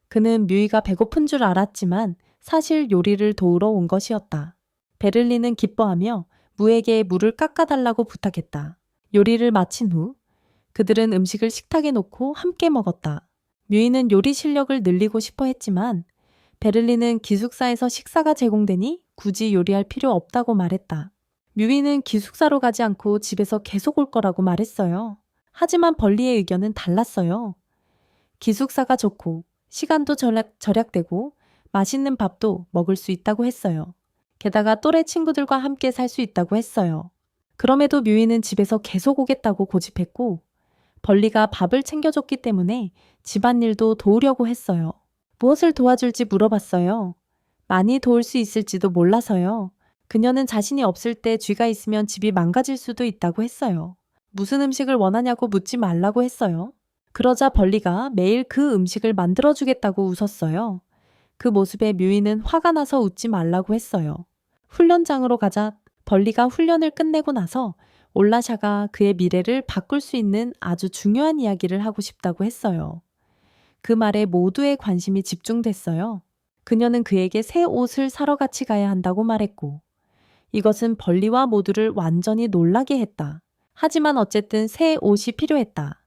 그는 뮤이가 배고픈 줄 알았지만 사실 요리를 도우러 온 것이었다. 베를리는 기뻐하며 무에게 물을 깎아달라고 부탁했다. 요리를 마친 후 그들은 음식을 식탁에 놓고 함께 먹었다. 뮤이는 요리 실력을 늘리고 싶어 했지만 베를리는 기숙사에서 식사가 제공되니 굳이 요리할 필요 없다고 말했다. 뮤이는 기숙사로 가지 않고 집에서 계속 올 거라고 말했어요. 하지만 벌리의 의견은 달랐어요. 기숙사가 좋고 시간도 절약되고 맛있는 밥도 먹을 수 있다고 했어요. 게다가 또래 친구들과 함께 살 수 있다고 했어요. 그럼에도 뮤이는 집에서 계속 오겠다고 고집했고 벌리가 밥을 챙겨줬기 때문에 집안일도 도우려고 했어요. 무엇을 도와줄지 물어봤어요. 많이 도울 수 있을지도 몰라서요. 그녀는 자신이 없을 때 쥐가 있으면 집이 망가질 수도 있다고 했어요. 무슨 음식을 원하냐고 묻지 말라고 했어요. 그러자 벌리가 매일 그 음식을 만들어주겠다고 웃었어요. 그 모습에 뮤이는 화가 나서 웃지 말라고 했어요. 훈련장으로 가자 벌리가 훈련을 끝내고 나서 올라샤가 그의 미래를 바꿀 수 있는 아주 중요한 이야기를 하고 싶다고 했어요. 그 말에 모두의 관심이 집중됐어요. 그녀는 그에게 새 옷을 사러 같이 가야 한다고 말했고, 이것은 벌리와 모두를 완전히 놀라게 했다. 하지만 어쨌든 새 옷이 필요했다.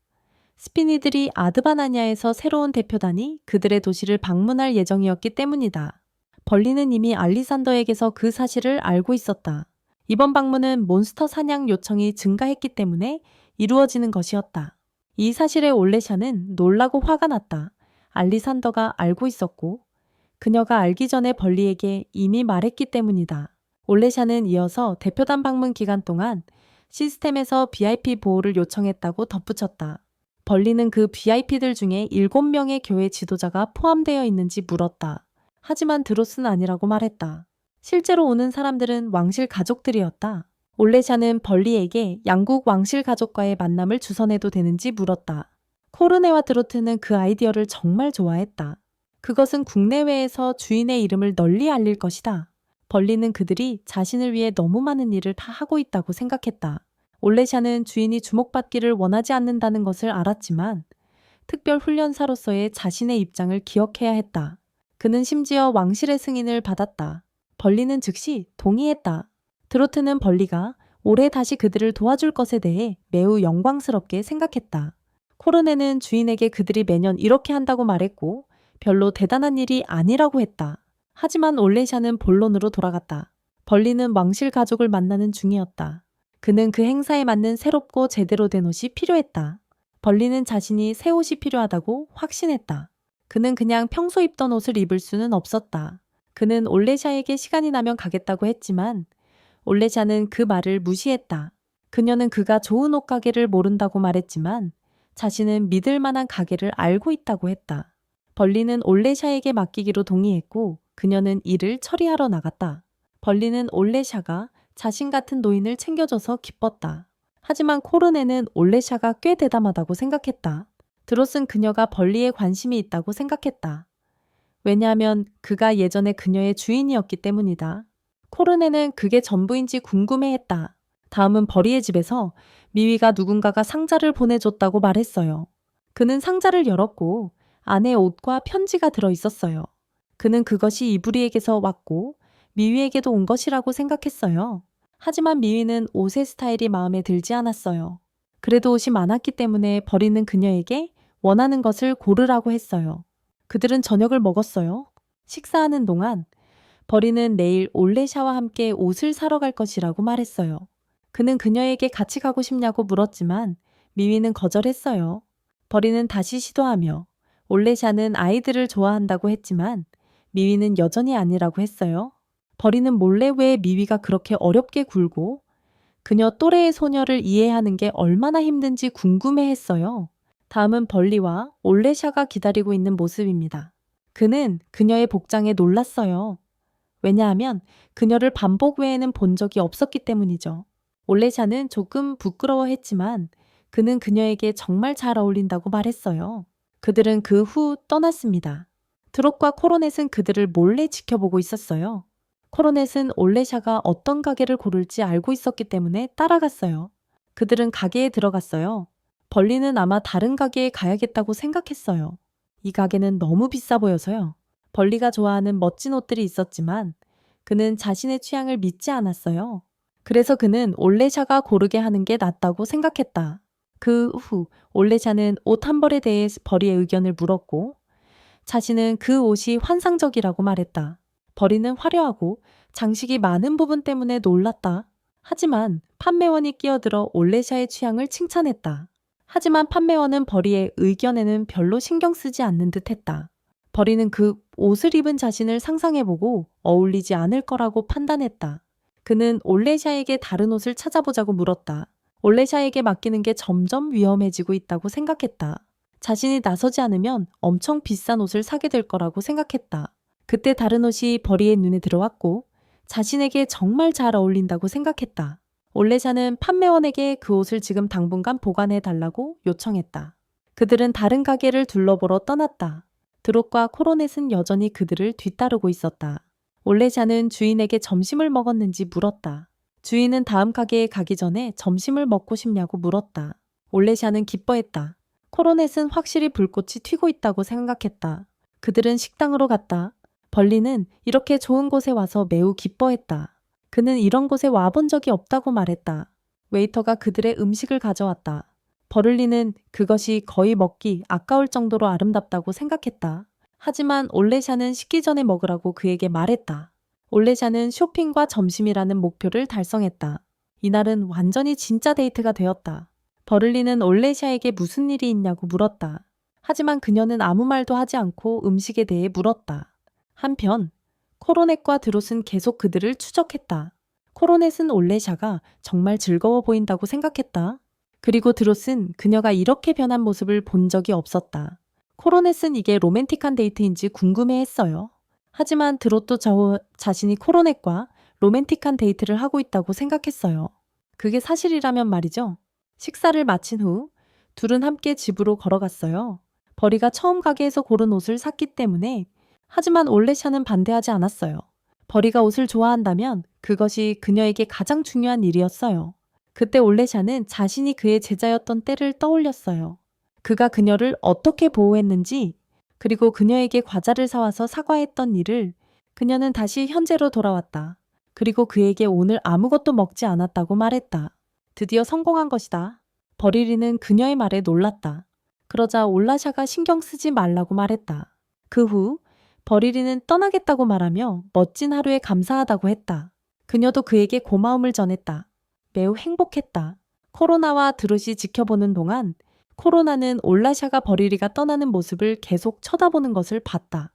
스피니들이 아드바나니아에서 새로운 대표단이 그들의 도시를 방문할 예정이었기 때문이다. 벌리는 이미 알리산더에게서 그 사실을 알고 있었다. 이번 방문은 몬스터 사냥 요청이 증가했기 때문에 이루어지는 것이었다. 이 사실에 올레샤는 놀라고 화가 났다. 알리산더가 알고 있었고 그녀가 알기 전에 벌리에게 이미 말했기 때문이다. 올레샤는 이어서 대표단 방문 기간 동안 시스템에서 VIP 보호를 요청했다고 덧붙였다. 벌리는 그 VIP들 중에 7명의 교회 지도자가 포함되어 있는지 물었다. 하지만 드로스는 아니라고 말했다. 실제로 오는 사람들은 왕실 가족들이었다. 올레샤는 벌리에게 양국 왕실 가족과의 만남을 주선해도 되는지 물었다. 코르네와 드로트는 그 아이디어를 정말 좋아했다. 그것은 국내외에서 주인의 이름을 널리 알릴 것이다. 벌리는 그들이 자신을 위해 너무 많은 일을 다 하고 있다고 생각했다. 올레샤는 주인이 주목받기를 원하지 않는다는 것을 알았지만 특별 훈련사로서의 자신의 입장을 기억해야 했다. 그는 심지어 왕실의 승인을 받았다. 벌리는 즉시 동의했다. 드로트는 벌리가 올해 다시 그들을 도와줄 것에 대해 매우 영광스럽게 생각했다. 코르네는 주인에게 그들이 매년 이렇게 한다고 말했고 별로 대단한 일이 아니라고 했다. 하지만 올레샤는 본론으로 돌아갔다. 벌리는 왕실 가족을 만나는 중이었다. 그는 그 행사에 맞는 새롭고 제대로 된 옷이 필요했다. 벌리는 자신이 새 옷이 필요하다고 확신했다. 그는 그냥 평소 입던 옷을 입을 수는 없었다. 그는 올레샤에게 시간이 나면 가겠다고 했지만 올레샤는 그 말을 무시했다. 그녀는 그가 좋은 옷가게를 모른다고 말했지만 자신은 믿을 만한 가게를 알고 있다고 했다. 벌리는 올레샤에게 맡기기로 동의했고 그녀는 일을 처리하러 나갔다. 벌리는 올레샤가 자신 같은 노인을 챙겨줘서 기뻤다. 하지만 코르네는 올레샤가 꽤 대담하다고 생각했다. 드롯은 그녀가 벌리에 관심이 있다고 생각했다. 왜냐하면 그가 예전에 그녀의 주인이었기 때문이다. 코르네는 그게 전부인지 궁금해했다. 다음은 벌리의 집에서 미위가 누군가가 상자를 보내줬다고 말했어요. 그는 상자를 열었고 안에 옷과 편지가 들어 있었어요. 그는 그것이 이브리에게서 왔고 미위에게도 온 것이라고 생각했어요. 하지만 미위는 옷의 스타일이 마음에 들지 않았어요. 그래도 옷이 많았기 때문에 벌리는 그녀에게 원하는 것을 고르라고 했어요. 그들은 저녁을 먹었어요. 식사하는 동안 벌리는 내일 올레샤와 함께 옷을 사러 갈 것이라고 말했어요. 그는 그녀에게 같이 가고 싶냐고 물었지만 미위는 거절했어요. 벌리는 다시 시도하며 올레샤는 아이들을 좋아한다고 했지만 미위는 여전히 아니라고 했어요. 벌리는 몰래 왜 미위가 그렇게 어렵게 굴고 그녀 또래의 소녀를 이해하는 게 얼마나 힘든지 궁금해했어요. 다음은 벌리와 올레샤가 기다리고 있는 모습입니다. 그는 그녀의 복장에 놀랐어요. 왜냐하면 그녀를 반복 외에는 본 적이 없었기 때문이죠. 올레샤는 조금 부끄러워했지만 그는 그녀에게 정말 잘 어울린다고 말했어요. 그들은 그 후 떠났습니다. 드롯과 코로넷은 그들을 몰래 지켜보고 있었어요. 코로넷은 올레샤가 어떤 가게를 고를지 알고 있었기 때문에 따라갔어요. 그들은 가게에 들어갔어요. 벌리는 아마 다른 가게에 가야겠다고 생각했어요. 이 가게는 너무 비싸 보여서요. 벌리가 좋아하는 멋진 옷들이 있었지만 그는 자신의 취향을 믿지 않았어요. 그래서 그는 올레샤가 고르게 하는 게 낫다고 생각했다. 그 후 올레샤는 옷 한 벌에 대해 벌리의 의견을 물었고 자신은 그 옷이 환상적이라고 말했다. 벌리는 화려하고 장식이 많은 부분 때문에 놀랐다. 하지만 판매원이 끼어들어 올레샤의 취향을 칭찬했다. 하지만 판매원은 벌리의 의견에는 별로 신경 쓰지 않는 듯 했다. 벌리는 그 옷을 입은 자신을 상상해보고 어울리지 않을 거라고 판단했다. 그는 올레샤에게 다른 옷을 찾아보자고 물었다. 올레샤에게 맡기는 게 점점 위험해지고 있다고 생각했다. 자신이 나서지 않으면 엄청 비싼 옷을 사게 될 거라고 생각했다. 그때 다른 옷이 벌이의 눈에 들어왔고 자신에게 정말 잘 어울린다고 생각했다. 올레샤는 판매원에게 그 옷을 지금 당분간 보관해 달라고 요청했다. 그들은 다른 가게를 둘러보러 떠났다. 드롯과 코로넷은 여전히 그들을 뒤따르고 있었다. 올레샤는 주인에게 점심을 먹었는지 물었다. 주인은 다음 가게에 가기 전에 점심을 먹고 싶냐고 물었다. 올레샤는 기뻐했다. 코로넷은 확실히 불꽃이 튀고 있다고 생각했다. 그들은 식당으로 갔다. 벌리는 이렇게 좋은 곳에 와서 매우 기뻐했다. 그는 이런 곳에 와본 적이 없다고 말했다. 웨이터가 그들의 음식을 가져왔다. 버를리는 그것이 거의 먹기 아까울 정도로 아름답다고 생각했다. 하지만 올레샤는 식기 전에 먹으라고 그에게 말했다. 올레샤는 쇼핑과 점심이라는 목표를 달성했다. 이날은 완전히 진짜 데이트가 되었다. 버를리는 올레샤에게 무슨 일이 있냐고 물었다. 하지만 그녀는 아무 말도 하지 않고 음식에 대해 물었다. 한편 코로넷과 드롯은 계속 그들을 추적했다. 코로넷은 올레샤가 정말 즐거워 보인다고 생각했다. 그리고 드롯은 그녀가 이렇게 변한 모습을 본 적이 없었다. 코로넷은 이게 로맨틱한 데이트인지 궁금해했어요. 하지만 드롯도 자신이 코로넷과 로맨틱한 데이트를 하고 있다고 생각했어요. 그게 사실이라면 말이죠. 식사를 마친 후 둘은 함께 집으로 걸어갔어요. 버리가 처음 가게에서 고른 옷을 샀기 때문에 하지만 올레샤는 반대하지 않았어요. 버리가 옷을 좋아한다면 그것이 그녀에게 가장 중요한 일이었어요. 그때 올레샤는 자신이 그의 제자였던 때를 떠올렸어요. 그가 그녀를 어떻게 보호했는지 그리고 그녀에게 과자를 사와서 사과했던 일을 그녀는 다시 현재로 돌아왔다. 그리고 그에게 오늘 아무것도 먹지 않았다고 말했다. 드디어 성공한 것이다. 버리리는 그녀의 말에 놀랐다. 그러자 올라샤가 신경 쓰지 말라고 말했다. 그 후 버리리는 떠나겠다고 말하며 멋진 하루에 감사하다고 했다. 그녀도 그에게 고마움을 전했다. 매우 행복했다. 코로나와 드롯이 지켜보는 동안 코로나는 올라샤가 버리리가 떠나는 모습을 계속 쳐다보는 것을 봤다.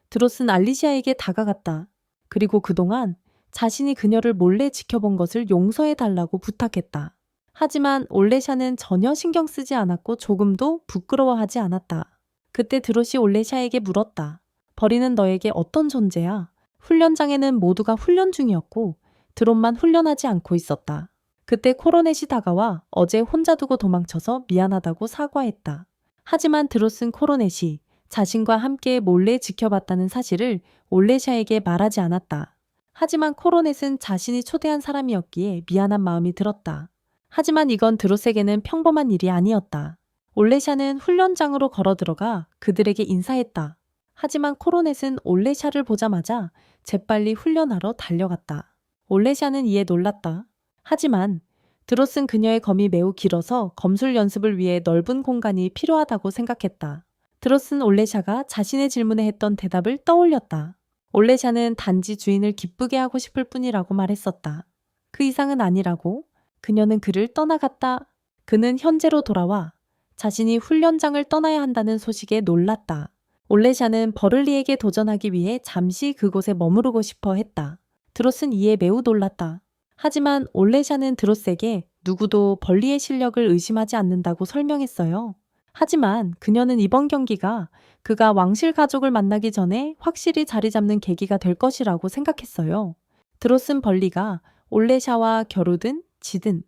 드롯은 알리시아에게 다가갔다. 그리고 그동안 자신이 그녀를 몰래 지켜본 것을 용서해 달라고 부탁했다. 하지만 올레샤는 전혀 신경 쓰지 않았고 조금도 부끄러워하지 않았다. 그때 드롯이 올레샤에게 물었다. 버리는 너에게 어떤 존재야? 훈련장에는 모두가 훈련 중이었고 드롯만 훈련하지 않고 있었다. 그때 코로넷이 다가와 어제 혼자 두고 도망쳐서 미안하다고 사과했다. 하지만 드롯은 코로넷이 자신과 함께 몰래 지켜봤다는 사실을 올레샤에게 말하지 않았다. 하지만 코로넷은 자신이 초대한 사람이었기에 미안한 마음이 들었다. 하지만 이건 드롯에게는 평범한 일이 아니었다. 올레샤는 훈련장으로 걸어 들어가 그들에게 인사했다. 하지만 코로넷은 올레샤를 보자마자 재빨리 훈련하러 달려갔다. 올레샤는 이에 놀랐다. 하지만 드롯은 그녀의 검이 매우 길어서 검술 연습을 위해 넓은 공간이 필요하다고 생각했다. 드롯은 올레샤가 자신의 질문에 했던 대답을 떠올렸다. 올레샤는 단지 주인을 기쁘게 하고 싶을 뿐이라고 말했었다. 그 이상은 아니라고. 그녀는 그를 떠나갔다. 그는 현재로 돌아와 자신이 훈련장을 떠나야 한다는 소식에 놀랐다. 올레샤는 버를리에게 도전하기 위해 잠시 그곳에 머무르고 싶어 했다. 드롯은 이에 매우 놀랐다. 하지만 올레샤는 드롯에게 누구도 벌리의 실력을 의심하지 않는다고 설명했어요. 하지만 그녀는 이번 경기가 그가 왕실 가족을 만나기 전에 확실히 자리 잡는 계기가 될 것이라고 생각했어요. 드롯은 벌리가 올레샤와 겨루든 지든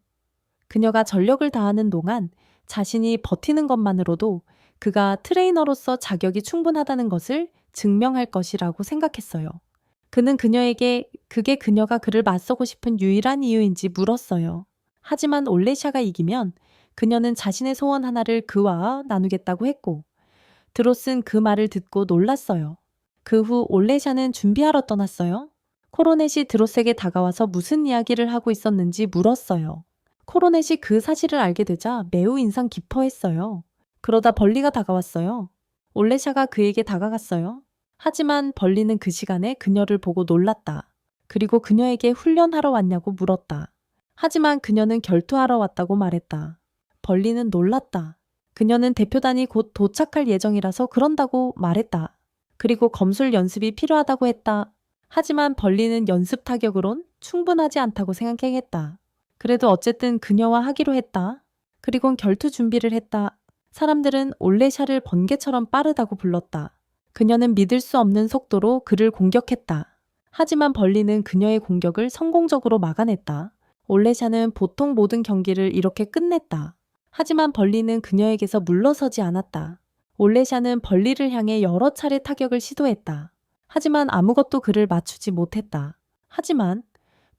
그녀가 전력을 다하는 동안 자신이 버티는 것만으로도 그가 트레이너로서 자격이 충분하다는 것을 증명할 것이라고 생각했어요. 그는 그녀에게 그게 그녀가 그를 맞서고 싶은 유일한 이유인지 물었어요. 하지만 올레샤가 이기면 그녀는 자신의 소원 하나를 그와 나누겠다고 했고 드롯은 그 말을 듣고 놀랐어요. 그 후 올레샤는 준비하러 떠났어요. 코로넷이 드롯에게 다가와서 무슨 이야기를 하고 있었는지 물었어요. 코로넷이 그 사실을 알게 되자 매우 인상 깊어했어요. 그러다 벌리가 다가왔어요. 올레샤가 그에게 다가갔어요. 하지만 벌리는 그 시간에 그녀를 보고 놀랐다. 그리고 그녀에게 훈련하러 왔냐고 물었다. 하지만 그녀는 결투하러 왔다고 말했다. 벌리는 놀랐다. 그녀는 대표단이 곧 도착할 예정이라서 그런다고 말했다. 그리고 검술 연습이 필요하다고 했다. 하지만 벌리는 연습 타격으론 충분하지 않다고 생각했다. 그래도 어쨌든 그녀와 하기로 했다. 그리곤 결투 준비를 했다. 사람들은 올레샤를 번개처럼 빠르다고 불렀다. 그녀는 믿을 수 없는 속도로 그를 공격했다. 하지만 벌리는 그녀의 공격을 성공적으로 막아냈다. 올레샤는 보통 모든 경기를 이렇게 끝냈다. 하지만 벌리는 그녀에게서 물러서지 않았다. 올레샤는 벌리를 향해 여러 차례 타격을 시도했다. 하지만 아무것도 그를 맞추지 못했다. 하지만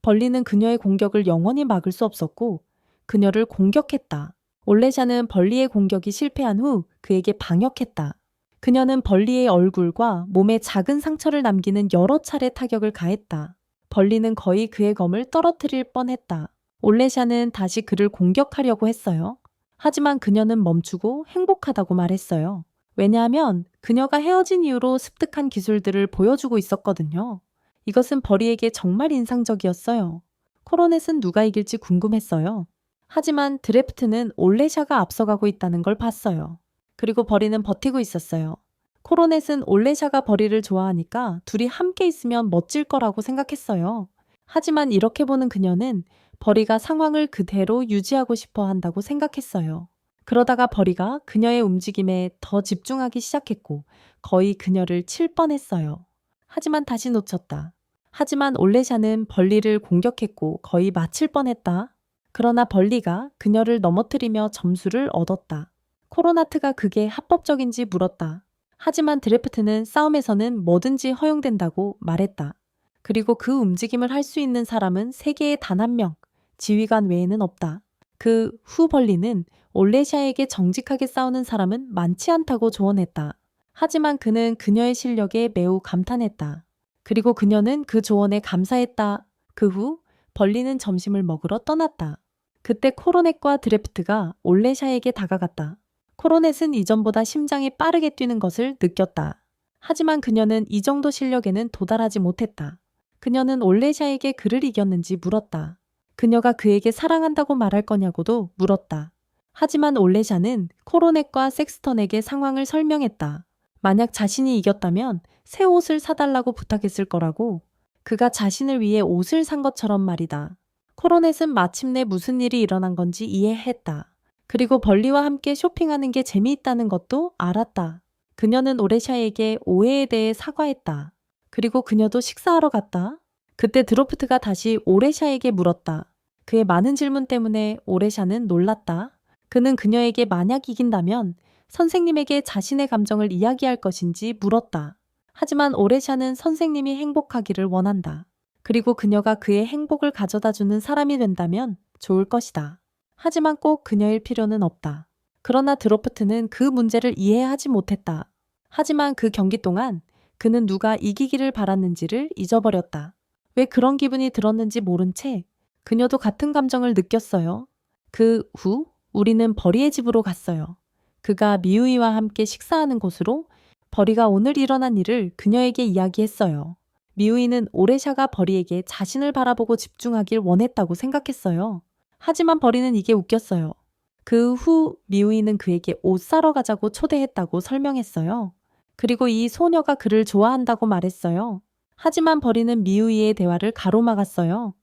벌리는 그녀의 공격을 영원히 막을 수 없었고 그녀를 공격했다. 올레샤는 벌리의 공격이 실패한 후 그에게 방역했다. 그녀는 벌리의 얼굴과 몸에 작은 상처를 남기는 여러 차례 타격을 가했다. 벌리는 거의 그의 검을 떨어뜨릴 뻔했다. 올레샤는 다시 그를 공격하려고 했어요. 하지만 그녀는 멈추고 행복하다고 말했어요. 왜냐하면 그녀가 헤어진 이후로 습득한 기술들을 보여주고 있었거든요. 이것은 벌리에게 정말 인상적이었어요. 코로넷은 누가 이길지 궁금했어요. 하지만 드래프트는 올레샤가 앞서가고 있다는 걸 봤어요. 그리고 벌리는 버티고 있었어요. 코로넷은 올레샤가 벌리를 좋아하니까 둘이 함께 있으면 멋질 거라고 생각했어요. 하지만 이렇게 보는 그녀는 벌리가 상황을 그대로 유지하고 싶어 한다고 생각했어요. 그러다가 벌리가 그녀의 움직임에 더 집중하기 시작했고 거의 그녀를 칠 뻔했어요. 하지만 다시 놓쳤다. 하지만 올레샤는 벌리를 공격했고 거의 맞힐 뻔했다. 그러나 벌리가 그녀를 넘어뜨리며 점수를 얻었다. 코로나트가 그게 합법적인지 물었다. 하지만 드래프트는 싸움에서는 뭐든지 허용된다고 말했다. 그리고 그 움직임을 할 수 있는 사람은 세계에 단 한 명, 지휘관 외에는 없다. 그 후 벌리는 올레샤에게 정직하게 싸우는 사람은 많지 않다고 조언했다. 하지만 그는 그녀의 실력에 매우 감탄했다. 그리고 그녀는 그 조언에 감사했다. 그 후 벌리는 점심을 먹으러 떠났다. 그때 코로넷과 드래프트가 올레샤에게 다가갔다. 코로넷은 이전보다 심장이 빠르게 뛰는 것을 느꼈다. 하지만 그녀는 이 정도 실력에는 도달하지 못했다. 그녀는 올레샤에게 그를 이겼는지 물었다. 그녀가 그에게 사랑한다고 말할 거냐고도 물었다. 하지만 올레샤는 코로넷과 섹스턴에게 상황을 설명했다. 만약 자신이 이겼다면 새 옷을 사달라고 부탁했을 거라고. 그가 자신을 위해 옷을 산 것처럼 말이다. 코로넷은 마침내 무슨 일이 일어난 건지 이해했다. 그리고 벌리와 함께 쇼핑하는 게 재미있다는 것도 알았다. 그녀는 올레샤에게 오해에 대해 사과했다. 그리고 그녀도 식사하러 갔다. 그때 드로프트가 다시 올레샤에게 물었다. 그의 많은 질문 때문에 올레샤는 놀랐다. 그는 그녀에게 만약 이긴다면 선생님에게 자신의 감정을 이야기할 것인지 물었다. 하지만 올레샤는 선생님이 행복하기를 원한다. 그리고 그녀가 그의 행복을 가져다주는 사람이 된다면 좋을 것이다. 하지만 꼭 그녀일 필요는 없다. 그러나 드로프트는 그 문제를 이해하지 못했다. 하지만 그 경기 동안 그는 누가 이기기를 바랐는지를 잊어버렸다. 왜 그런 기분이 들었는지 모른 채 그녀도 같은 감정을 느꼈어요. 그 후 우리는 벌리의 집으로 갔어요. 그가 미우이와 함께 식사하는 곳으로 벌리가 오늘 일어난 일을 그녀에게 이야기했어요. 미우이는 올레샤가 벌리에게 자신을 바라보고 집중하길 원했다고 생각했어요. 하지만 벌리는 이게 웃겼어요. 그 후 미우이는 그에게 옷 사러 가자고 초대했다고 설명했어요. 그리고 이 소녀가 그를 좋아한다고 말했어요. 하지만 벌리는 미우이의 대화를 가로막았어요.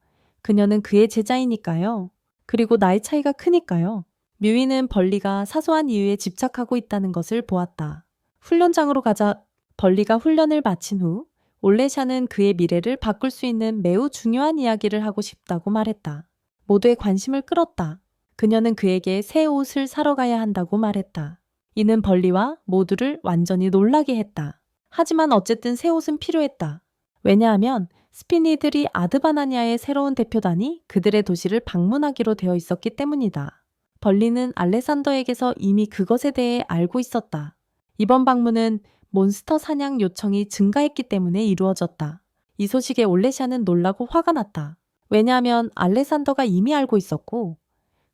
그녀는 그의 제자이니까요. 그리고 나이 차이가 크니까요. 미우이는 벌리가 사소한 이유에 집착하고 있다는 것을 보았다. 훈련장으로 가자. 벌리가 훈련을 마친 후 올레샤는 그의 미래를 바꿀 수 있는 매우 중요한 이야기를 하고 싶다고 말했다. 모두의 관심을 끌었다. 그녀는 그에게 새 옷을 사러 가야 한다고 말했다. 이는 벌리와 모두를 완전히 놀라게 했다. 하지만 어쨌든 새 옷은 필요했다. 왜냐하면 스피니들이 아드바나니아의 새로운 대표단이 그들의 도시를 방문하기로 되어 있었기 때문이다. 벌리는 알레산더에게서 이미 그것에 대해 알고 있었다. 이번 방문은 몬스터 사냥 요청이 증가했기 때문에 이루어졌다. 이 소식에 올레샤는 놀라고 화가 났다. 왜냐하면 알레산더가 이미 알고 있었고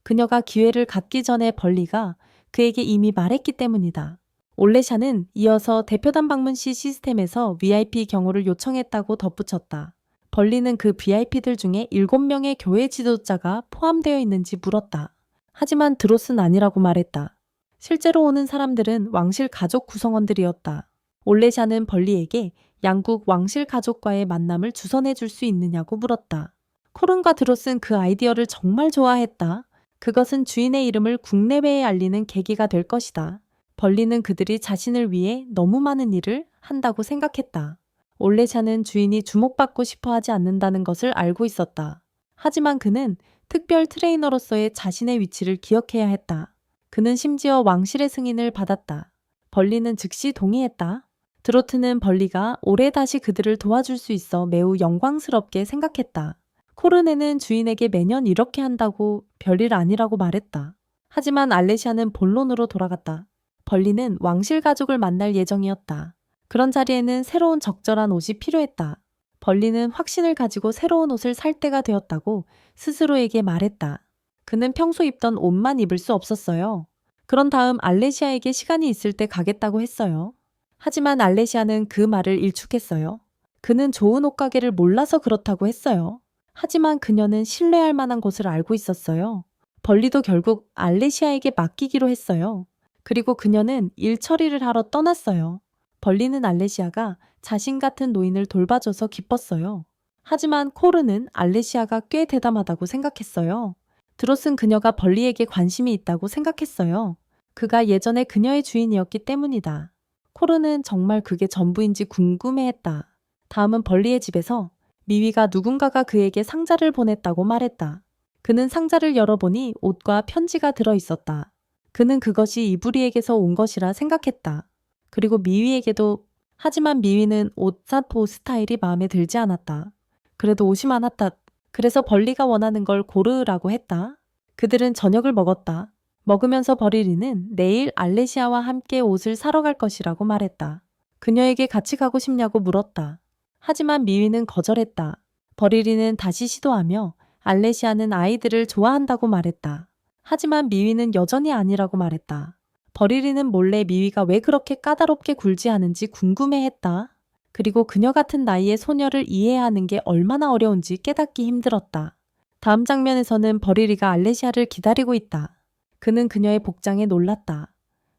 그녀가 기회를 갖기 전에 벌리가 그에게 이미 말했기 때문이다. 올레샤는 이어서 대표단 방문 시 시스템에서 VIP 경호를 요청했다고 덧붙였다. 벌리는 그 VIP들 중에 7명의 교회 지도자가 포함되어 있는지 물었다. 하지만 드롯은 아니라고 말했다. 실제로 오는 사람들은 왕실 가족 구성원들이었다. 올레샤는 벌리에게 양국 왕실 가족과의 만남을 주선해 줄 수 있느냐고 물었다. 코른과 드롯은 그 아이디어를 정말 좋아했다. 그것은 주인의 이름을 국내외에 알리는 계기가 될 것이다. 벌리는 그들이 자신을 위해 너무 많은 일을 한다고 생각했다. 올레샤는 주인이 주목받고 싶어 하지 않는다는 것을 알고 있었다. 하지만 그는 특별 트레이너로서의 자신의 위치를 기억해야 했다. 그는 심지어 왕실의 승인을 받았다. 벌리는 즉시 동의했다. 드로트는 벌리가 올해 다시 그들을 도와줄 수 있어 매우 영광스럽게 생각했다. 코르네는 주인에게 매년 이렇게 한다고 별일 아니라고 말했다. 하지만 알레시아는 본론으로 돌아갔다. 벌리는 왕실 가족을 만날 예정이었다. 그런 자리에는 새로운 적절한 옷이 필요했다. 벌리는 확신을 가지고 새로운 옷을 살 때가 되었다고 스스로에게 말했다. 그는 평소 입던 옷만 입을 수 없었어요. 그런 다음 알레시아에게 시간이 있을 때 가겠다고 했어요. 하지만 알레시아는 그 말을 일축했어요. 그는 좋은 옷가게를 몰라서 그렇다고 했어요. 하지만 그녀는 신뢰할 만한 곳을 알고 있었어요. 벌리도 결국 알레시아에게 맡기기로 했어요. 그리고 그녀는 일 처리를 하러 떠났어요. 벌리는 알레시아가 자신 같은 노인을 돌봐줘서 기뻤어요. 하지만 코르는 알레시아가 꽤 대담하다고 생각했어요. 드롯은 그녀가 벌리에게 관심이 있다고 생각했어요. 그가 예전에 그녀의 주인이었기 때문이다. 코르는 정말 그게 전부인지 궁금해했다. 다음은 벌리의 집에서 미위가 누군가가 그에게 상자를 보냈다고 말했다. 그는 상자를 열어보니 옷과 편지가 들어있었다. 그는 그것이 이브리에게서 온 것이라 생각했다. 그리고 미위에게도. 하지만 미위는 옷 사포 스타일이 마음에 들지 않았다. 그래도 옷이 많았다. 그래서 벌리가 원하는 걸 고르라고 했다. 그들은 저녁을 먹었다. 먹으면서 버리리는 내일 알레시아와 함께 옷을 사러 갈 것이라고 말했다. 그녀에게 같이 가고 싶냐고 물었다. 하지만 미위는 거절했다. 버리리는 다시 시도하며 알레시아는 아이들을 좋아한다고 말했다. 하지만 미위는 여전히 아니라고 말했다. 버리리는 몰래 미위가 왜 그렇게 까다롭게 굴지 하는지 궁금해했다. 그리고 그녀 같은 나이의 소녀를 이해하는 게 얼마나 어려운지 깨닫기 힘들었다. 다음 장면에서는 버리리가 알레시아를 기다리고 있다. 그는 그녀의 복장에 놀랐다.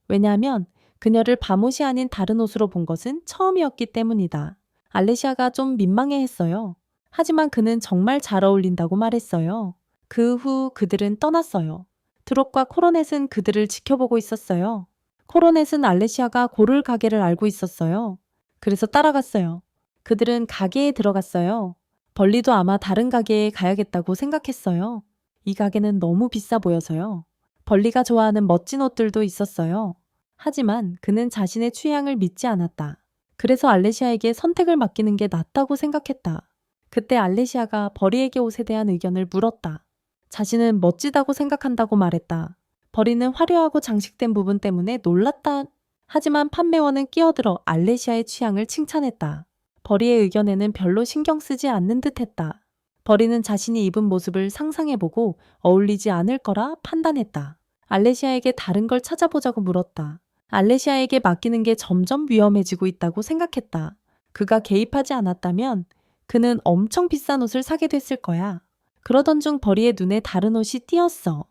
왜냐하면 그녀를 밤옷이 아닌 다른 옷으로 본 것은 처음이었기 때문이다. 알레시아가 좀 민망해했어요. 하지만 그는 정말 잘 어울린다고 말했어요. 그 후 그들은 떠났어요. 드롯과 코로넷은 그들을 지켜보고 있었어요. 코로넷은 알레시아가 고를 가게를 알고 있었어요. 그래서 따라갔어요. 그들은 가게에 들어갔어요. 벌리도 아마 다른 가게에 가야겠다고 생각했어요. 이 가게는 너무 비싸 보여서요. 벌리가 좋아하는 멋진 옷들도 있었어요. 하지만 그는 자신의 취향을 믿지 않았다. 그래서 알레시아에게 선택을 맡기는 게 낫다고 생각했다. 그때 알레시아가 벌리에게 옷에 대한 의견을 물었다. 자신은 멋지다고 생각한다고 말했다. 벌리는 화려하고 장식된 부분 때문에 놀랐다. 하지만 판매원은 끼어들어 알레시아의 취향을 칭찬했다. 벌리의 의견에는 별로 신경 쓰지 않는 듯했다. 벌리는 자신이 입은 모습을 상상해보고 어울리지 않을 거라 판단했다. 알레시아에게 다른 걸 찾아보자고 물었다. 알레시아에게 맡기는 게 점점 위험해지고 있다고 생각했다. 그가 개입하지 않았다면 그는 엄청 비싼 옷을 사게 됐을 거야. 그러던 중 벌리의 눈에 다른 옷이 띄었어.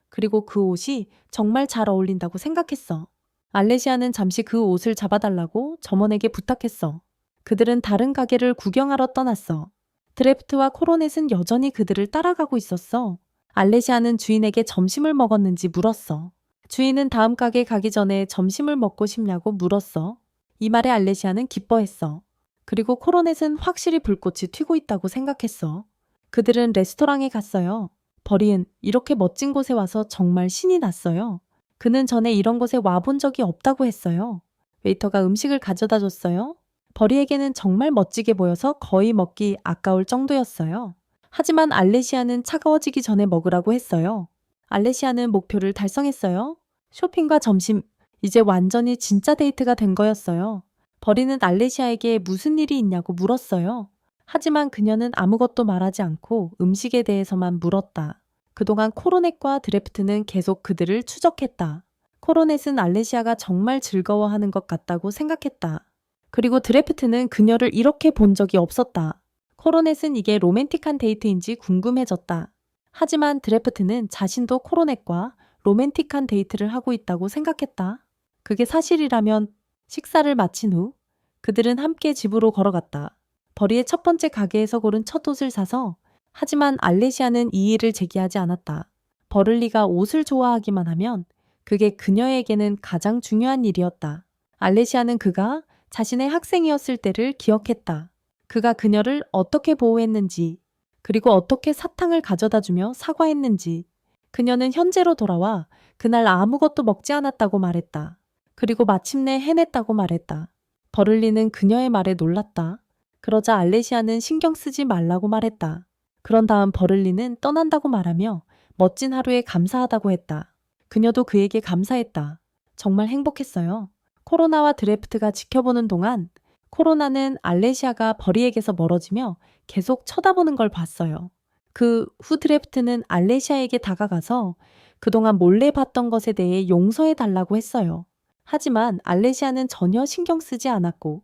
그리고 그 옷이 정말 잘 어울린다고 생각했어. 알레시아는 잠시 그 옷을 잡아달라고 점원에게 부탁했어. 그들은 다른 가게를 구경하러 떠났어. 드래프트와 코로넷은 여전히 그들을 따라가고 있었어. 알레시아는 주인에게 점심을 먹었는지 물었어. 주인은 다음 가게 가기 전에 점심을 먹고 싶냐고 물었어. 이 말에 알레시아는 기뻐했어. 그리고 코로넷은 확실히 불꽃이 튀고 있다고 생각했어. 그들은 레스토랑에 갔어요. 벌리는 이렇게 멋진 곳에 와서 정말 신이 났어요. 그는 전에 이런 곳에 와본 적이 없다고 했어요. 웨이터가 음식을 가져다 줬어요. 벌리에게는 정말 멋지게 보여서 거의 먹기 아까울 정도였어요. 하지만 알레시아는 차가워지기 전에 먹으라고 했어요. 알레시아는 목표를 달성했어요. 쇼핑과 점심, 이제 완전히 진짜 데이트가 된 거였어요. 벌리는 알레시아에게 무슨 일이 있냐고 물었어요. 하지만 그녀는 아무것도 말하지 않고 음식에 대해서만 물었다. 그동안 코로넷과 드래프트는 계속 그들을 추적했다. 코로넷은 알레시아가 정말 즐거워하는 것 같다고 생각했다. 그리고 드래프트는 그녀를 이렇게 본 적이 없었다. 코로넷은 이게 로맨틱한 데이트인지 궁금해졌다. 하지만 드래프트는 자신도 코로넷과 로맨틱한 데이트를 하고 있다고 생각했다. 그게 사실이라면 식사를 마친 후 그들은 함께 집으로 걸어갔다. 벌리의 첫 번째 가게에서 고른 첫 옷을 사서 하지만 알레시아는 이의를 제기하지 않았다. 버를리가 옷을 좋아하기만 하면 그게 그녀에게는 가장 중요한 일이었다. 알레시아는 그가 자신의 학생이었을 때를 기억했다. 그가 그녀를 어떻게 보호했는지, 그리고 어떻게 사탕을 가져다 주며 사과했는지. 그녀는 현재로 돌아와 그날 아무것도 먹지 않았다고 말했다. 그리고 마침내 해냈다고 말했다. 버를리는 그녀의 말에 놀랐다. 그러자 알레시아는 신경 쓰지 말라고 말했다. 그런 다음 버를리는 떠난다고 말하며 멋진 하루에 감사하다고 했다. 그녀도 그에게 감사했다. 정말 행복했어요. 코로나와 드래프트가 지켜보는 동안 코로나는 알레시아가 버리에게서 멀어지며 계속 쳐다보는 걸 봤어요. 그 후 드래프트는 알레시아에게 다가가서 그동안 몰래 봤던 것에 대해 용서해 달라고 했어요. 하지만 알레시아는 전혀 신경 쓰지 않았고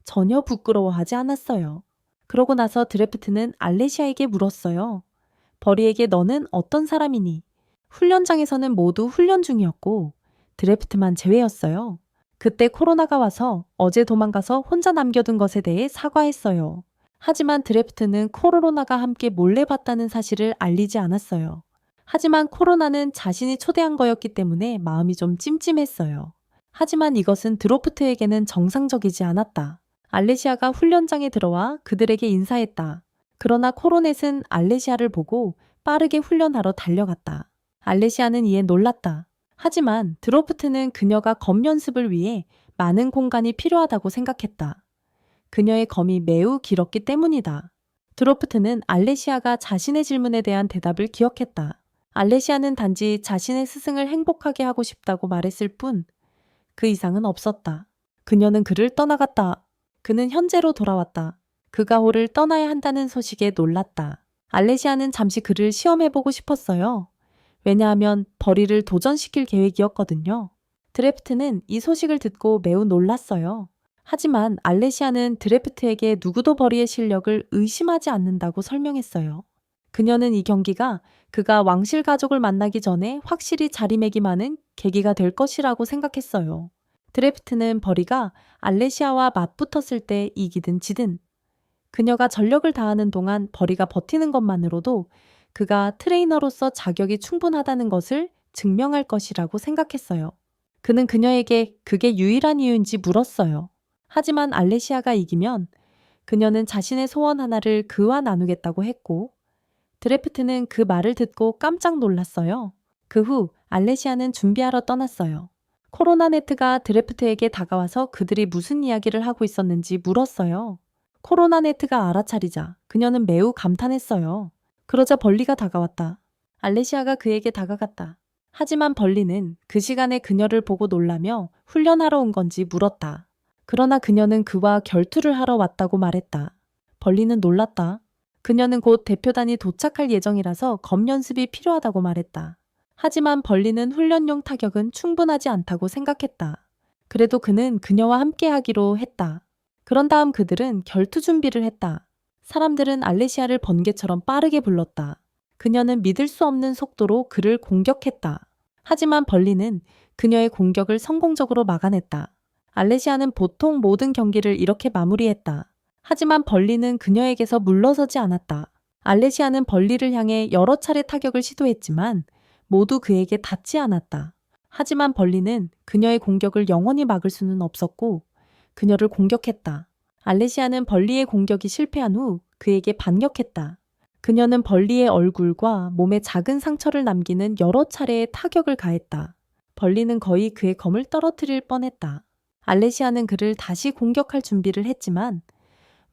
전혀 부끄러워하지 않았어요. 그러고 나서 드래프트는 알레시아에게 물었어요. 버리에게 너는 어떤 사람이니? 훈련장에서는 모두 훈련 중이었고 드래프트만 제외였어요. 그때 코로나가 와서 어제 도망가서 혼자 남겨둔 것에 대해 사과했어요. 하지만 드래프트는 코로나가 함께 몰래 봤다는 사실을 알리지 않았어요. 하지만 코로나는 자신이 초대한 거였기 때문에 마음이 좀 찜찜했어요. 하지만 이것은 드로프트에게는 정상적이지 않았다. 알레시아가 훈련장에 들어와 그들에게 인사했다. 그러나 코로넷은 알레시아를 보고 빠르게 훈련하러 달려갔다. 알레시아는 이에 놀랐다. 하지만 드로프트는 그녀가 검 연습을 위해 많은 공간이 필요하다고 생각했다. 그녀의 검이 매우 길었기 때문이다. 드로프트는 알레시아가 자신의 질문에 대한 대답을 기억했다. 알레시아는 단지 자신의 스승을 행복하게 하고 싶다고 말했을 뿐 그 이상은 없었다. 그녀는 그를 떠나갔다. 그는 현재로 돌아왔다. 그가 홀을 떠나야 한다는 소식에 놀랐다. 알레시아는 잠시 그를 시험해보고 싶었어요. 왜냐하면 버리를 도전시킬 계획이었거든요. 드래프트는 이 소식을 듣고 매우 놀랐어요. 하지만 알레시아는 드래프트에게 누구도 버리의 실력을 의심하지 않는다고 설명했어요. 그녀는 이 경기가 그가 왕실 가족을 만나기 전에 확실히 자리매김하는 계기가 될 것이라고 생각했어요. 드래프트는 버리가 알레시아와 맞붙었을 때 이기든 지든 그녀가 전력을 다하는 동안 버리가 버티는 것만으로도 그가 트레이너로서 자격이 충분하다는 것을 증명할 것이라고 생각했어요. 그는 그녀에게 그게 유일한 이유인지 물었어요. 하지만 알레시아가 이기면 그녀는 자신의 소원 하나를 그와 나누겠다고 했고 드래프트는 그 말을 듣고 깜짝 놀랐어요. 그 후 알레시아는 준비하러 떠났어요. 코로나네트가 드래프트에게 다가와서 그들이 무슨 이야기를 하고 있었는지 물었어요. 코로나네트가 알아차리자 그녀는 매우 감탄했어요. 그러자 벌리가 다가왔다. 알레시아가 그에게 다가갔다. 하지만 벌리는 그 시간에 그녀를 보고 놀라며 훈련하러 온 건지 물었다. 그러나 그녀는 그와 결투를 하러 왔다고 말했다. 벌리는 놀랐다. 그녀는 곧 대표단이 도착할 예정이라서 검 연습이 필요하다고 말했다. 하지만 벌리는 훈련용 타격은 충분하지 않다고 생각했다. 그래도 그는 그녀와 함께 하기로 했다. 그런 다음 그들은 결투 준비를 했다. 사람들은 알레시아를 번개처럼 빠르게 불렀다. 그녀는 믿을 수 없는 속도로 그를 공격했다. 하지만 벌리는 그녀의 공격을 성공적으로 막아냈다. 알레시아는 보통 모든 경기를 이렇게 마무리했다. 하지만 벌리는 그녀에게서 물러서지 않았다. 알레시아는 벌리를 향해 여러 차례 타격을 시도했지만 모두 그에게 닿지 않았다. 하지만 벌리는 그녀의 공격을 영원히 막을 수는 없었고 그녀를 공격했다. 알레시아는 벌리의 공격이 실패한 후 그에게 반격했다. 그녀는 벌리의 얼굴과 몸에 작은 상처를 남기는 여러 차례의 타격을 가했다. 벌리는 거의 그의 검을 떨어뜨릴 뻔했다. 알레시아는 그를 다시 공격할 준비를 했지만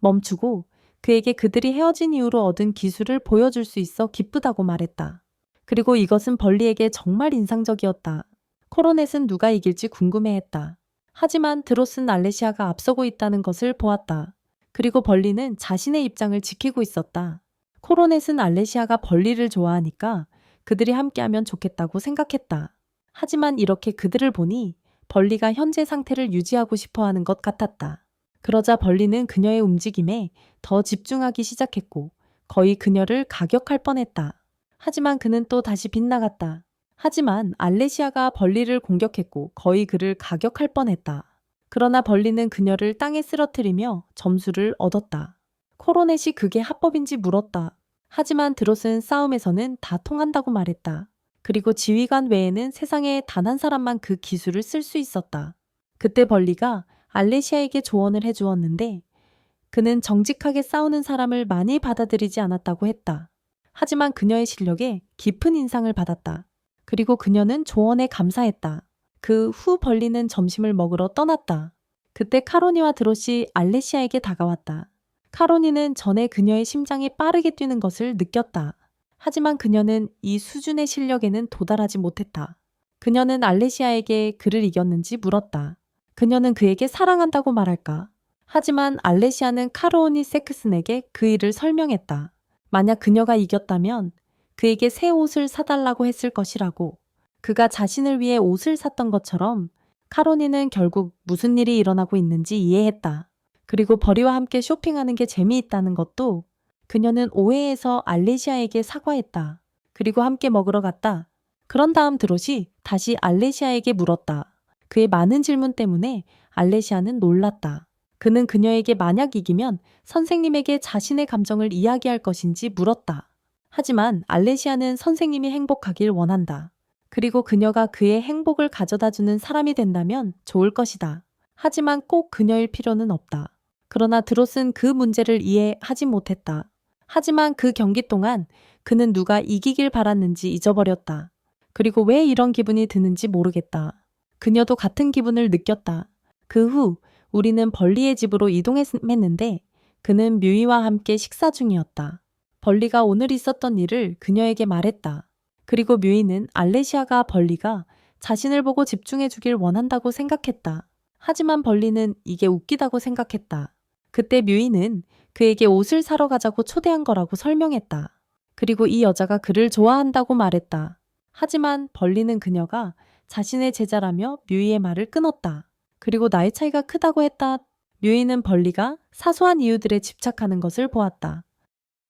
멈추고 그에게 그들이 헤어진 이후로 얻은 기술을 보여줄 수 있어 기쁘다고 말했다. 그리고 이것은 벌리에게 정말 인상적이었다. 코로넷은 누가 이길지 궁금해했다. 하지만 드로스는 알레시아가 앞서고 있다는 것을 보았다. 그리고 벌리는 자신의 입장을 지키고 있었다. 코로넷은 알레시아가 벌리를 좋아하니까 그들이 함께하면 좋겠다고 생각했다. 하지만 이렇게 그들을 보니 벌리가 현재 상태를 유지하고 싶어하는 것 같았다. 그러자 벌리는 그녀의 움직임에 더 집중하기 시작했고 거의 그녀를 가격할 뻔했다. 하지만 그는 또 다시 빗나갔다. 하지만 알레시아가 벌리를 공격했고 거의 그를 가격할 뻔했다. 그러나 벌리는 그녀를 땅에 쓰러뜨리며 점수를 얻었다. 코로넷이 그게 합법인지 물었다. 하지만 드롯은 싸움에서는 다 통한다고 말했다. 그리고 지휘관 외에는 세상에 단 한 사람만 그 기술을 쓸 수 있었다. 그때 벌리가 알레시아에게 조언을 해주었는데 그는 정직하게 싸우는 사람을 많이 받아들이지 않았다고 했다. 하지만 그녀의 실력에 깊은 인상을 받았다. 그리고 그녀는 조언에 감사했다. 그 후 벌리는 점심을 먹으러 떠났다. 그때 카로니와 드롯이 알레시아에게 다가왔다. 카로니는 전에 그녀의 심장이 빠르게 뛰는 것을 느꼈다. 하지만 그녀는 이 수준의 실력에는 도달하지 못했다. 그녀는 알레시아에게 그를 이겼는지 물었다. 그녀는 그에게 사랑한다고 말할까? 하지만 알레시아는 카로니 세크슨에게 그 일을 설명했다. 만약 그녀가 이겼다면 그에게 새 옷을 사달라고 했을 것이라고. 그가 자신을 위해 옷을 샀던 것처럼 카로니는 결국 무슨 일이 일어나고 있는지 이해했다. 그리고 벌이와 함께 쇼핑하는 게 재미있다는 것도 그녀는 오해해서 알레시아에게 사과했다. 그리고 함께 먹으러 갔다. 그런 다음 드롯이 다시 알레시아에게 물었다. 그의 많은 질문 때문에 알레시아는 놀랐다. 그는 그녀에게 만약 이기면 선생님에게 자신의 감정을 이야기할 것인지 물었다. 하지만 알레시아는 선생님이 행복하길 원한다. 그리고 그녀가 그의 행복을 가져다주는 사람이 된다면 좋을 것이다. 하지만 꼭 그녀일 필요는 없다. 그러나 드롯은 그 문제를 이해하지 못했다. 하지만 그 경기 동안 그는 누가 이기길 바랐는지 잊어버렸다. 그리고 왜 이런 기분이 드는지 모르겠다. 그녀도 같은 기분을 느꼈다. 그 후 우리는 벌리의 집으로 이동했는데 그는 뮤이와 함께 식사 중이었다. 벌리가 오늘 있었던 일을 그녀에게 말했다. 그리고 뮤이는 알레시아가 벌리가 자신을 보고 집중해 주길 원한다고 생각했다. 하지만 벌리는 이게 웃기다고 생각했다. 그때 뮤이는 그에게 옷을 사러 가자고 초대한 거라고 설명했다. 그리고 이 여자가 그를 좋아한다고 말했다. 하지만 벌리는 그녀가 자신의 제자라며 뮤이의 말을 끊었다. 그리고 나이 차이가 크다고 했다. 뮤이는 벌리가 사소한 이유들에 집착하는 것을 보았다.